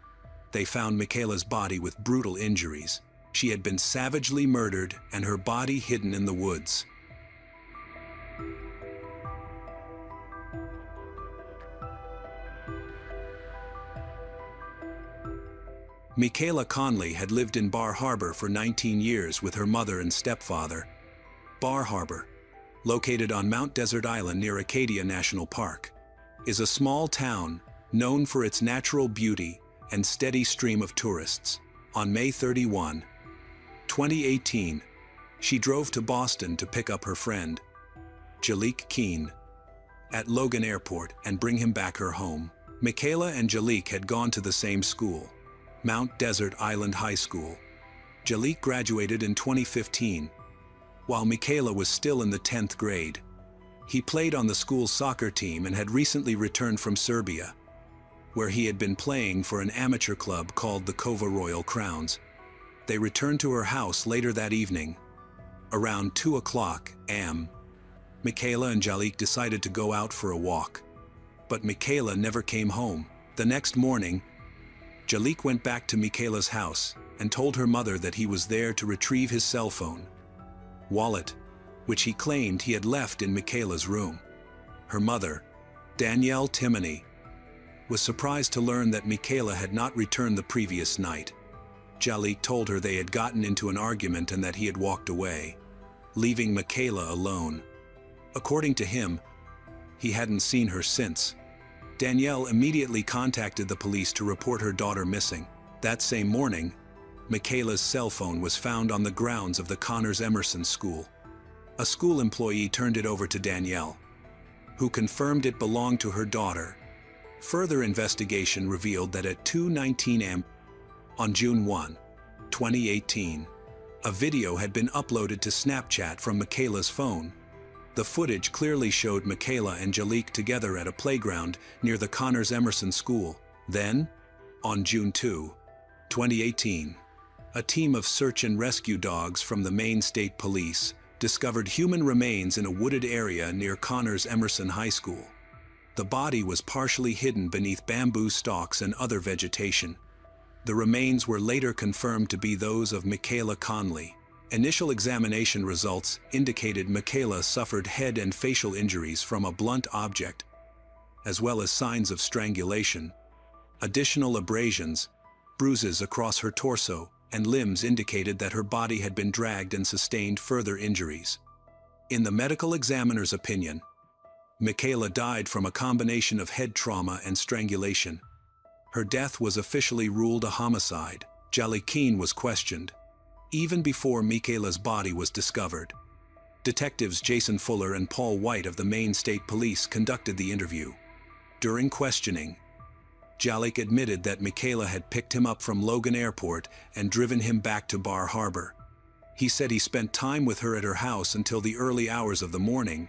They found Michaela's body with brutal injuries. She had been savagely murdered and her body hidden in the woods. Michaela Conley had lived in Bar Harbor for 19 years with her mother and stepfather. Bar Harbor, located on Mount Desert Island near Acadia National Park, is a small town known for its natural beauty and steady stream of tourists. On May 31, 2018, she drove to Boston to pick up her friend, Jaliek Keane, at Logan Airport and bring him back her home. Michaela and Jaliek had gone to the same school, Mount Desert Island High School. Jaliek graduated in 2015, while Michaela was still in the 10th grade. He played on the school's soccer team and had recently returned from Serbia, where he had been playing for an amateur club called the Kova Royal Crowns. They returned to her house later that evening. Around 2 a.m., Michaela and Jaliek decided to go out for a walk, but Michaela never came home. The next morning, Jaliek went back to Michaela's house and told her mother that he was there to retrieve his cell phone, wallet, which he claimed he had left in Michaela's room. Her mother, Danielle Timoney, was surprised to learn that Michaela had not returned the previous night. Jaliek told her they had gotten into an argument and that he had walked away, leaving Michaela alone. According to him, he hadn't seen her since. Danielle immediately contacted the police to report her daughter missing. That same morning, Michaela's cell phone was found on the grounds of the Connors Emerson School. A school employee turned it over to Danielle, who confirmed it belonged to her daughter. Further investigation revealed that at 2:19 a.m. on June 1, 2018, a video had been uploaded to Snapchat from Michaela's phone. The footage clearly showed Michaela and Jaliek together at a playground near the Connors Emerson School. Then, on June 2, 2018, a team of search and rescue dogs from the Maine State Police discovered human remains in a wooded area near Connors Emerson High School. The body was partially hidden beneath bamboo stalks and other vegetation. The remains were later confirmed to be those of Michaela Conley. Initial examination results indicated Michaela suffered head and facial injuries from a blunt object, as well as signs of strangulation. Additional abrasions, bruises across her torso, and limbs indicated that her body had been dragged and sustained further injuries. In the medical examiner's opinion, Michaela died from a combination of head trauma and strangulation. Her death was officially ruled a homicide. Jalil was questioned, even before Michaela's body was discovered. Detectives Jason Fuller and Paul White of the Maine State Police conducted the interview. During questioning, Jalil admitted that Michaela had picked him up from Logan Airport and driven him back to Bar Harbor. He said he spent time with her at her house until the early hours of the morning.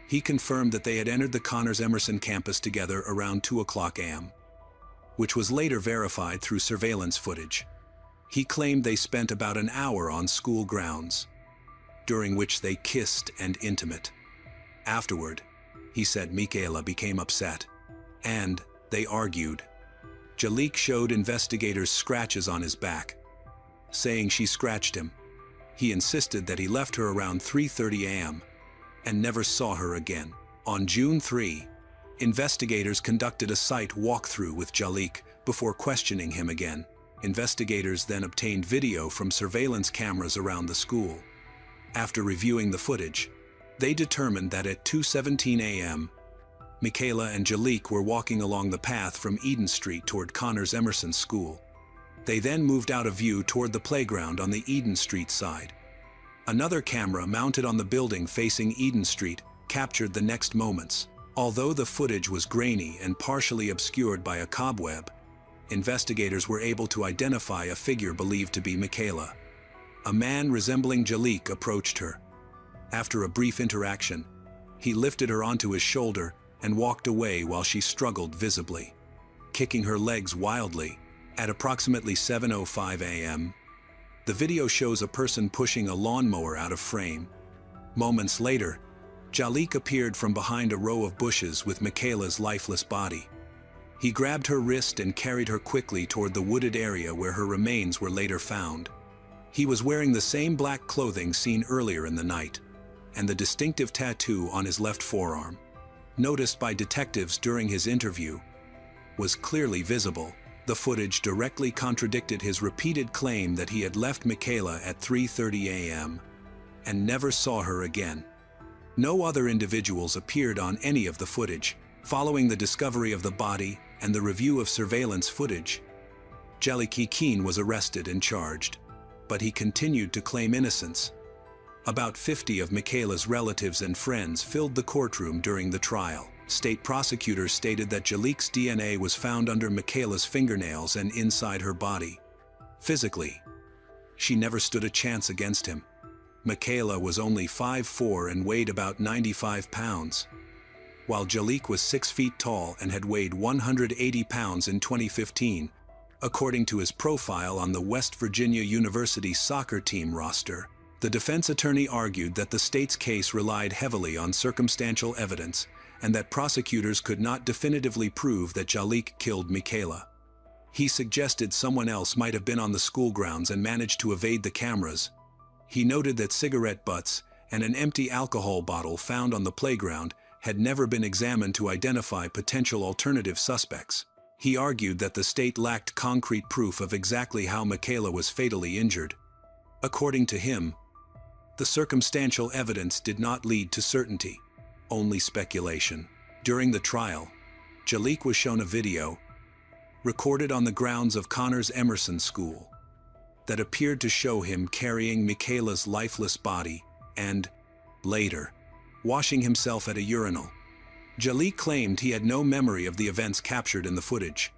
He confirmed that they had entered the Connors Emerson campus together around 2:00 a.m., which was later verified through surveillance footage. He claimed they spent about an hour on school grounds, during which they kissed and intimate. Afterward, he said Michaela became upset, and they argued. Jalil showed investigators scratches on his back, saying she scratched him. He insisted that he left her around 3:30 a.m. and never saw her again. On June 3, investigators conducted a site walkthrough with Jalil before questioning him again. Investigators then obtained video from surveillance cameras around the school. After reviewing the footage, they determined that at 2:17 a.m., Michaela and Jalil were walking along the path from Eden Street toward Connors Emerson School. They then moved out of view toward the playground on the Eden Street side. Another camera mounted on the building facing Eden Street captured the next moments. Although the footage was grainy and partially obscured by a cobweb, investigators were able to identify a figure believed to be Michaela. A man resembling Jalil approached her. After a brief interaction, he lifted her onto his shoulder and walked away while she struggled visibly, kicking her legs wildly. At approximately 7:05 a.m., the video shows a person pushing a lawnmower out of frame. Moments later, Jalil appeared from behind a row of bushes with Michaela's lifeless body. He grabbed her wrist and carried her quickly toward the wooded area where her remains were later found. He was wearing the same black clothing seen earlier in the night, and the distinctive tattoo on his left forearm, noticed by detectives during his interview, was clearly visible. The footage directly contradicted his repeated claim that he had left Michaela at 3:30 a.m. and never saw her again. No other individuals appeared on any of the footage. Following the discovery of the body and the review of surveillance footage, Jalil was arrested and charged, but he continued to claim innocence. About 50 of Michaela's relatives and friends filled the courtroom during the trial. State prosecutors stated that Jalil's DNA was found under Michaela's fingernails and inside her body. Physically, she never stood a chance against him. Michaela was only 5'4" and weighed about 95 pounds, while Jalil was 6 feet tall and had weighed 180 pounds in 2015, according to his profile on the West Virginia University soccer team roster. The defense attorney argued that the state's case relied heavily on circumstantial evidence and that prosecutors could not definitively prove that Jalil killed Michaela. He suggested someone else might have been on the school grounds and managed to evade the cameras. He noted that cigarette butts and an empty alcohol bottle found on the playground had never been examined to identify potential alternative suspects. He argued that the state lacked concrete proof of exactly how Michaela was fatally injured. According to him, the circumstantial evidence did not lead to certainty, only speculation. During the trial, Jalil was shown a video, recorded on the grounds of Connors Emerson School, that appeared to show him carrying Michaela's lifeless body and, later, washing himself at a urinal. Jalil claimed he had no memory of the events captured in the footage.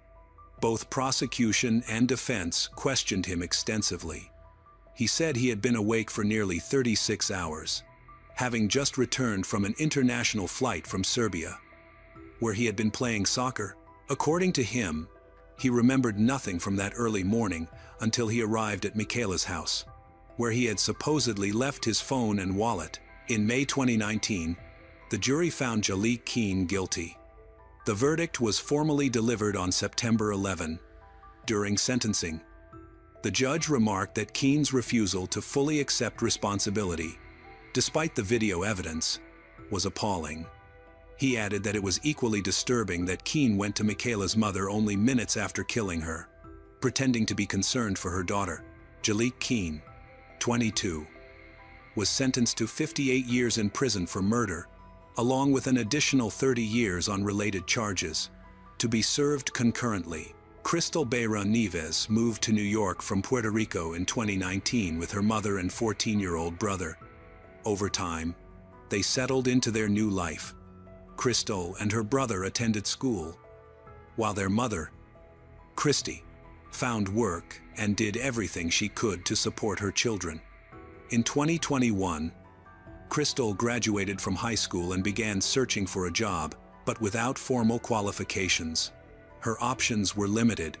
Both prosecution and defense questioned him extensively. He said he had been awake for nearly 36 hours, having just returned from an international flight from Serbia, where he had been playing soccer. According to him, he remembered nothing from that early morning until he arrived at Michaela's house, where he had supposedly left his phone and wallet. In May 2019, the jury found Jalil guilty. The verdict was formally delivered on September 11. During sentencing, the judge remarked that Keene's refusal to fully accept responsibility, despite the video evidence, was appalling. He added that it was equally disturbing that Keene went to Michaela's mother only minutes after killing her, pretending to be concerned for her daughter. Jalek Keene, 22, was sentenced to 58 years in prison for murder, along with an additional 30 years on related charges, to be served concurrently. Crystal Beira Nieves moved to New York from Puerto Rico in 2019 with her mother and 14-year-old brother. Over time, they settled into their new life. Crystal and her brother attended school, while their mother, Christy, found work and did everything she could to support her children. In 2021, Crystal graduated from high school and began searching for a job, but without formal qualifications. Her options were limited,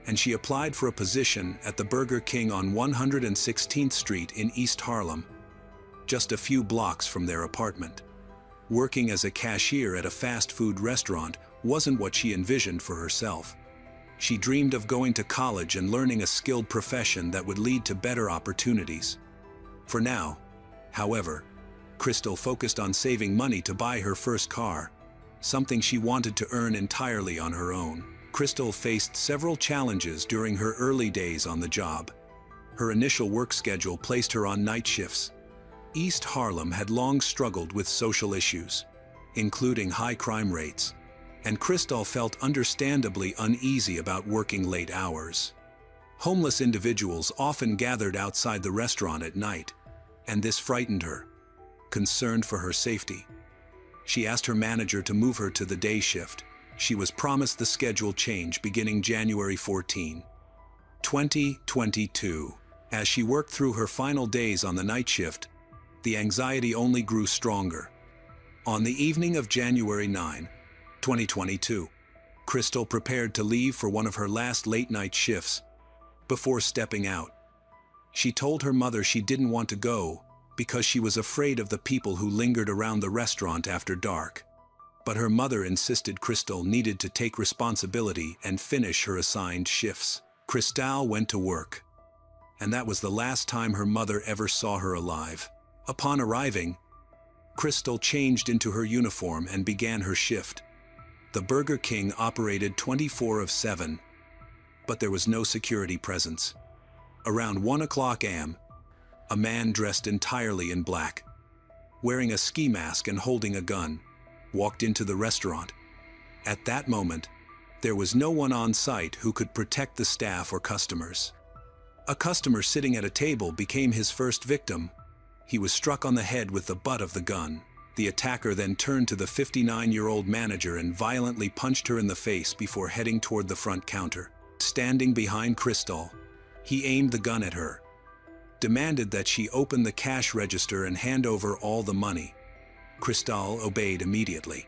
and she applied for a position at the Burger King on 116th Street in East Harlem, just a few blocks from their apartment. Working as a cashier at a fast food restaurant wasn't what she envisioned for herself. She dreamed of going to college and learning a skilled profession that would lead to better opportunities. For now, however, Crystal focused on saving money to buy her first car, something she wanted to earn entirely on her own. Crystal faced several challenges during her early days on the job. Her initial work schedule placed her on night shifts. East Harlem had long struggled with social issues, including high crime rates, and Crystal felt understandably uneasy about working late hours. Homeless individuals often gathered outside the restaurant at night, and this frightened her. Concerned for her safety, she asked her manager to move her to the day shift. She was promised the schedule change beginning January 14, 2022. As she worked through her final days on the night shift, the anxiety only grew stronger. On the evening of January 9, 2022, Crystal prepared to leave for one of her last late-night shifts. Before stepping out, she told her mother she didn't want to go because she was afraid of the people who lingered around the restaurant after dark. But her mother insisted Crystal needed to take responsibility and finish her assigned shifts. Crystal went to work, and that was the last time her mother ever saw her alive. Upon arriving, Crystal changed into her uniform and began her shift. The Burger King operated 24/7, but there was no security presence. Around 1 a.m., a man dressed entirely in black, wearing a ski mask and holding a gun, walked into the restaurant. At that moment, there was no one on site who could protect the staff or customers. A customer sitting at a table became his first victim. He was struck on the head with the butt of the gun. The attacker then turned to the 59-year-old manager and violently punched her in the face before heading toward the front counter. Standing behind Crystal, he aimed the gun at her, demanded that she open the cash register and hand over all the money. Crystal obeyed immediately.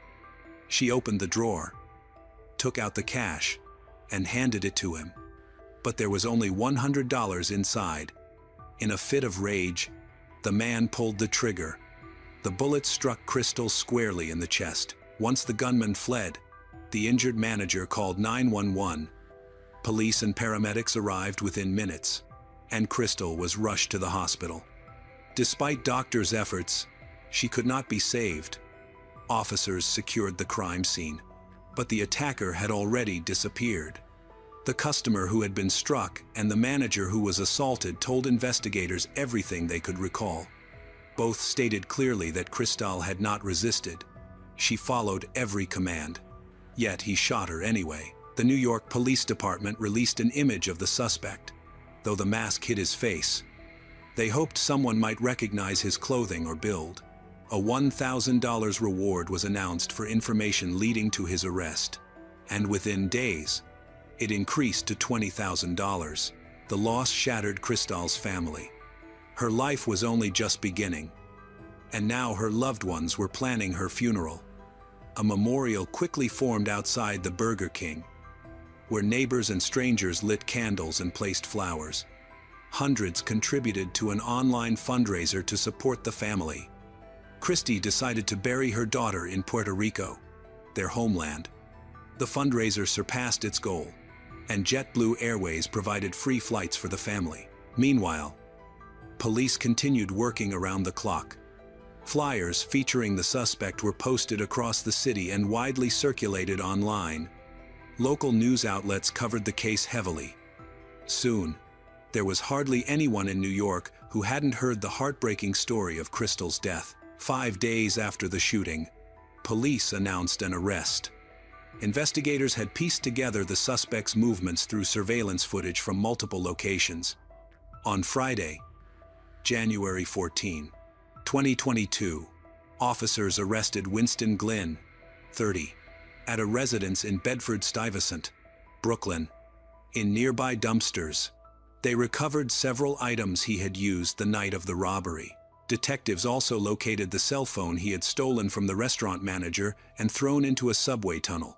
She opened the drawer, took out the cash, and handed it to him. But there was only $100 inside. In a fit of rage, the man pulled the trigger. The bullet struck Crystal squarely in the chest. Once the gunman fled, the injured manager called 911. Police and paramedics arrived within minutes, and Crystal was rushed to the hospital. Despite doctors' efforts, she could not be saved. Officers secured the crime scene, but the attacker had already disappeared. The customer who had been struck and the manager who was assaulted told investigators everything they could recall. Both stated clearly that Crystal had not resisted. She followed every command. Yet he shot her anyway. The New York Police Department released an image of the suspect. Though the mask hid his face, they hoped someone might recognize his clothing or build. A $1,000 reward was announced for information leading to his arrest, and within days, it increased to $20,000. The loss shattered Crystal's family. Her life was only just beginning, and now her loved ones were planning her funeral. A memorial quickly formed outside the Burger King, where neighbors and strangers lit candles and placed flowers. Hundreds contributed to an online fundraiser to support the family. Christy decided to bury her daughter in Puerto Rico, their homeland. The fundraiser surpassed its goal, and JetBlue Airways provided free flights for the family. Meanwhile, police continued working around the clock. Flyers featuring the suspect were posted across the city and widely circulated online. Local news outlets covered the case heavily. Soon, there was hardly anyone in New York who hadn't heard the heartbreaking story of Crystal's death. 5 days after the shooting, police announced an arrest. Investigators had pieced together the suspect's movements through surveillance footage from multiple locations. On Friday, January 14, 2022, officers arrested Winston Glynn, 30, at a residence in Bedford-Stuyvesant, Brooklyn. In nearby dumpsters, they recovered several items he had used the night of the robbery. Detectives also located the cell phone he had stolen from the restaurant manager and thrown into a subway tunnel.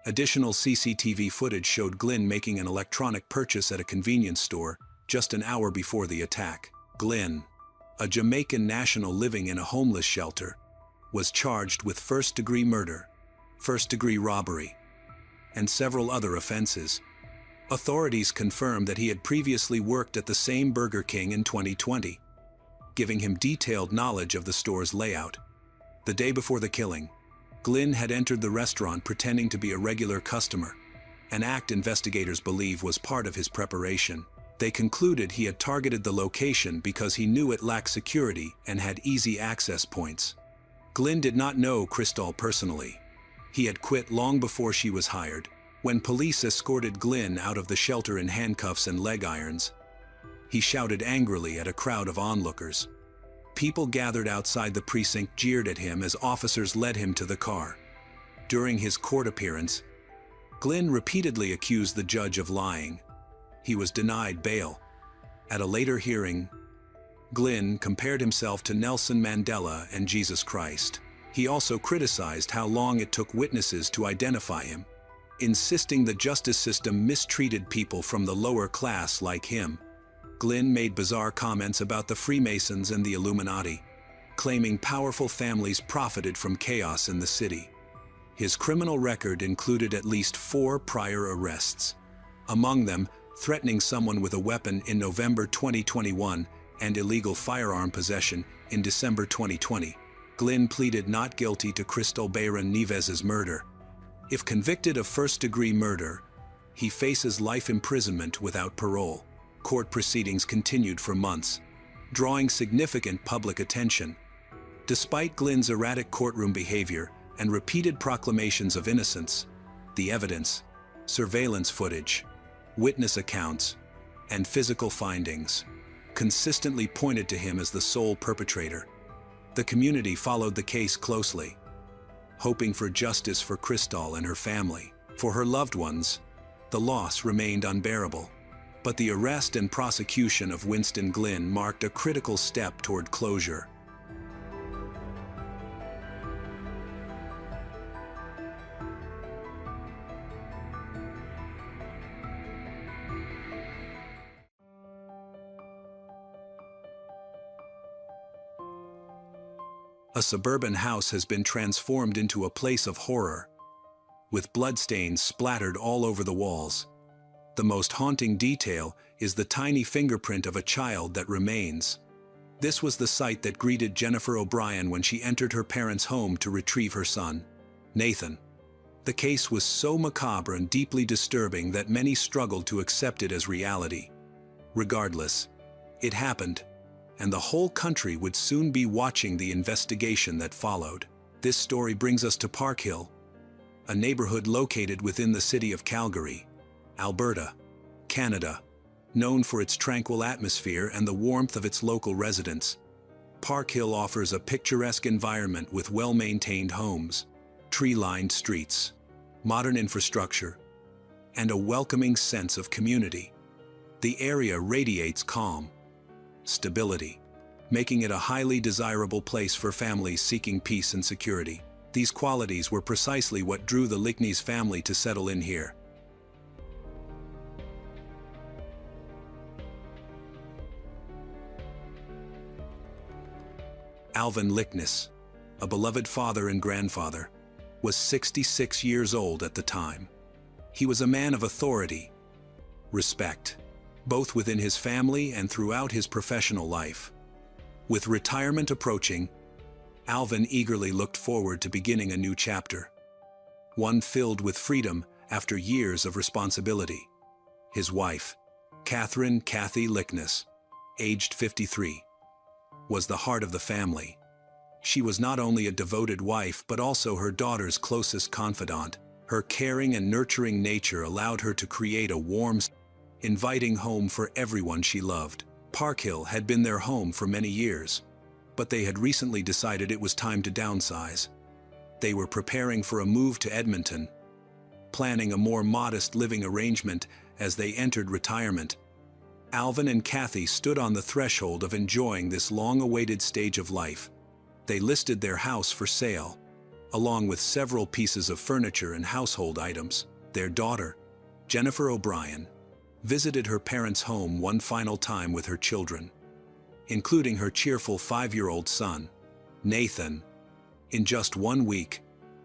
Additional CCTV footage showed Glynn making an electronic purchase at a convenience store just an hour before the attack. Glynn, a Jamaican national living in a homeless shelter, was charged with first-degree murder, first-degree robbery, and several other offenses. Authorities confirmed that he had previously worked at the same Burger King in 2020, giving him detailed knowledge of the store's layout. The day before the killing, Glynn had entered the restaurant pretending to be a regular customer, an act investigators believe was part of his preparation. They concluded he had targeted the location because he knew it lacked security and had easy access points. Glynn did not know Crystal personally. He had quit long before she was hired. When police escorted Glynn out of the shelter in handcuffs and leg irons, he shouted angrily at a crowd of onlookers. People gathered outside the precinct jeered at him as officers led him to the car. During his court appearance, Glynn repeatedly accused the judge of lying. He was denied bail. At a later hearing, Glynn compared himself to Nelson Mandela and Jesus Christ. He also criticized how long it took witnesses to identify him, insisting the justice system mistreated people from the lower class like him. Glynn made bizarre comments about the Freemasons and the Illuminati, claiming powerful families profited from chaos in the city. His criminal record included at least 4 prior arrests, among them threatening someone with a weapon in November 2021 and illegal firearm possession in December 2020. Glynn pleaded not guilty to Crystal Bayron Neves's murder. If convicted of first-degree murder, he faces life imprisonment without parole. Court proceedings continued for months, drawing significant public attention. Despite Glynn's erratic courtroom behavior and repeated proclamations of innocence, the evidence, surveillance footage, witness accounts, and physical findings consistently pointed to him as the sole perpetrator. The community followed the case closely, hoping for justice for Crystal and her family. For her loved ones, the loss remained unbearable. But the arrest and prosecution of Winston Glynn marked a critical step toward closure. A suburban house has been transformed into a place of horror, with bloodstains splattered all over the walls. The most haunting detail is the tiny fingerprint of a child that remains. This was the sight that greeted Jennifer O'Brien when she entered her parents' home to retrieve her son, Nathan. The case was so macabre and deeply disturbing that many struggled to accept it as reality. Regardless, it happened, and the whole country would soon be watching the investigation that followed. This story brings us to Park Hill, a neighborhood located within the city of Calgary, Alberta, Canada, known for its tranquil atmosphere and the warmth of its local residents. Park Hill offers a picturesque environment with well-maintained homes, tree-lined streets, modern infrastructure, and a welcoming sense of community. The area radiates calm, stability, making it a highly desirable place for families seeking peace and security. These qualities were precisely what drew the Lickneys family to settle in here. Alvin Lickness, a beloved father and grandfather, was 66 years old at the time. He was a man of authority, respect, both within his family and throughout his professional life. With retirement approaching, Alvin eagerly looked forward to beginning a new chapter, one filled with freedom after years of responsibility. His wife, Kathy Lickness, aged 53, was the heart of the family. She was not only a devoted wife but also her daughter's closest confidant. Her caring and nurturing nature allowed her to create a warm, inviting home for everyone she loved. Park Hill had been their home for many years, but they had recently decided it was time to downsize. They were preparing for a move to Edmonton, planning a more modest living arrangement as they entered retirement. Alvin and Kathy stood on the threshold of enjoying this long-awaited stage of life. They listed their house for sale, along with several pieces of furniture and household items. Their daughter, Jennifer O'Brien, visited her parents' home one final time with her children, including her cheerful 5-year-old son, Nathan. In just 1 week,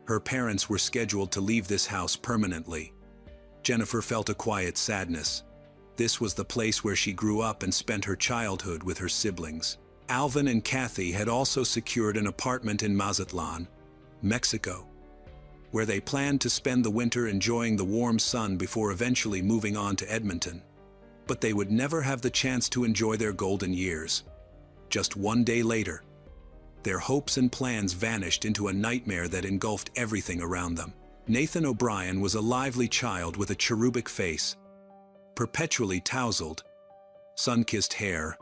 her parents were scheduled to leave this house permanently. Jennifer felt a quiet sadness. This was the place where she grew up and spent her childhood with her siblings. Alvin and Kathy had also secured an apartment in Mazatlan, Mexico, where they planned to spend the winter enjoying the warm sun before eventually moving on to Edmonton. But they would never have the chance to enjoy their golden years. Just 1 day later, their hopes and plans vanished into a nightmare that engulfed everything around them. Nathan O'Brien was a lively child with a cherubic face, perpetually tousled, sun-kissed hair.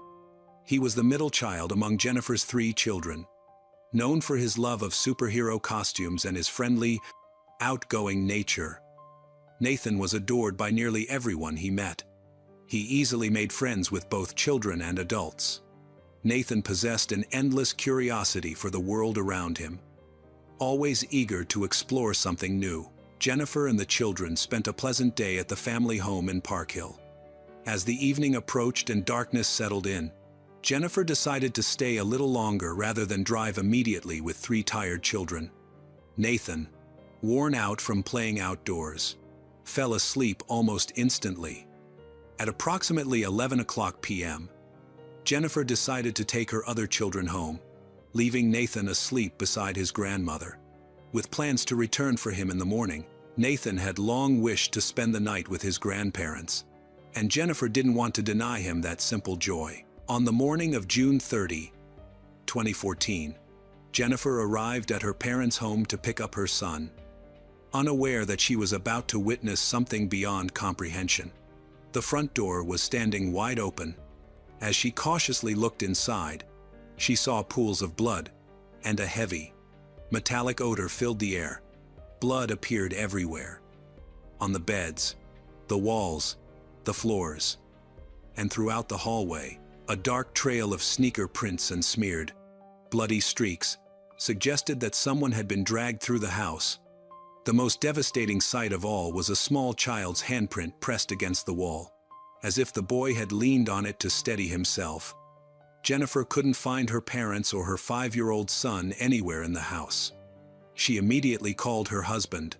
He was the middle child among Jennifer's 3 children. Known for his love of superhero costumes and his friendly, outgoing nature, Nathan was adored by nearly everyone he met. He easily made friends with both children and adults. Nathan possessed an endless curiosity for the world around him, always eager to explore something new. Jennifer and the children spent a pleasant day at the family home in Park Hill. As the evening approached and darkness settled in, Jennifer decided to stay a little longer rather than drive immediately with 3 tired children. Nathan, worn out from playing outdoors, fell asleep almost instantly. At approximately 11 o'clock p.m., Jennifer decided to take her other children home, leaving Nathan asleep beside his grandmother. With plans to return for him in the morning, Nathan had long wished to spend the night with his grandparents, and Jennifer didn't want to deny him that simple joy. On the morning of June 30, 2014, Jennifer arrived at her parents' home to pick up her son, unaware that she was about to witness something beyond comprehension. The front door was standing wide open. As she cautiously looked inside, she saw pools of blood, and a heavy, metallic odor filled the air. Blood appeared everywhere. On the beds, the walls, the floors, and throughout the hallway, a dark trail of sneaker prints and smeared, bloody streaks suggested that someone had been dragged through the house. The most devastating sight of all was a small child's handprint pressed against the wall, as if the boy had leaned on it to steady himself. Jennifer couldn't find her parents or her 5-year-old son anywhere in the house. She immediately called her husband,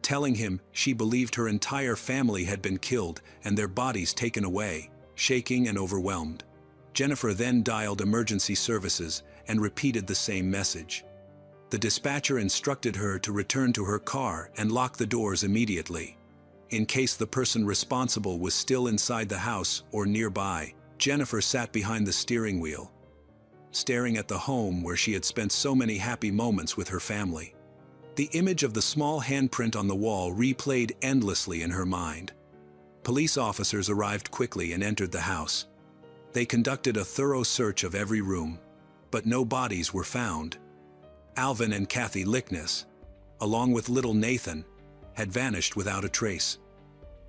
telling him she believed her entire family had been killed and their bodies taken away. Shaking and overwhelmed, Jennifer then dialed emergency services and repeated the same message. The dispatcher instructed her to return to her car and lock the doors immediately, in case the person responsible was still inside the house or nearby. Jennifer sat behind the steering wheel, staring at the home where she had spent so many happy moments with her family. The image of the small handprint on the wall replayed endlessly in her mind. Police officers arrived quickly and entered the house. They conducted a thorough search of every room, but no bodies were found. Alvin and Kathy Lickness, along with little Nathan, had vanished without a trace.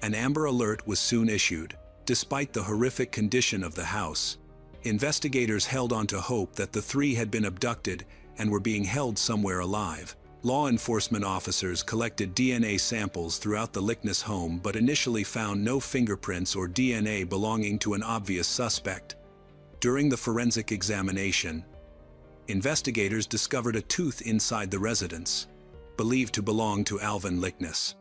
An Amber Alert was soon issued. Despite the horrific condition of the house, investigators held on to hope that the 3 had been abducted and were being held somewhere alive. Law enforcement officers collected DNA samples throughout the Lickness home but initially found no fingerprints or DNA belonging to an obvious suspect. During the forensic examination, investigators discovered a tooth inside the residence, believed to belong to Alvin Lickness.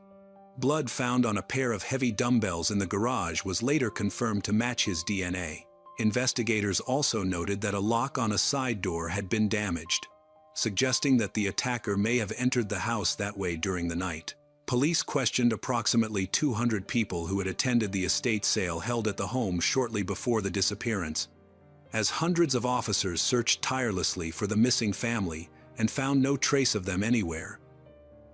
Blood found on a pair of heavy dumbbells in the garage was later confirmed to match his DNA. Investigators also noted that a lock on a side door had been damaged, suggesting that the attacker may have entered the house that way during the night. Police questioned approximately 200 people who had attended the estate sale held at the home shortly before the disappearance, as hundreds of officers searched tirelessly for the missing family and found no trace of them anywhere.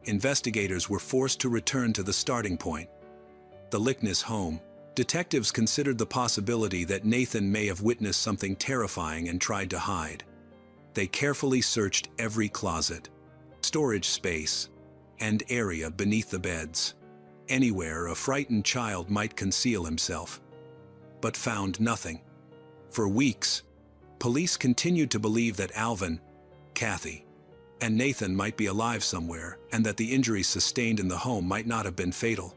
Investigators were forced to return to the starting point, the Lickness home. Detectives considered the possibility that Nathan may have witnessed something terrifying and tried to hide. They carefully searched every closet, storage space, and area beneath the beds, anywhere a frightened child might conceal himself, but found nothing. For weeks, police continued to believe that Alvin, Kathy, and Nathan might be alive somewhere, and that the injuries sustained in the home might not have been fatal.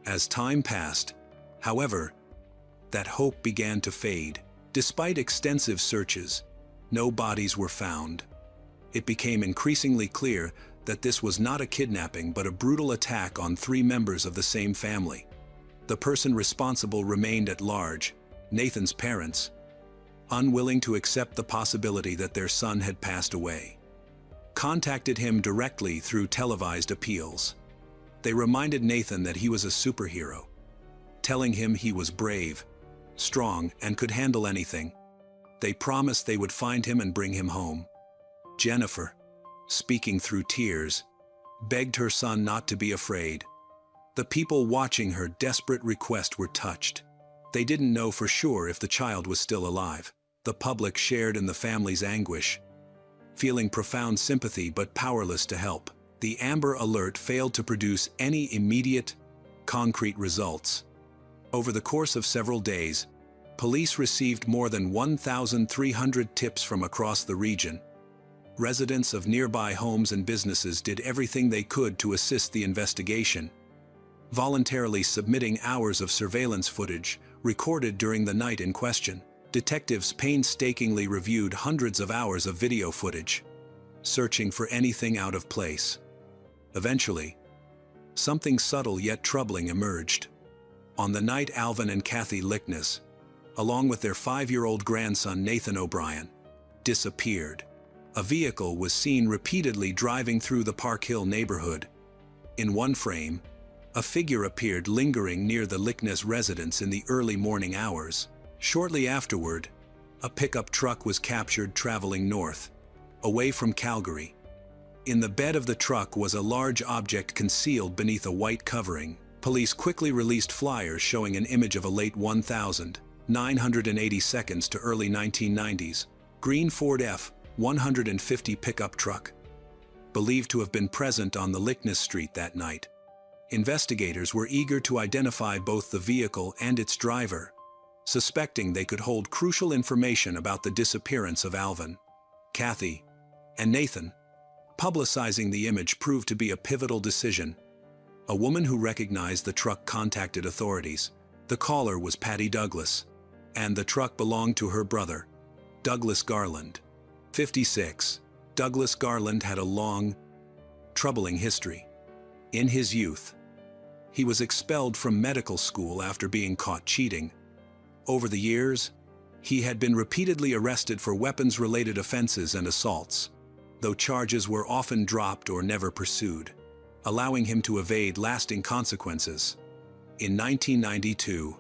As time passed, however, that hope began to fade. Despite extensive searches, no bodies were found. It became increasingly clear that this was not a kidnapping but a brutal attack on 3 members of the same family. The person responsible remained at large, Nathan's parents, unwilling to accept the possibility that their son had passed away. Contacted him directly through televised appeals. They reminded Nathan that he was a superhero, telling him he was brave, strong, and could handle anything. They promised they would find him and bring him home. Jennifer, speaking through tears, begged her son not to be afraid. The people watching her desperate request were touched. They didn't know for sure if the child was still alive. The public shared in the family's anguish, feeling profound sympathy but powerless to help. The Amber Alert failed to produce any immediate, concrete results. Over the course of several days, police received more than 1,300 tips from across the region. Residents of nearby homes and businesses did everything they could to assist the investigation, voluntarily submitting hours of surveillance footage recorded during the night in question. Detectives painstakingly reviewed hundreds of hours of video footage, searching for anything out of place. Eventually, something subtle yet troubling emerged. On the night Alvin and Kathy Lickness, along with their 5-year-old grandson Nathan O'Brien, disappeared, a vehicle was seen repeatedly driving through the Park Hill neighborhood. In one frame, a figure appeared lingering near the Lickness residence in the early morning hours. Shortly afterward, a pickup truck was captured traveling north, away from Calgary. In the bed of the truck was a large object concealed beneath a white covering. Police quickly released flyers showing an image of a late 1982 to early 1990s green Ford F-150 pickup truck, believed to have been present on the Lickness Street that night. Investigators were eager to identify both the vehicle and its driver, suspecting they could hold crucial information about the disappearance of Alvin, Kathy, and Nathan. Publicizing the image proved to be a pivotal decision. A woman who recognized the truck contacted authorities. The caller was Patty Douglas, and the truck belonged to her brother, Douglas Garland, 56. Douglas Garland had a long, troubling history. In his youth, he was expelled from medical school after being caught cheating. Over the years, he had been repeatedly arrested for weapons-related offenses and assaults, though charges were often dropped or never pursued, allowing him to evade lasting consequences. In 1992,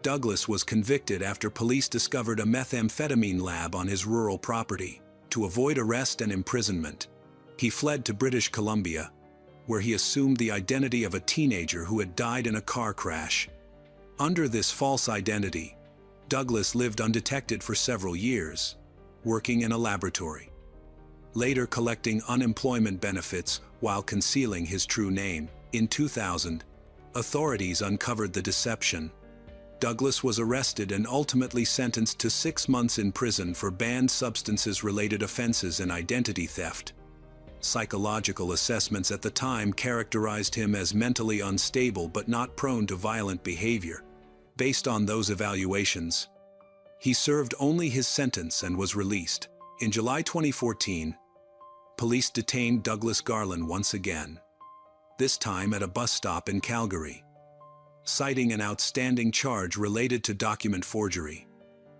Douglas was convicted after police discovered a methamphetamine lab on his rural property. To avoid arrest and imprisonment, he fled to British Columbia, where he assumed the identity of a teenager who had died in a car crash. Under this false identity, Douglas lived undetected for several years, working in a laboratory, later collecting unemployment benefits while concealing his true name. In 2000, authorities uncovered the deception. Douglas was arrested and ultimately sentenced to 6 months in prison for banned substances-related offenses and identity theft. Psychological assessments at the time characterized him as mentally unstable but not prone to violent behavior. Based on those evaluations, he served only his sentence and was released. In July 2014, police detained Douglas Garland once again. this time at a bus stop in Calgary. Citing an outstanding charge related to document forgery,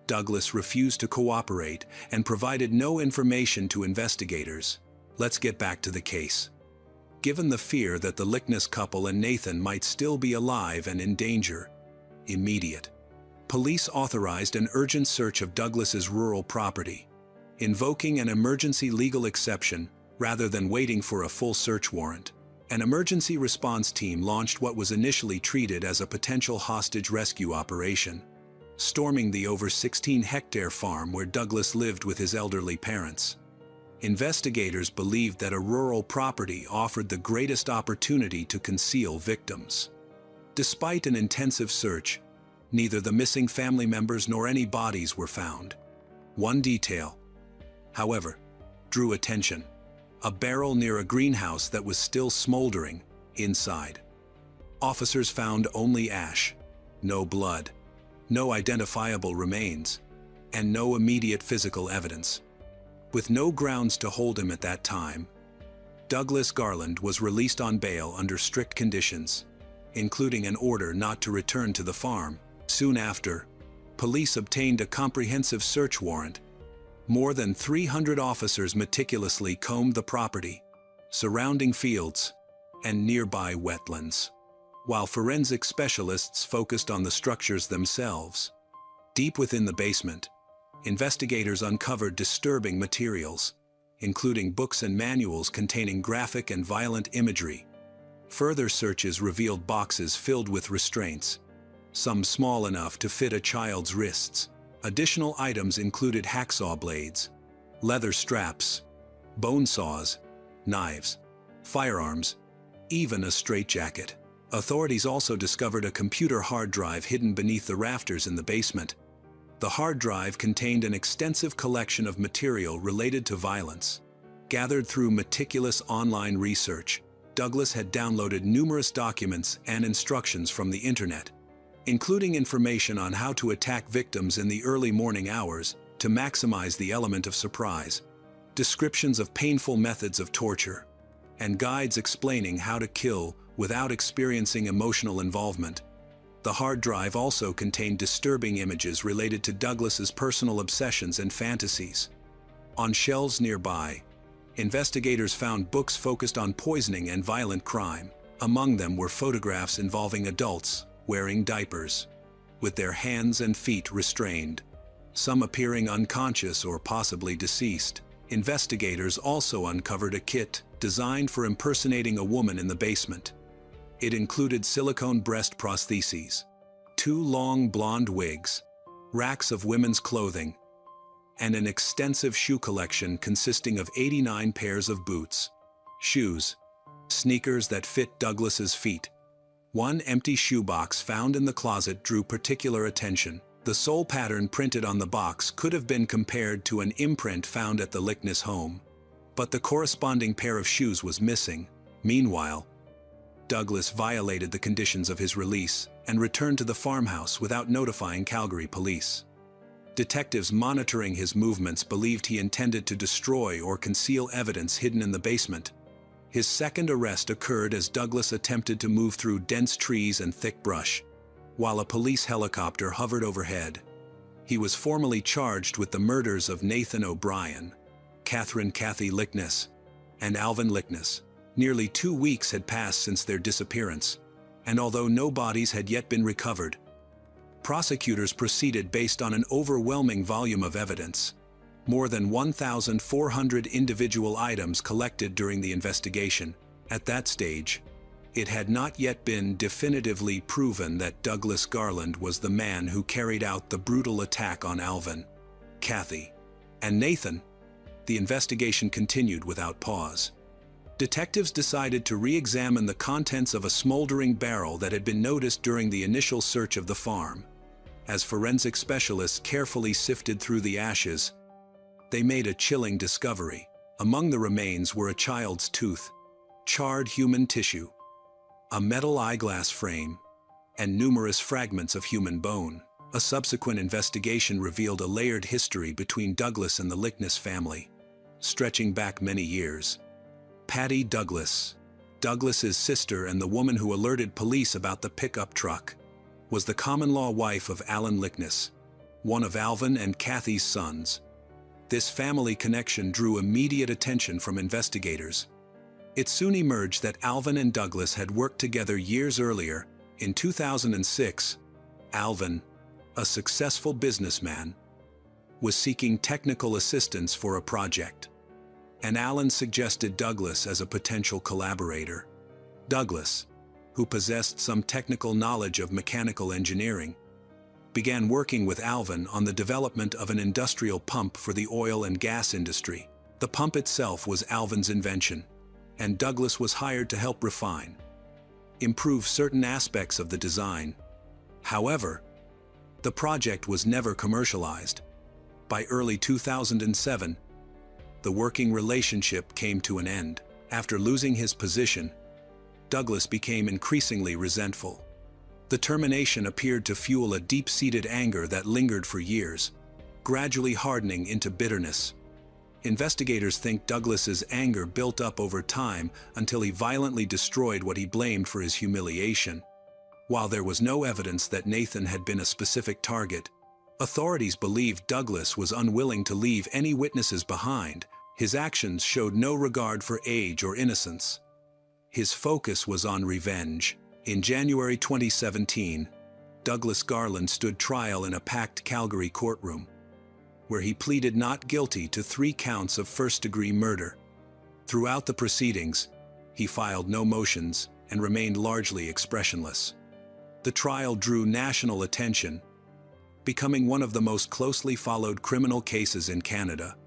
Douglas refused to cooperate and provided no information to investigators. Let's get back to the case. Given the fear that the Lickness couple and Nathan might still be alive and in danger, immediate, police authorized an urgent search of Douglas's rural property, invoking an emergency legal exception rather than waiting for a full search warrant. An emergency response team launched what was initially treated as a potential hostage rescue operation, storming the over 16-hectare farm where Douglas lived with his elderly parents. Investigators believed that a rural property offered the greatest opportunity to conceal victims. Despite an intensive search, neither the missing family members nor any bodies were found. One detail, however, drew attention: a barrel near a greenhouse that was still smoldering inside. Officers found only ash, no blood, no identifiable remains, and no immediate physical evidence. With no grounds to hold him at that time, Douglas Garland was released on bail under strict conditions, including an order not to return to the farm. Soon after, police obtained a comprehensive search warrant. More than 300 officers meticulously combed the property, surrounding fields, and nearby wetlands, while forensic specialists focused on the structures themselves. Deep within the basement, investigators uncovered disturbing materials, including books and manuals containing graphic and violent imagery. Further searches revealed boxes filled with restraints, some small enough to fit a child's wrists. Additional items included hacksaw blades, leather straps, bone saws, knives, firearms, even a straitjacket. Authorities also discovered a computer hard drive hidden beneath the rafters in the basement. The hard drive contained an extensive collection of material related to violence. Gathered through meticulous online research, Douglas had downloaded numerous documents and instructions from the internet, including information on how to attack victims in the early morning hours to maximize the element of surprise, descriptions of painful methods of torture, and guides explaining how to kill without experiencing emotional involvement. The hard drive also contained disturbing images related to Douglas's personal obsessions and fantasies. On shelves nearby, investigators found books focused on poisoning and violent crime. Among them were photographs involving adults wearing diapers, with their hands and feet restrained, some appearing unconscious or possibly deceased. Investigators also uncovered a kit designed for impersonating a woman in the basement. It included silicone breast prostheses, 2 long blonde wigs, racks of women's clothing, and an extensive shoe collection consisting of 89 pairs of boots, shoes, sneakers that fit Douglas's feet. One empty shoebox found in the closet drew particular attention. The sole pattern printed on the box could have been compared to an imprint found at the Lickness home, but the corresponding pair of shoes was missing. Meanwhile, Douglas violated the conditions of his release and returned to the farmhouse without notifying Calgary police. Detectives monitoring his movements believed he intended to destroy or conceal evidence hidden in the basement. His second arrest occurred as Douglas attempted to move through dense trees and thick brush, while a police helicopter hovered overhead. He was formally charged with the murders of Nathan O'Brien, Catherine "Kathy" Lickness, and Alvin Lickness. Nearly 2 weeks had passed since their disappearance, and although no bodies had yet been recovered, prosecutors proceeded based on an overwhelming volume of evidence. More than 1,400 individual items collected during the investigation. At that stage, it had not yet been definitively proven that Douglas Garland was the man who carried out the brutal attack on Alvin, Kathy, and Nathan. The investigation continued without pause. Detectives decided to re-examine the contents of a smoldering barrel that had been noticed during the initial search of the farm. As forensic specialists carefully sifted through the ashes, they made a chilling discovery. Among the remains were a child's tooth, charred human tissue, a metal eyeglass frame, and numerous fragments of human bone. A subsequent investigation revealed a layered history between Douglas and the Lickness family, stretching back many years. Patty Douglas, Douglas's sister and the woman who alerted police about the pickup truck was the common-law wife of Alan Lickness, one of Alvin and Kathy's sons. This family connection drew immediate attention from investigators. It soon emerged that Alvin and Douglas had worked together years earlier. In 2006, Alvin, a successful businessman, was seeking technical assistance for a project, and Alan suggested Douglas as a potential collaborator. Douglas, who possessed some technical knowledge of mechanical engineering, began working with Alvin on the development of an industrial pump for the oil and gas industry. The pump itself was Alvin's invention, and Douglas was hired to help refine, improve certain aspects of the design. However, the project was never commercialized. By early 2007, the working relationship came to an end. After losing his position, Douglas became increasingly resentful. The termination appeared to fuel a deep-seated anger that lingered for years, gradually hardening into bitterness. Investigators think Douglas's anger built up over time until he violently destroyed what he blamed for his humiliation. While there was no evidence that Nathan had been a specific target, authorities believed Douglas was unwilling to leave any witnesses behind. His actions showed no regard for age or innocence. His focus was on revenge. In January 2017, Douglas Garland stood trial in a packed Calgary courtroom, where he pleaded not guilty to 3 counts of first-degree murder. Throughout the proceedings, he filed no motions and remained largely expressionless. The trial drew national attention, becoming one of the most closely followed criminal cases in Canada,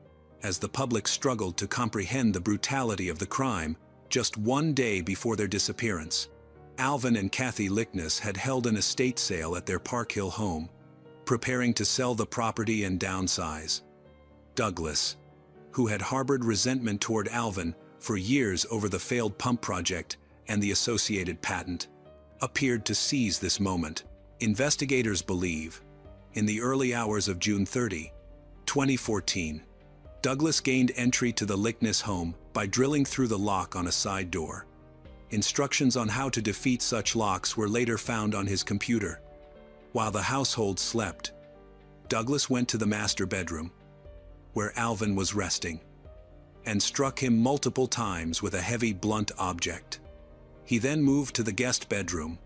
as the public struggled to comprehend the brutality of the crime. Just one day before their disappearance, Alvin and Kathy Lickness had held an estate sale at their Park Hill home, preparing to sell the property and downsize. Douglas, who had harbored resentment toward Alvin for years over the failed pump project and the associated patent, appeared to seize this moment. Investigators believe, in the early hours of June 30, 2014, Douglas gained entry to the Lickness home by drilling through the lock on a side door. Instructions on how to defeat such locks were later found on his computer. While the household slept, Douglas went to the master bedroom, where Alvin was resting, and struck him multiple times with a heavy blunt object. He then moved to the guest bedroom,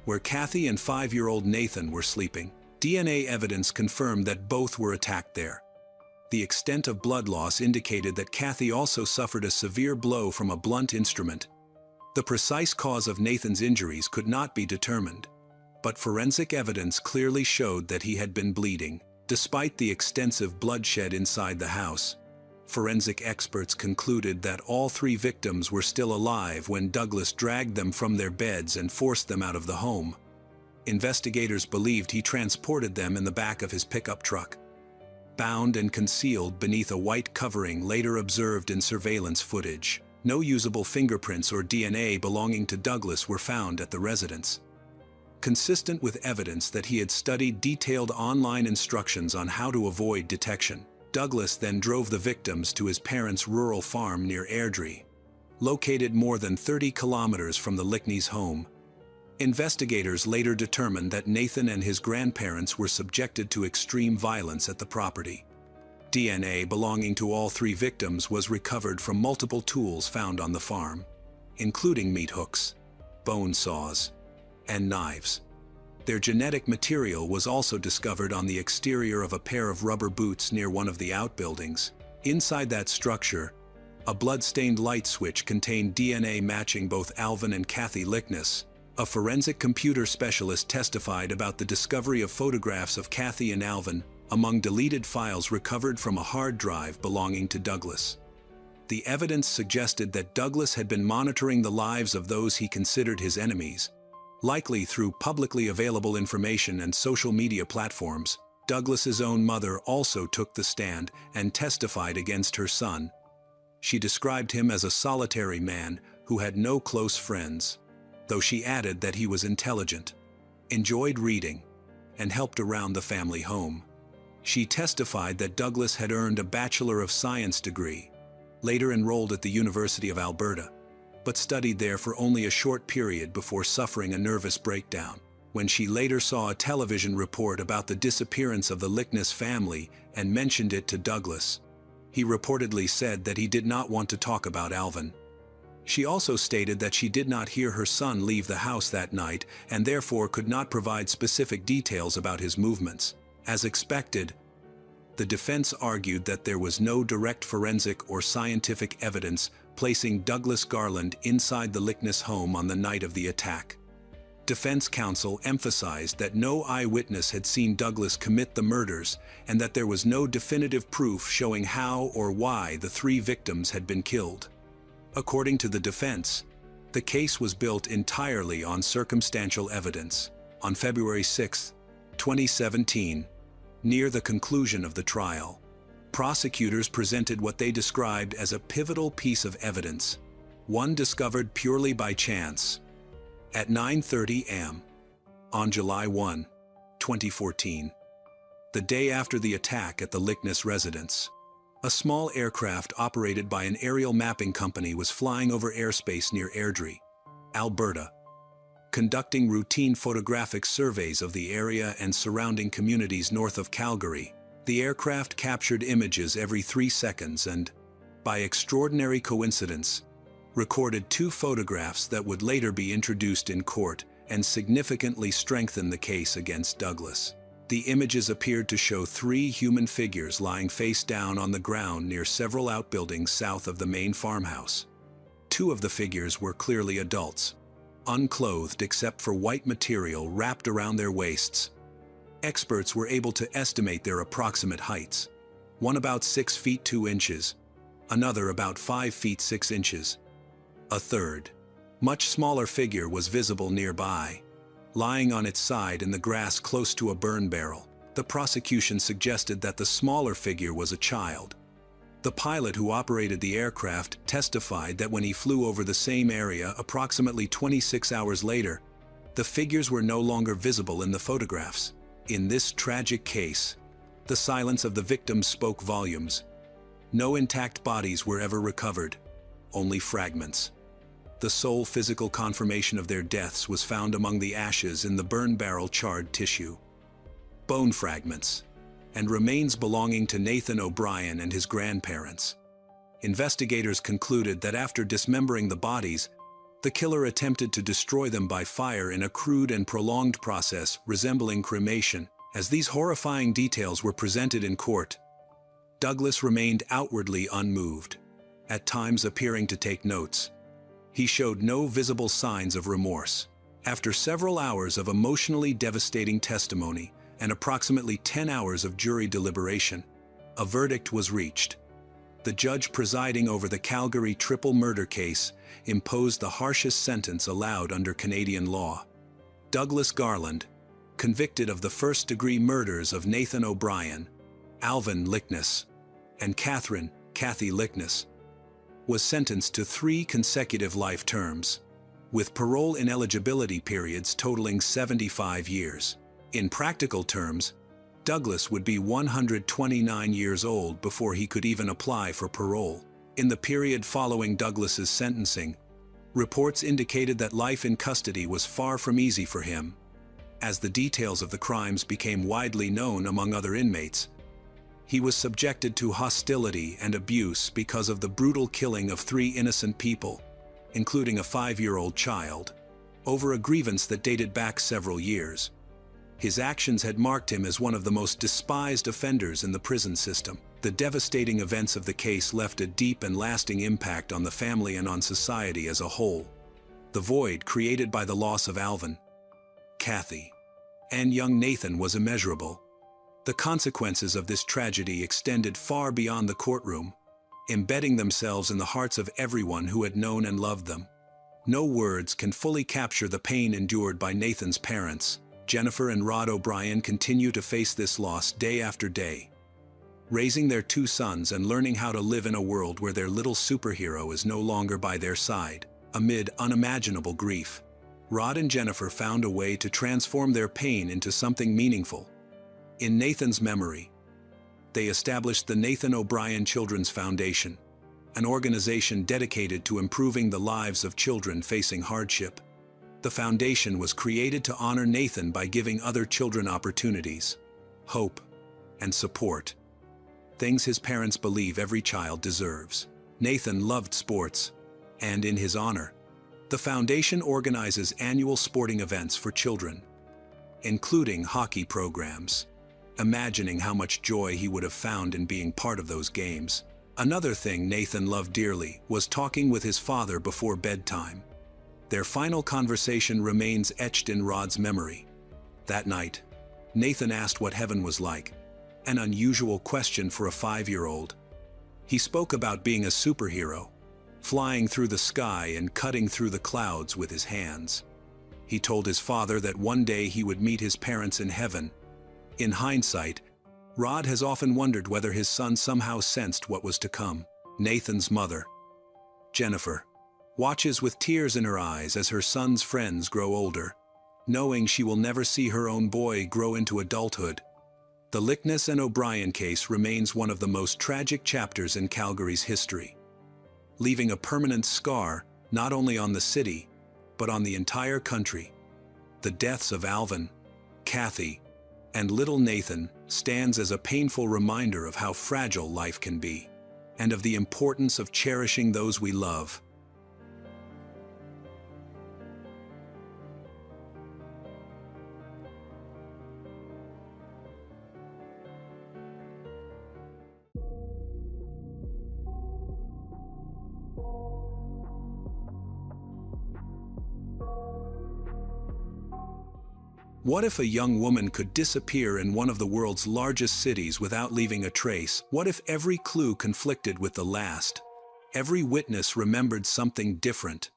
where Kathy and 5-year-old Nathan were sleeping. DNA evidence confirmed that both were attacked there. The extent of blood loss indicated that Kathy also suffered a severe blow from a blunt instrument. The precise cause of Nathan's injuries could not be determined, but forensic evidence clearly showed that he had been bleeding. Despite the extensive bloodshed inside the house, forensic experts concluded that all 3 victims were still alive when Douglas dragged them from their beds and forced them out of the home. Investigators believed he transported them in the back of his pickup truck, bound and concealed beneath a white covering later observed in surveillance footage. No usable fingerprints or DNA belonging to Douglas were found at the residence. Consistent with evidence that he had studied detailed online instructions on how to avoid detection, Douglas then drove the victims to his parents' rural farm near Airdrie, located more than 30 kilometers from the Lickness home. Investigators later determined that Nathan and his grandparents were subjected to extreme violence at the property. DNA belonging to all 3 victims was recovered from multiple tools found on the farm, including meat hooks, bone saws, and knives. Their genetic material was also discovered on the exterior of a pair of rubber boots near one of the outbuildings. Inside that structure, a blood-stained light switch contained DNA matching both Alvin and Kathy Lickness. A forensic computer specialist testified about the discovery of photographs of Kathy and Alvin among deleted files recovered from a hard drive belonging to Douglas. The evidence suggested that Douglas had been monitoring the lives of those he considered his enemies, likely through publicly available information and social media platforms. Douglas's own mother also took the stand and testified against her son. She described him as a solitary man who had no close friends, though she added that he was intelligent, enjoyed reading, and helped around the family home. She testified that Douglas had earned a Bachelor of Science degree, later enrolled at the University of Alberta, but studied there for only a short period before suffering a nervous breakdown. When she later saw a television report about the disappearance of the Lickness family and mentioned it to Douglas, he reportedly said that he did not want to talk about Alvin. She also stated that she did not hear her son leave the house that night and therefore could not provide specific details about his movements. As expected, the defense argued that there was no direct forensic or scientific evidence placing Douglas Garland inside the Lickness home on the night of the attack. Defense counsel emphasized that no eyewitness had seen Douglas commit the murders and that there was no definitive proof showing how or why the 3 victims had been killed. According to the defense, the case was built entirely on circumstantial evidence. On February 6, 2017, near the conclusion of the trial, prosecutors presented what they described as a pivotal piece of evidence, one discovered purely by chance. At 9:30 a.m. on July 1, 2014, the day after the attack at the Lickness residence, a small aircraft operated by an aerial mapping company was flying over airspace near Airdrie, Alberta, conducting routine photographic surveys of the area and surrounding communities north of Calgary. The aircraft captured images every 3 seconds and, by extraordinary coincidence, recorded 2 photographs that would later be introduced in court and significantly strengthen the case against Douglas. The images appeared to show 3 human figures lying face down on the ground near several outbuildings south of the main farmhouse. 2 of the figures were clearly adults, unclothed except for white material wrapped around their waists. Experts were able to estimate their approximate heights, one about 6 feet 2 inches, another about 5 feet 6 inches. A third, much smaller figure was visible nearby, lying on its side in the grass close to a burn barrel. The prosecution suggested that the smaller figure was a child. The pilot who operated the aircraft testified that when he flew over the same area approximately 26 hours later, the figures were no longer visible in the photographs. In this tragic case, the silence of the victims spoke volumes. No intact bodies were ever recovered, only fragments. The sole physical confirmation of their deaths was found among the ashes in the burn barrel charred tissue. Bone fragments, and remains belonging to Nathan O'Brien and his grandparents. Investigators concluded that after dismembering the bodies, the killer attempted to destroy them by fire in a crude and prolonged process resembling cremation. As these horrifying details were presented in court, Douglas remained outwardly unmoved, at times appearing to take notes. He showed no visible signs of remorse. After several hours of emotionally devastating testimony and approximately 10 hours of jury deliberation, a verdict was reached. The judge presiding over the Calgary triple murder case imposed the harshest sentence allowed under Canadian law. Douglas Garland, convicted of the first-degree murders of Nathan O'Brien, Alvin Lickness, and Kathy Lickness, was sentenced to 3 consecutive life terms, with parole ineligibility periods totaling 75 years. In practical terms, Douglas would be 129 years old before he could even apply for parole. In the period following Douglas's sentencing, reports indicated that life in custody was far from easy for him. As the details of the crimes became widely known among other inmates, he was subjected to hostility and abuse because of the brutal killing of 3 innocent people, including a 5-year-old child, over a grievance that dated back several years. His actions had marked him as one of the most despised offenders in the prison system. The devastating events of the case left a deep and lasting impact on the family and on society as a whole. The void created by the loss of Alvin, Kathy, and young Nathan was immeasurable. The consequences of this tragedy extended far beyond the courtroom, embedding themselves in the hearts of everyone who had known and loved them. No words can fully capture the pain endured by Nathan's parents. Jennifer and Rod O'Brien continue to face this loss day after day, raising their 2 sons and learning how to live in a world where their little superhero is no longer by their side. Amid unimaginable grief, Rod and Jennifer found a way to transform their pain into something meaningful. In Nathan's memory, they established the Nathan O'Brien Children's Foundation, an organization dedicated to improving the lives of children facing hardship. The foundation was created to honor Nathan by giving other children opportunities, hope, and support. Things his parents believe every child deserves. Nathan loved sports, and in his honor, the foundation organizes annual sporting events for children, including hockey programs. Imagining how much joy he would have found in being part of those games. Another thing Nathan loved dearly was talking with his father before bedtime. Their final conversation remains etched in Rod's memory. That night, Nathan asked what heaven was like, an unusual question for a 5-year-old. He spoke about being a superhero, flying through the sky and cutting through the clouds with his hands. He told his father that one day he would meet his parents in heaven. In hindsight, Rod has often wondered whether his son somehow sensed what was to come. Nathan's mother, Jennifer, watches with tears in her eyes as her son's friends grow older, knowing she will never see her own boy grow into adulthood. The Lickness and O'Brien case remains one of the most tragic chapters in Calgary's history, leaving a permanent scar not only on the city, but on the entire country. The deaths of Alvin, Kathy, and little Nathan stands as a painful reminder of how fragile life can be, and of the importance of cherishing those we love. What if a young woman could disappear in one of the world's largest cities without leaving a trace? What if every clue conflicted with the last? Every witness remembered something different,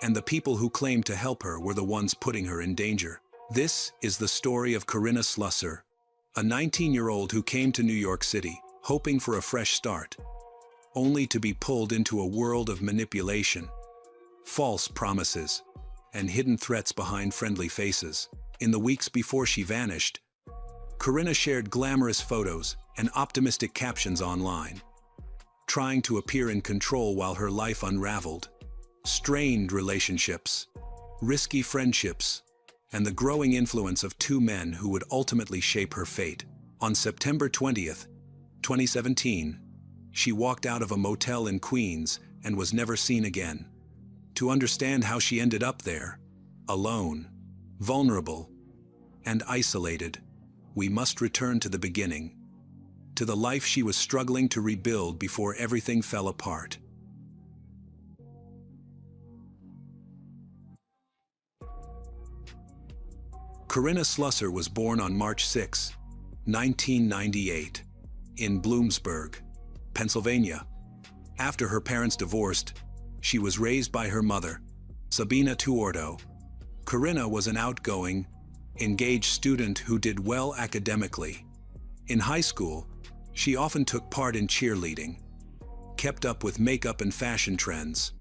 and the people who claimed to help her were the ones putting her in danger. This is the story of Corinna Slusser, a 19-year-old who came to New York City, hoping for a fresh start, only to be pulled into a world of manipulation, false promises, and hidden threats behind friendly faces. In the weeks before she vanished, Corinna shared glamorous photos and optimistic captions online, trying to appear in control while her life unraveled. Strained relationships, risky friendships, and the growing influence of 2 men who would ultimately shape her fate. On September 20th, 2017, she walked out of a motel in Queens and was never seen again. To understand how she ended up there, alone, vulnerable, and isolated, we must return to the beginning, to the life she was struggling to rebuild before everything fell apart. Corinna Slusser was born on March 6, 1998, in Bloomsburg, Pennsylvania. After her parents divorced, she was raised by her mother, Sabina Tuordo. Corinna was an outgoing, engaged student who did well academically. In high school, she often took part in cheerleading, kept up with makeup and fashion trends,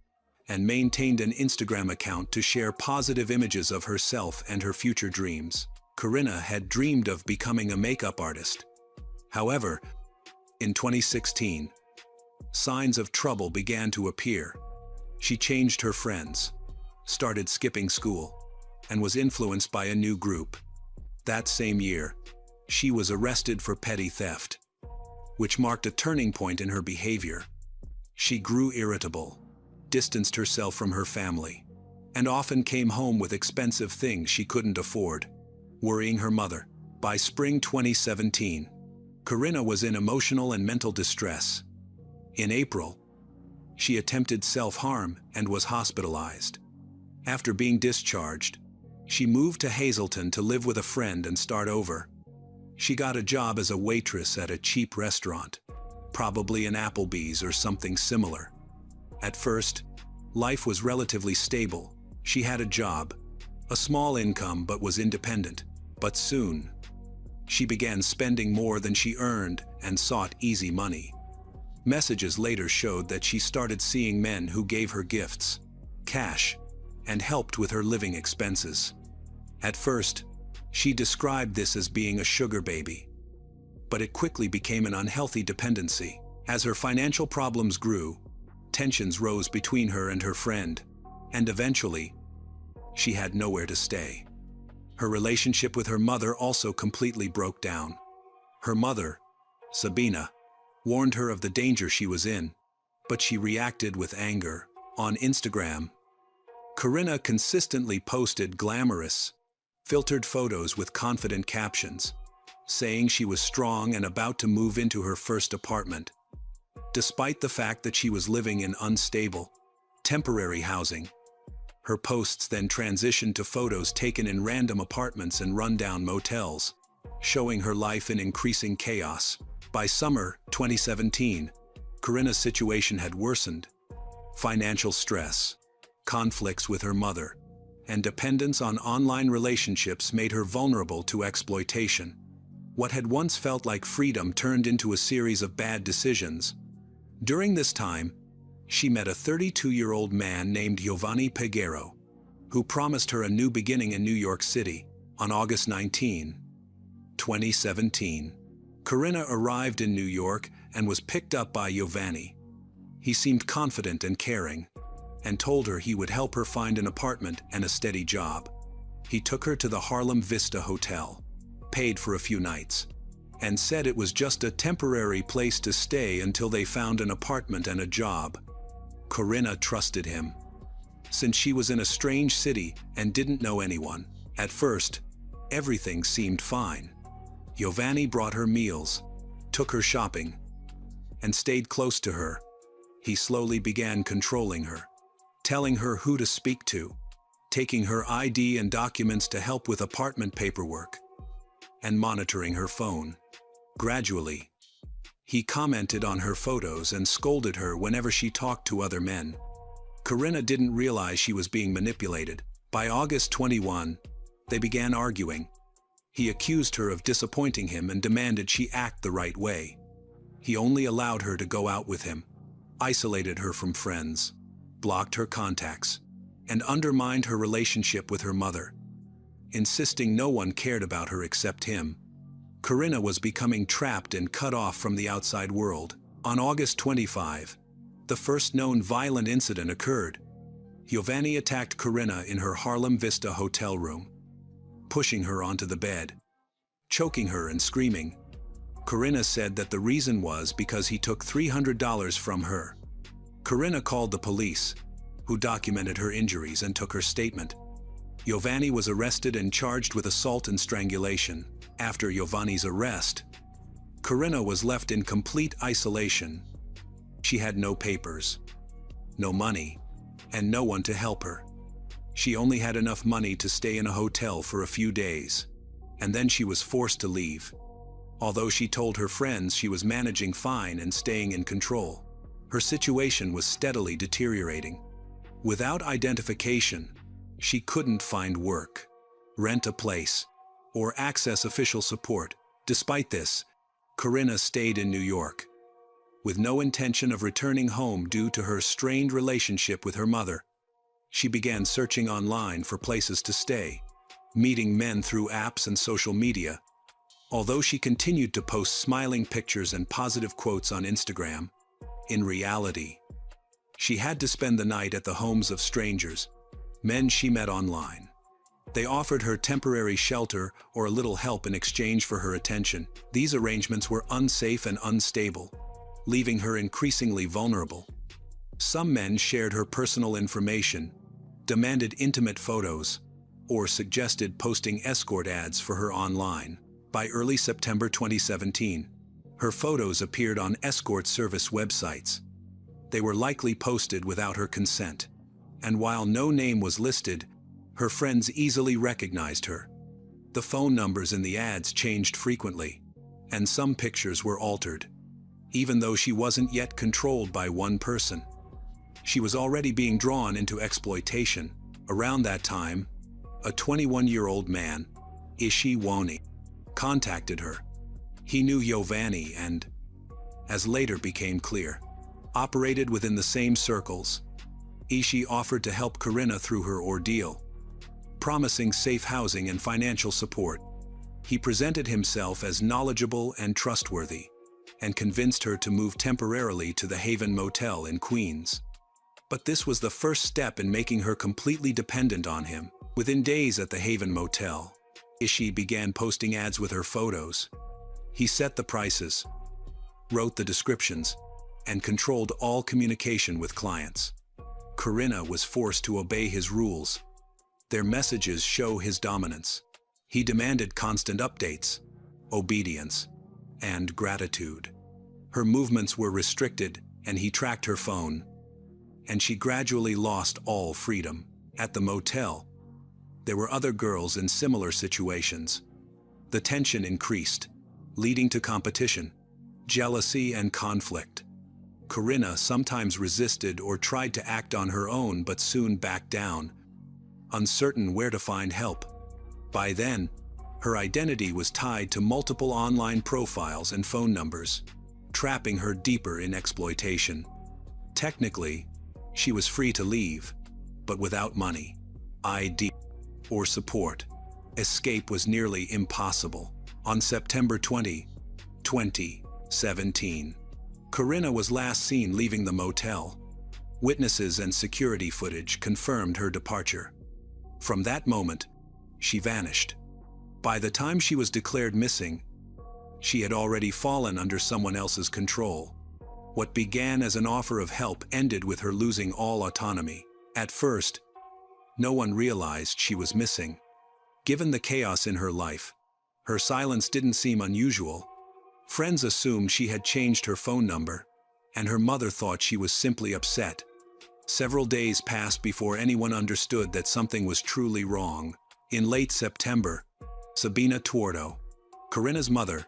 and maintained an Instagram account to share positive images of herself and her future dreams. Corinna had dreamed of becoming a makeup artist. However, in 2016, signs of trouble began to appear. She changed her friends, started skipping school, and was influenced by a new group. That same year, she was arrested for petty theft, which marked a turning point in her behavior. She grew irritable, distanced herself from her family, and often came home with expensive things she couldn't afford, worrying her mother. By spring 2017, Corinna was in emotional and mental distress. In April, she attempted self-harm and was hospitalized. After being discharged, she moved to Hazleton to live with a friend and start over. She got a job as a waitress at a cheap restaurant, probably an Applebee's or something similar. At first, life was relatively stable. She had a job, a small income, but was independent. But soon, she began spending more than she earned and sought easy money. Messages later showed that she started seeing men who gave her gifts, cash, and helped with her living expenses. At first, she described this as being a sugar baby, but it quickly became an unhealthy dependency. As her financial problems grew, tensions rose between her and her friend, and eventually, she had nowhere to stay. Her relationship with her mother also completely broke down. Her mother, Sabina, warned her of the danger she was in, but she reacted with anger. On Instagram, Corinna consistently posted glamorous, filtered photos with confident captions, saying she was strong and about to move into her first apartment. Despite the fact that she was living in unstable, temporary housing, her posts then transitioned to photos taken in random apartments and rundown motels, showing her life in increasing chaos. By summer 2017, Corinna's situation had worsened. Financial stress, conflicts with her mother, and dependence on online relationships made her vulnerable to exploitation. What had once felt like freedom turned into a series of bad decisions. During this time, she met a 32-year-old man named Giovanni Peguero, who promised her a new beginning in New York City. On August 19, 2017, Corinna arrived in New York and was picked up by Giovanni. He seemed confident and caring, and told her he would help her find an apartment and a steady job. He took her to the Harlem Vista Hotel, paid for a few nights, and said it was just a temporary place to stay until they found an apartment and a job. Corinna trusted him, since she was in a strange city and didn't know anyone. At first, everything seemed fine. Giovanni brought her meals, took her shopping, and stayed close to her. He slowly began controlling her, telling her who to speak to, taking her ID and documents to help with apartment paperwork, and monitoring her phone. Gradually, he commented on her photos and scolded her whenever she talked to other men. Corinna didn't realize she was being manipulated. By August 21, they began arguing. He accused her of disappointing him and demanded she act the right way. He only allowed her to go out with him, isolated her from friends, blocked her contacts, and undermined her relationship with her mother, insisting no one cared about her except him. Corinna was becoming trapped and cut off from the outside world. On August 25, the first known violent incident occurred. Giovanni attacked Corinna in her Harlem Vista hotel room, pushing her onto the bed, choking her and screaming. Corinna said that the reason was because he took $300 from her. Corinna called the police, who documented her injuries and took her statement. Giovanni was arrested and charged with assault and strangulation. After Giovanni's arrest, Corinna was left in complete isolation. She had no papers, no money, and no one to help her. She only had enough money to stay in a hotel for a few days, and then she was forced to leave. Although she told her friends she was managing fine and staying in control, her situation was steadily deteriorating. Without identification, she couldn't find work, rent a place, or access official support. Despite this, Corinna stayed in New York, with no intention of returning home due to her strained relationship with her mother. She began searching online for places to stay, meeting men through apps and social media. Although she continued to post smiling pictures and positive quotes on Instagram, in reality, she had to spend the night at the homes of strangers, men she met online. They offered her temporary shelter or a little help in exchange for her attention. These arrangements were unsafe and unstable, leaving her increasingly vulnerable. Some men shared her personal information, demanded intimate photos, or suggested posting escort ads for her online. By early September 2017, her photos appeared on escort service websites. They were likely posted without her consent, and while no name was listed, her friends easily recognized her. The phone numbers in the ads changed frequently, and some pictures were altered. Even though she wasn't yet controlled by one person, she was already being drawn into exploitation. Around that time, a 21-year-old man, Ishi Woni, contacted her. He knew Giovanni and, as later became clear, operated within the same circles. Ishi offered to help Corinna through her ordeal, promising safe housing and financial support. He presented himself as knowledgeable and trustworthy, and convinced her to move temporarily to the Haven Motel in Queens. But this was the first step in making her completely dependent on him. Within days at the Haven Motel, Ishi began posting ads with her photos. He set the prices, wrote the descriptions, and controlled all communication with clients. Corinna was forced to obey his rules. Their messages show his dominance. He demanded constant updates, obedience, and gratitude. Her movements were restricted, and he tracked her phone. And she gradually lost all freedom. At the motel, there were other girls in similar situations. The tension increased, leading to competition, jealousy, and conflict. Corinna sometimes resisted or tried to act on her own but soon backed down, uncertain where to find help. By then, her identity was tied to multiple online profiles and phone numbers, trapping her deeper in exploitation. Technically, she was free to leave, but without money, ID, or support, escape was nearly impossible. On September 20, 2017, Corinna was last seen leaving the motel. Witnesses and security footage confirmed her departure. From that moment, she vanished. By the time she was declared missing, she had already fallen under someone else's control. What began as an offer of help ended with her losing all autonomy. At first, no one realized she was missing. Given the chaos in her life, her silence didn't seem unusual. Friends assumed she had changed her phone number, and her mother thought she was simply upset. Several days passed before anyone understood that something was truly wrong. In late September, Sabina Tuordo, Corinna's mother,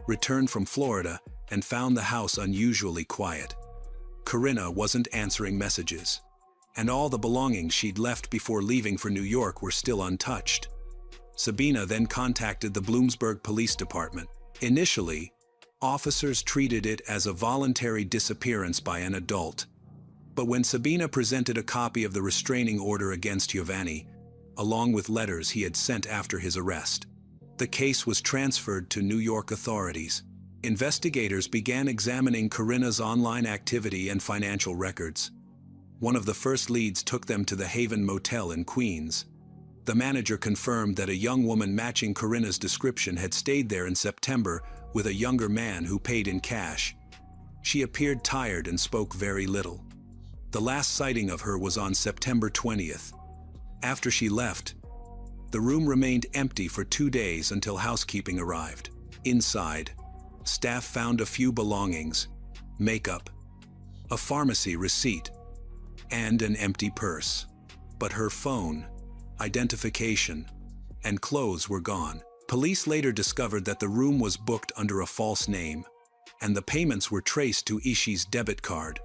returned from Florida and found the house unusually quiet. Corinna wasn't answering messages, and all the belongings she'd left before leaving for New York were still untouched. Sabina then contacted the Bloomsburg Police Department. Initially, officers treated it as a voluntary disappearance by an adult. But when Sabina presented a copy of the restraining order against Giovanni, along with letters he had sent after his arrest, the case was transferred to New York authorities. Investigators began examining Corinna's online activity and financial records. One of the first leads took them to the Haven Motel in Queens. The manager confirmed that a young woman matching Corinna's description had stayed there in September with a younger man who paid in cash. She appeared tired and spoke very little. The last sighting of her was on September 20th. After she left, the room remained empty for 2 days until housekeeping arrived. Inside, staff found a few belongings, makeup, a pharmacy receipt, and an empty purse. But her phone, identification, and clothes were gone. Police later discovered that the room was booked under a false name, and the payments were traced to Ishi's debit card.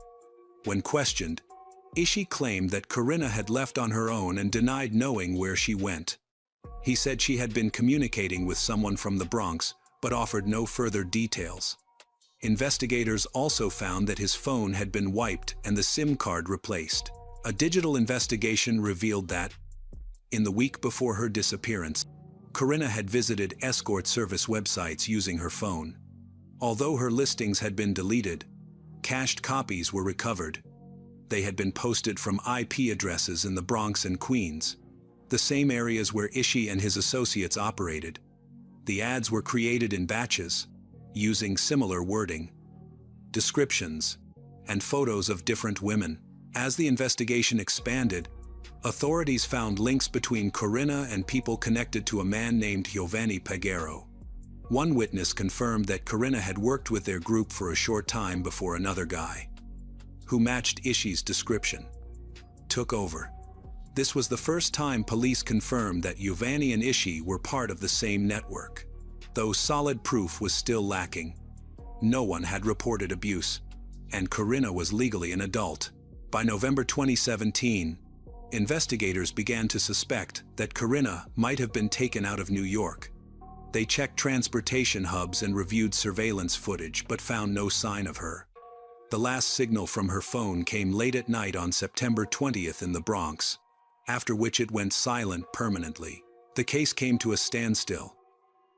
When questioned, Ishi claimed that Corinna had left on her own and denied knowing where she went. He said she had been communicating with someone from the Bronx, but offered no further details. Investigators also found that his phone had been wiped and the SIM card replaced. A digital investigation revealed that, in the week before her disappearance, Corinna had visited escort service websites using her phone. Although her listings had been deleted, cached copies were recovered. They had been posted from IP addresses in the Bronx and Queens, the same areas where Ishi and his associates operated. The ads were created in batches, using similar wording, descriptions, and photos of different women. As the investigation expanded, authorities found links between Corinna and people connected to a man named Giovanni Peguero. One witness confirmed that Corinna had worked with their group for a short time before another guy, who matched Ishi's description, took over. This was the first time police confirmed that Giovanni and Ishi were part of the same network. Though solid proof was still lacking, no one had reported abuse, and Corinna was legally an adult. By November 2017, investigators began to suspect that Corinna might have been taken out of New York. They checked transportation hubs and reviewed surveillance footage, but found no sign of her. The last signal from her phone came late at night on September 20th in the Bronx, after which it went silent permanently. The case came to a standstill.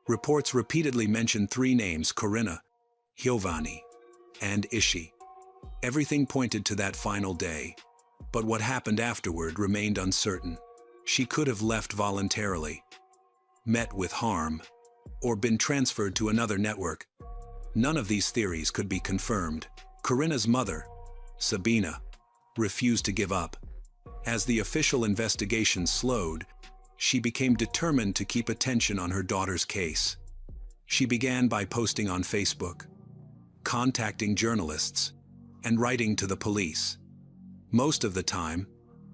Reports repeatedly mentioned 3 names: Corinna, Giovanni, and Ishi. Everything pointed to that final day, But what happened afterward remained uncertain. She could have left voluntarily, met with harm, or been transferred to another network. None of these theories could be confirmed. Corinna's mother, Sabina, refused to give up. As the official investigation slowed, she became determined to keep attention on her daughter's case. She began by posting on Facebook, contacting journalists, and writing to the police. Most of the time,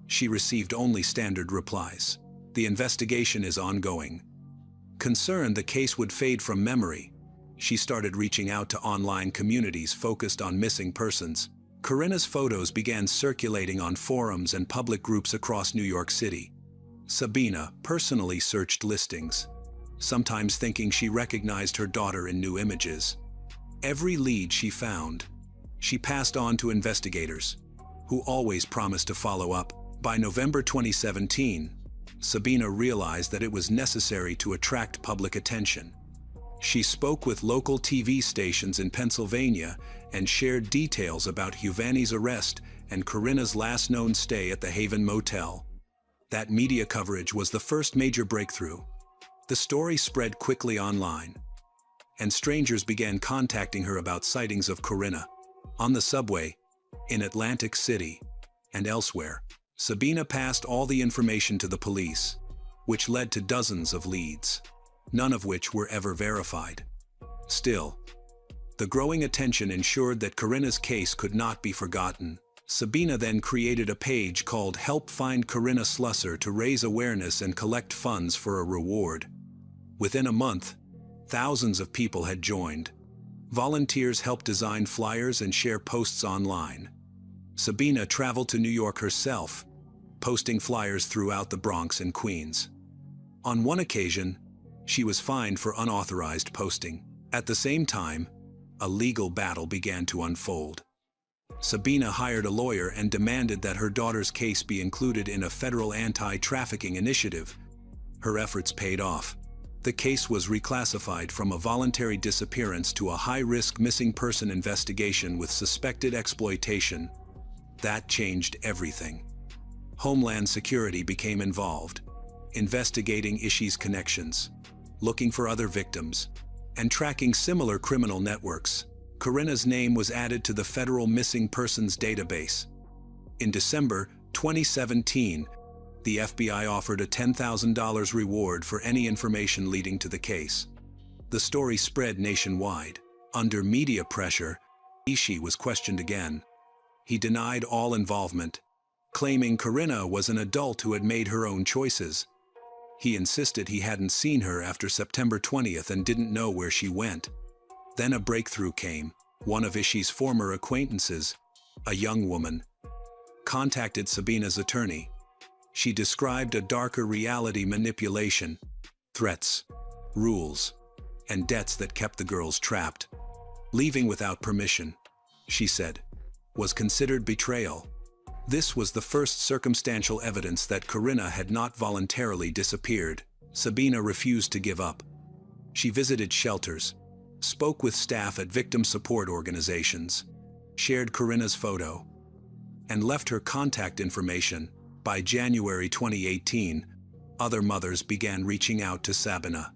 she received only standard replies. The investigation is ongoing. Concerned the case would fade from memory, she started reaching out to online communities focused on missing persons. Corinna's photos began circulating on forums and public groups across New York City. Sabina personally searched listings, sometimes thinking she recognized her daughter in new images. Every lead she found, she passed on to investigators, who always promised to follow up. By November 2017, Sabina realized that it was necessary to attract public attention. She spoke with local TV stations in Pennsylvania and shared details about Giovanni's arrest and Corinna's last known stay at the Haven Motel. That media coverage was the first major breakthrough. The story spread quickly online, and strangers began contacting her about sightings of Corinna on the subway, in Atlantic City, and elsewhere. Sabina passed all the information to the police, which led to dozens of leads, none of which were ever verified. Still, the growing attention ensured that Corinna's case could not be forgotten. Sabina then created a page called Help Find Corinna Slusser to raise awareness and collect funds for a reward. Within a month, thousands of people had joined. Volunteers helped design flyers and share posts online. Sabina traveled to New York herself, posting flyers throughout the Bronx and Queens. On one occasion, she was fined for unauthorized posting. At the same time, a legal battle began to unfold. Sabina hired a lawyer and demanded that her daughter's case be included in a federal anti-trafficking initiative. Her efforts paid off. The case was reclassified from a voluntary disappearance to a high-risk missing person investigation with suspected exploitation. That changed everything. Homeland Security became involved, investigating Ishi's connections, looking for other victims, and tracking similar criminal networks. Corinna's name was added to the federal missing persons database. In December 2017, the FBI offered a $10,000 reward for any information leading to the case. The story spread nationwide. Under media pressure, Ishi was questioned again. He denied all involvement, claiming Corinna was an adult who had made her own choices. He insisted he hadn't seen her after September 20th and didn't know where she went. Then a breakthrough came. One of Ishi's former acquaintances, a young woman, contacted Sabina's attorney. She described a darker reality: manipulation, threats, rules, and debts that kept the girls trapped. Leaving without permission, she said, was considered betrayal. This was the first circumstantial evidence that Corinna had not voluntarily disappeared. Sabina refused to give up. She visited shelters, spoke with staff at victim support organizations, shared Corinna's photo, and left her contact information. By January 2018, other mothers began reaching out to Sabina.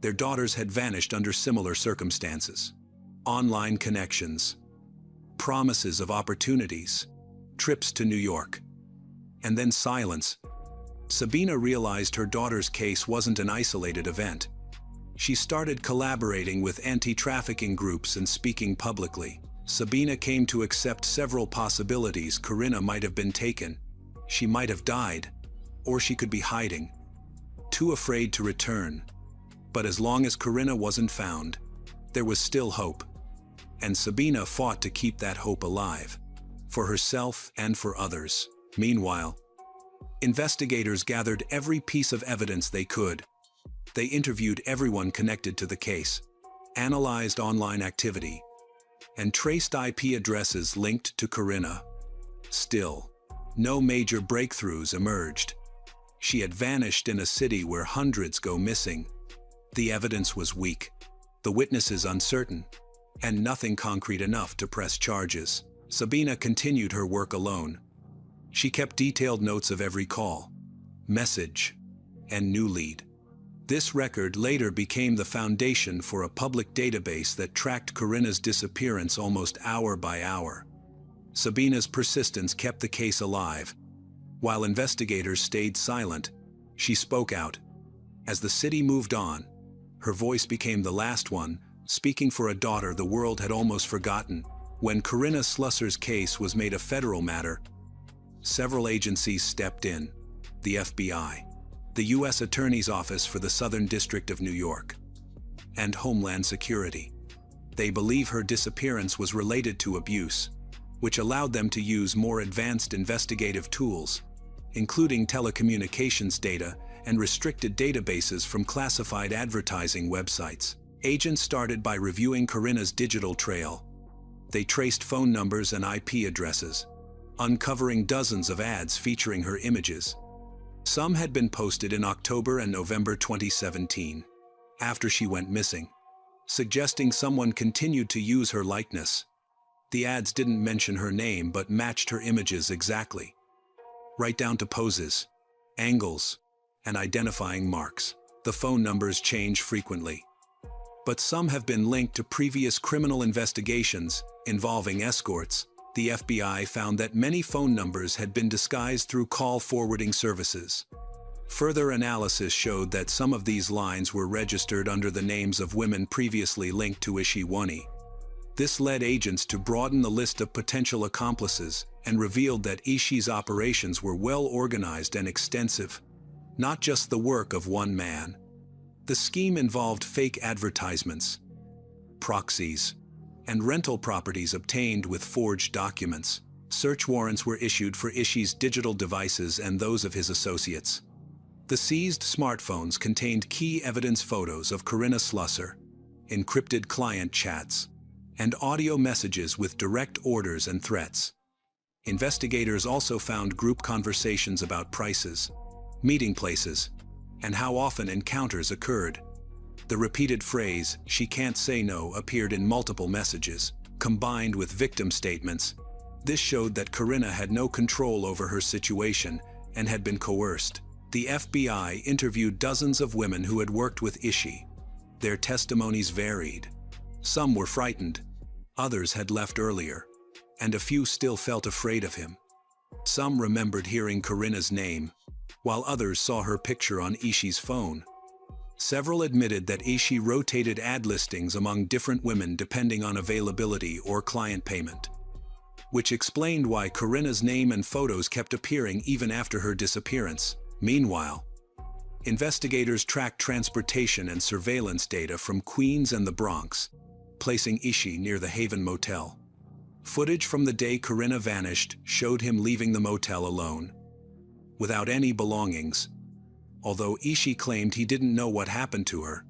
Their daughters had vanished under similar circumstances. Online connections, promises of opportunities, trips to New York, and then silence. Sabina realized her daughter's case wasn't an isolated event. She started collaborating with anti-trafficking groups and speaking publicly. Sabina came to accept several possibilities. Corinna might have been taken. She might have died, or she could be hiding, too afraid to return. But as long as Corinna wasn't found, there was still hope. And Sabina fought to keep that hope alive, for herself and for others. Meanwhile, investigators gathered every piece of evidence they could. They interviewed everyone connected to the case, analyzed online activity, and traced IP addresses linked to Corinna. Still, no major breakthroughs emerged. She had vanished in a city where hundreds go missing. The evidence was weak, the witnesses uncertain, and nothing concrete enough to press charges. Sabina continued her work alone. She kept detailed notes of every call, message, and new lead. This record later became the foundation for a public database that tracked Corinna's disappearance almost hour by hour. Sabina's persistence kept the case alive. While investigators stayed silent, she spoke out. As the city moved on, her voice became the last one, speaking for a daughter the world had almost forgotten. When Corinna Slusser's case was made a federal matter, several agencies stepped in: the FBI, the U.S. Attorney's Office for the Southern District of New York, and Homeland Security. They believe her disappearance was related to abuse, which allowed them to use more advanced investigative tools, including telecommunications data and restricted databases from classified advertising websites. Agents started by reviewing Corinna's digital trail. They traced phone numbers and IP addresses, uncovering dozens of ads featuring her images. Some had been posted in October and November 2017, after she went missing, suggesting someone continued to use her likeness. The ads didn't mention her name but matched her images exactly, right down to poses, angles, and identifying marks. The phone numbers change frequently, but some have been linked to previous criminal investigations involving escorts. The FBI found that many phone numbers had been disguised through call forwarding services. Further analysis showed that some of these lines were registered under the names of women previously linked to Ishiwani. This led agents to broaden the list of potential accomplices and revealed that Ishi's operations were well organized and extensive, not just the work of one man. The scheme involved fake advertisements, proxies, and rental properties obtained with forged documents. Search warrants were issued for Ishi's digital devices and those of his associates. The seized smartphones contained key evidence: photos of Corinna Slusser, encrypted client chats, and audio messages with direct orders and threats. Investigators also found group conversations about prices, meeting places, and how often encounters occurred. The repeated phrase, "she can't say no," appeared in multiple messages, combined with victim statements. This showed that Corinna had no control over her situation and had been coerced. The FBI interviewed dozens of women who had worked with Ishi. Their testimonies varied. Some were frightened, others had left earlier, and a few still felt afraid of him. Some remembered hearing Corinna's name, while others saw her picture on Ishi's phone. Several admitted that Ishi rotated ad listings among different women depending on availability or client payment, which explained why Corinna's name and photos kept appearing even after her disappearance. Meanwhile, investigators tracked transportation and surveillance data from Queens and the Bronx, placing Ishi near the Haven Motel. Footage from the day Corinna vanished showed him leaving the motel alone, without any belongings. Although Ishi claimed he didn't know what happened to her,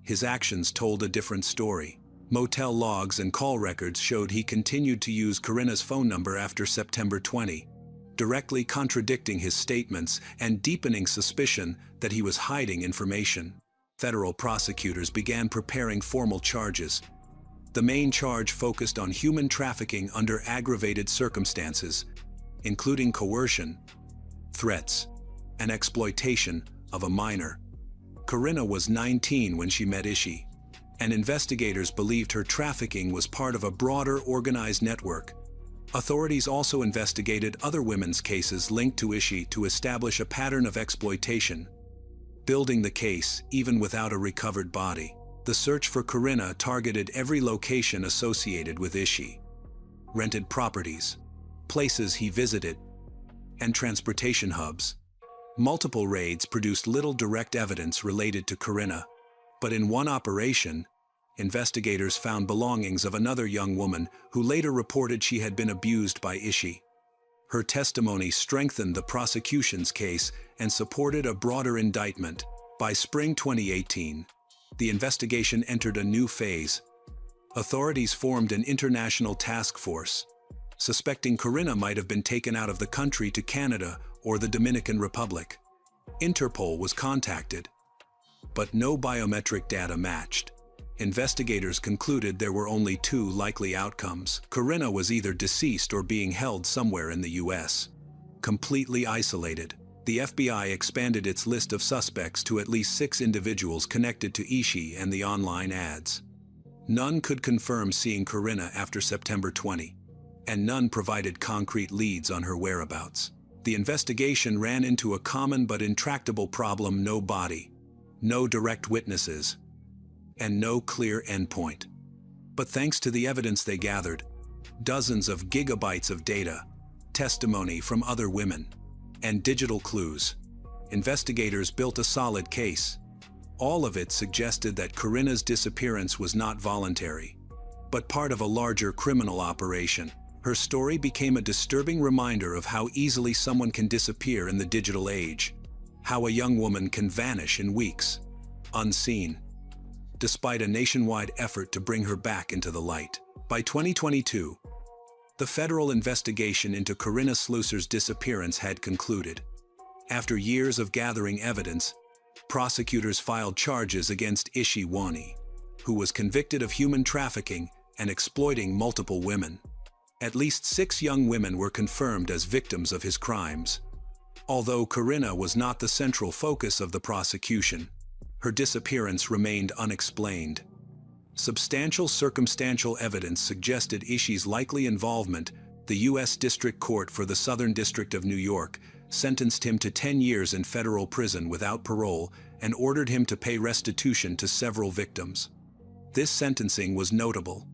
his actions told a different story. Motel logs and call records showed he continued to use Corinna's phone number after September 20, directly contradicting his statements and deepening suspicion that he was hiding information. Federal prosecutors began preparing formal charges. The main charge focused on human trafficking under aggravated circumstances, including coercion, threats, and exploitation of a minor. Corinna was 19 when she met Ishi, and investigators believed her trafficking was part of a broader organized network. Authorities also investigated other women's cases linked to Ishi to establish a pattern of exploitation, building the case even without a recovered body. The search for Corinna targeted every location associated with Ishi: rented properties, places he visited, and transportation hubs. Multiple raids produced little direct evidence related to Corinna, but in one operation, investigators found belongings of another young woman who later reported she had been abused by Ishi. Her testimony strengthened the prosecution's case and supported a broader indictment. By spring 2018, the investigation entered a new phase. Authorities formed an international task force, suspecting Corinna might have been taken out of the country to Canada or the Dominican Republic. Interpol was contacted, but no biometric data matched. Investigators concluded there were only two likely outcomes. Corinna was either deceased or being held somewhere in the U.S. completely isolated. The FBI expanded its list of suspects to at least 6 individuals connected to Ishi and the online ads. None could confirm seeing Corinna after September 20, and none provided concrete leads on her whereabouts. The investigation ran into a common but intractable problem: no body, no direct witnesses, and no clear endpoint. But thanks to the evidence they gathered, dozens of gigabytes of data, testimony from other women, and digital clues, investigators built a solid case. All of it suggested that Corinna's disappearance was not voluntary, but part of a larger criminal operation. Her story became a disturbing reminder of how easily someone can disappear in the digital age, how a young woman can vanish in weeks, unseen, despite a nationwide effort to bring her back into the light. By 2022, the federal investigation into Corinna Slusar's disappearance had concluded. After years of gathering evidence, prosecutors filed charges against Ishi Wani, who was convicted of human trafficking and exploiting multiple women. At least 6 young women were confirmed as victims of his crimes. Although Corinna was not the central focus of the prosecution, her disappearance remained unexplained. Substantial circumstantial evidence suggested Ishi's likely involvement. The U.S. District Court for the Southern District of New York sentenced him to 10 years in federal prison without parole and ordered him to pay restitution to several victims. This sentencing was notable,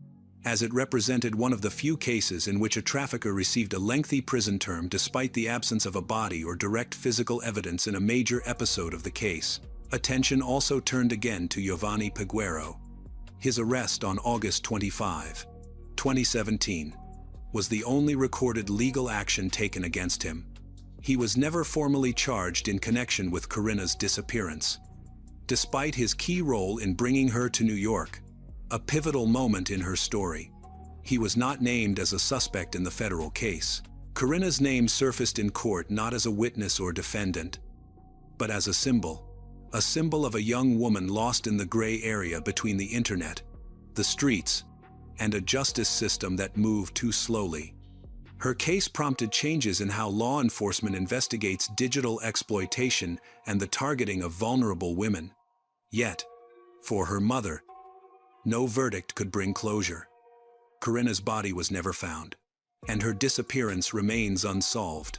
as it represented one of the few cases in which a trafficker received a lengthy prison term despite the absence of a body or direct physical evidence in a major episode of the case. Attention also turned again to Giovanni Peguero. His arrest on August 25, 2017, was the only recorded legal action taken against him. He was never formally charged in connection with Corinna's disappearance. Despite his key role in bringing her to New York, a pivotal moment in her story, he was not named as a suspect in the federal case. Corinna's name surfaced in court not as a witness or defendant, but as a symbol of a young woman lost in the gray area between the internet, the streets, and a justice system that moved too slowly. Her case prompted changes in how law enforcement investigates digital exploitation and the targeting of vulnerable women. Yet, for her mother, no verdict could bring closure. Corinna's body was never found, and her disappearance remains unsolved.